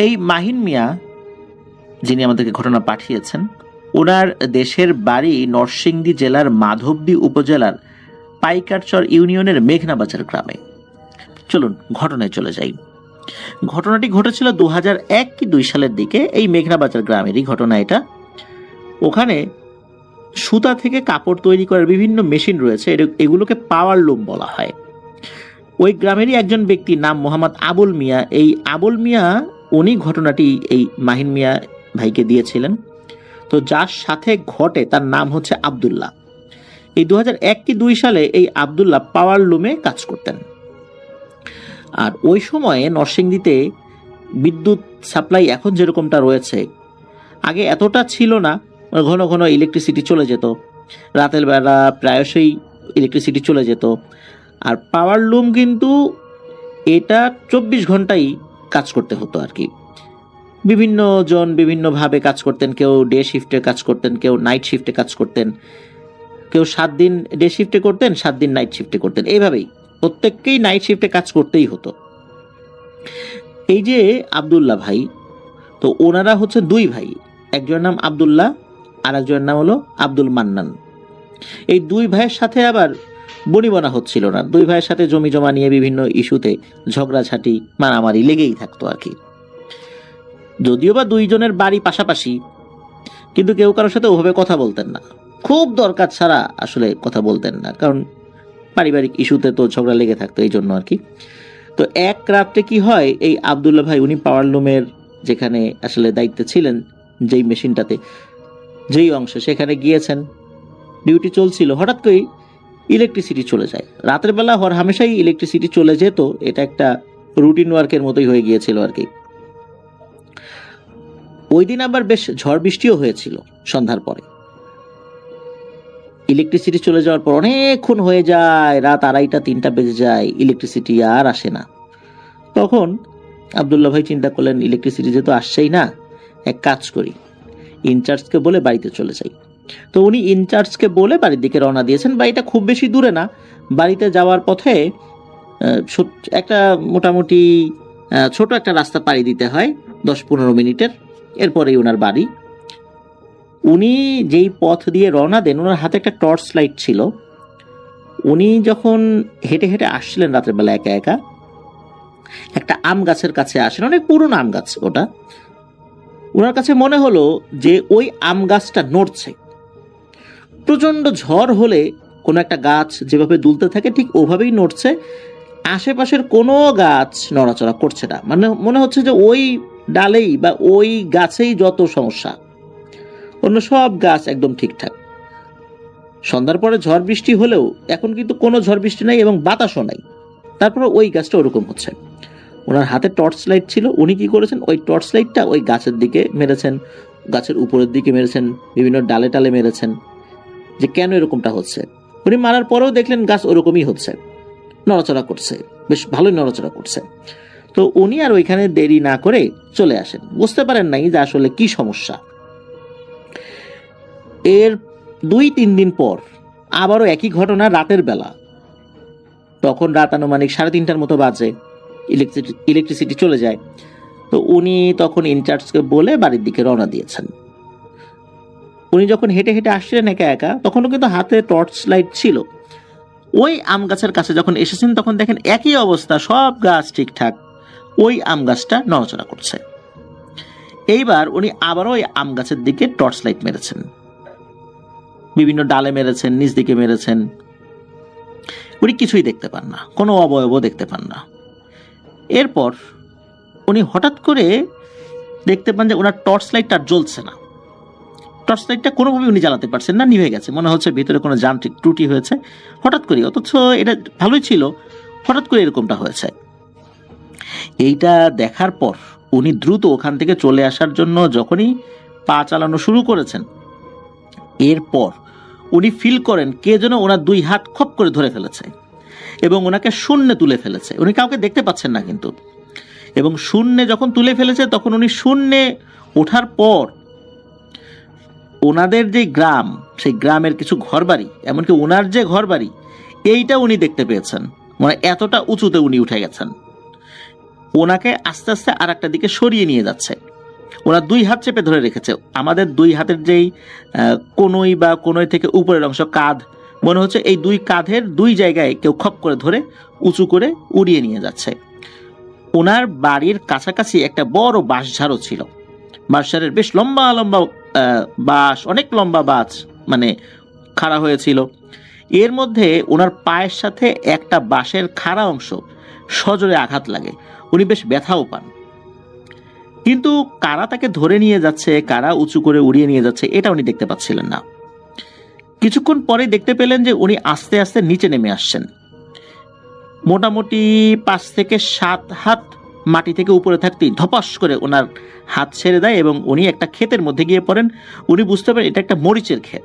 এই মাহিন মিয়া যিনি আমাদেরকে ঘটনা পাঠিয়েছেন, ওনার দেশের বাড়ি নরসিংদী জেলার মাধবদী উপজেলার পাইকারচর ইউনিয়নের মেঘনাবাজার গ্রামে। চলুন ঘটনায় চলে যাই। ঘটনাটি ঘটেছিল 2001 কি 2 সালের দিকে। এই মেঘনাবাজার গ্রামেরই ঘটনা এটা। ওখানে সুতা থেকে কাপড় তৈরি করার বিভিন্ন মেশিন রয়েছে, এগুলোকে পাওয়ার লুম বলা হয়। ওই গ্রামেরই একজন ব্যক্তি, নাম মোহাম্মদ আবুল মিয়া। এই আবুল মিয়া উনি ঘটনাটি এই মাহিন মিয়া ভাইকে দিয়েছিলেন। তো যার সাথে ঘটে তার নাম হচ্ছে আব্দুল্লাহ। এই 2001 কি 2 সালে এই আব্দুল্লাহ পাওয়ার লুমে কাজ করতেন। আর ওই সময়ে নরসিংদীতে বিদ্যুৎ সাপ্লাই এখন যেরকমটা রয়েছে, আগে এতটা ছিল না। ঘন ঘন ইলেকট্রিসিটি চলে যেত, রাতের বেলা প্রায়শই ইলেকট্রিসিটি চলে যেত। আর পাওয়ার লুম কিন্তু এটা 24 ঘন্টাই কাজ করতে হতো আর কি। বিভিন্ন জন বিভিন্নভাবে কাজ করতেন, কেউ ডে শিফটে কাজ করতেন, কেউ নাইট শিফটে কাজ করতেন। কেউ 7 দিন ডে শিফটে করতেন, 7 দিন নাইট শিফটে করতেন, এইভাবেই প্রত্যেককেই নাইট শিফটে কাজ করতেই হতো। এই যে আব্দুল্লাহ ভাই, তো ওনারা হচ্ছে 2 ভাই, একজনের নাম আব্দুল্লাহ আর একজনের নাম হলো আব্দুল মান্নান। এই 2 ভাইয়ের সাথে আবার বনিবনা হচ্ছিল না, 2 ভাইয়ের সাথে জমি জমা নিয়ে বিভিন্ন ইস্যুতে ঝগড়াঝাটি মারামারি লেগেই থাকতো আর কি। যদিও বা 2 জনের বাড়ি পাশাপাশি, কিন্তু কেউ কারোর সাথে ওভাবে কথা বলতেন না, খুব দরকার ছাড়া আসলে কথা বলতেন না, কারণ পারিবারিক ইস্যুতে তো ঝগড়া লেগে থাকতো এই জন্য আর কি। তো এক রাত্রে কি হয়, এই আব্দুল্লাহ ভাই উনি পাওয়ার লুমের যেখানে আসলে দায়িত্বে ছিলেন, যেই মেশিনটাতে যেই অংশ, সেখানে গিয়েছেন, ডিউটি চলছিল, হঠাৎ করেই ইলেকট্রিসিটি চলে যায়। রাতের বেলা হামেশাই ইলেকট্রিসিটি চলে যেত, এটা একটা রুটিন ওয়ার্কের মতোই হয়ে গিয়েছিল আর কি। ওই দিন আবার বেশ ঝড় বৃষ্টিও হয়েছিল সন্ধ্যার পরে। ইলেকট্রিসিটি চলে যাওয়ার পর অনেকক্ষণ হয়ে যায়, রাত 2:30-3টা বেজে যায়, ইলেকট্রিসিটি আর আসে না। তখন আব্দুল্লাহ ভাই চিন্তা করলেন, ইলেকট্রিসিটি যেহেতু আসছেই না, এক কাজ করি, ইনচার্জকে বলে বাড়িতে চলে যাই। তো উনি ইনচার্জকে বলে বাড়ির দিকে রওনা দিয়েছেন। বাড়িটা খুব বেশি দূরে না, বাড়িতে যাওয়ার পথে একটা মোটামুটি ছোট একটা রাস্তা পাড়ি দিতে হয় 10-15 মিনিটের, এরপরেই ওনার বাড়ি। উনি যেই পথ দিয়ে রওনা দেন, ওনার হাতে একটা টর্চ লাইট ছিল। উনি যখন হেঁটে হেঁটে আসছিলেন রাতের বেলা একা একা, একটা আম গাছের কাছে আসেন, অনেক পুরনো আম গাছ ওটা। ওনার কাছে মনে হলো যে ওই আম গাছটা নড়ছে। প্রচন্ড ঝড় হলে কোনো একটা গাছ যেভাবে দুলতে থাকে ঠিক ওভাবেই নড়ছে, আশেপাশের কোনো গাছ নড়াচড়া করছে না। মানে মনে হচ্ছে যে ওই ডালেই বা ওই গাছেই যত সমস্যা, অন্য সব গাছ একদম ঠিকঠাক। সন্ধ্যার পরে ঝড় বৃষ্টি হলেও এখন কিন্তু কোনো ঝড় বৃষ্টি নাই এবং বাতাসও নাই, তারপরে ওই গাছটা ওরকম হচ্ছে। ওনার হাতে টর্চ লাইট ছিল, উনি কি করেছেন, ওই টর্চ লাইটটা ওই গাছের দিকে মেরেছেন, গাছের উপরের দিকে মেরেছেন, বিভিন্ন ডালে টালে মেরেছেন, যে কেন এরকমটা হচ্ছে। উনি মারার পরেও দেখলেন গাছ ওরকমই হচ্ছে, নড়াচড়া করছে, বেশ ভালোই নড়াচড়া করছে। তো উনি আর ওইখানে দেরি না করে চলে আসেন, বুঝতে পারেন নাই যে আসলে কি সমস্যা। এর 2-3 দিন পর আবারও একই ঘটনা রাতের বেলা। তখন রাত আনুমানিক 3:30টার মতো বাজে, ইলেকট্রিসিটি চলে যায়। তো উনি তখন ইনচার্জকে বলে বাড়ির দিকে রওনা দিয়েছেন। উনি যখন হেঁটে হেঁটে আসছিলেন একা একা, তখনও কিন্তু হাতে টর্চ লাইট ছিল। ওই আম গাছের কাছে যখন এসেছেন, তখন দেখেন একই অবস্থা, সব গাছ ঠিকঠাক, ওই আম গাছটা নড়াচড়া করছে। এইবার উনি আবারও ওই আম গাছের দিকে টর্চ লাইট মেরেছেন, বিভিন্ন ডালে মেরেছেন, নিচ দিকে মেরেছেন, উনি কিছুই দেখতে পান না, কোনো অবয়বও দেখতে পান না। এরপর উনি হঠাৎ করে দেখতে পান যে ওনার টর্চ লাইটটা আর জ্বলছে না। টর্চ লাইটটা কোনোভাবে উনি জ্বালাতে পারছেন না, নিভে গেছে। মনে হচ্ছে ভিতরে কোনো যান্ত্রিক ত্রুটি হয়েছে হঠাৎ করে, অথচ এটা ভালোই ছিল, হঠাৎ করে এরকমটা হয়েছে। এইটা দেখার পর উনি দ্রুত ওখান থেকে চলে আসার জন্য যখনই পা চালানো শুরু করেছেন, এরপর উনি ফিল করেন কে যেন ওনার 2 হাত খপ করে ধরে ফেলেছে এবং ওনাকে শূন্যে তুলে ফেলেছে। উনি কাউকে দেখতে পাচ্ছেন না কিন্তু, এবং শূন্যে যখন তুলে ফেলেছে, তখন উনি শূন্যে ওঠার পর ওনাদের যে গ্রাম, সেই গ্রামের কিছু ঘরবাড়ি, এমনকি ওনার যে ঘরবাড়ি, এইটা উনি দেখতে পেয়েছেন। মানে এতটা উঁচুতে উনি উঠে গেছেন। ওনাকে আস্তে আস্তে আর একটা দিকে সরিয়ে নিয়ে যাচ্ছে, ওনার 2 হাত চেপে ধরে রেখেছে। আমাদের 2 হাতের যেই কোনোই বা কোনোই থেকে উপরের অংশ, কাঁধ, মনে হচ্ছে এই 2 কাঁধের 2 জায়গায় কেউ খপ করে ধরে উঁচু করে উড়িয়ে নিয়ে যাচ্ছে। ওনার বাড়ির কাছাকাছি একটা বড় বাঁশঝাড়ও ছিল, বাঁশঝাড়ের বেশ লম্বা লম্বা বাঁশ, অনেক লম্বা বাঁশ মানে খাড়া হয়েছিল। এর মধ্যে ওনার পায়ের সাথে একটা বাঁশের খাড়া অংশ সজোরে আঘাত লাগে, উনি বেশ ব্যথাও পান। কিন্তু কারা তাকে ধরে নিয়ে যাচ্ছে, কারা উঁচু করে উড়িয়ে নিয়ে যাচ্ছে, এটা উনি দেখতে পাচ্ছিলেন না। কিছুক্ষণ পরে দেখতে পেলেন যে উনি আস্তে আস্তে নিচে নেমে আসছেন। মোটামুটি 5 থেকে 7 হাত মাটি থেকে উপরে থাকতেই ধপাস করে ওনার হাত ছেড়ে দেয় এবং উনি একটা ক্ষেতের মধ্যে গিয়ে পড়েন। উনি বুঝতে পারেন এটা একটা মরিচের ক্ষেত।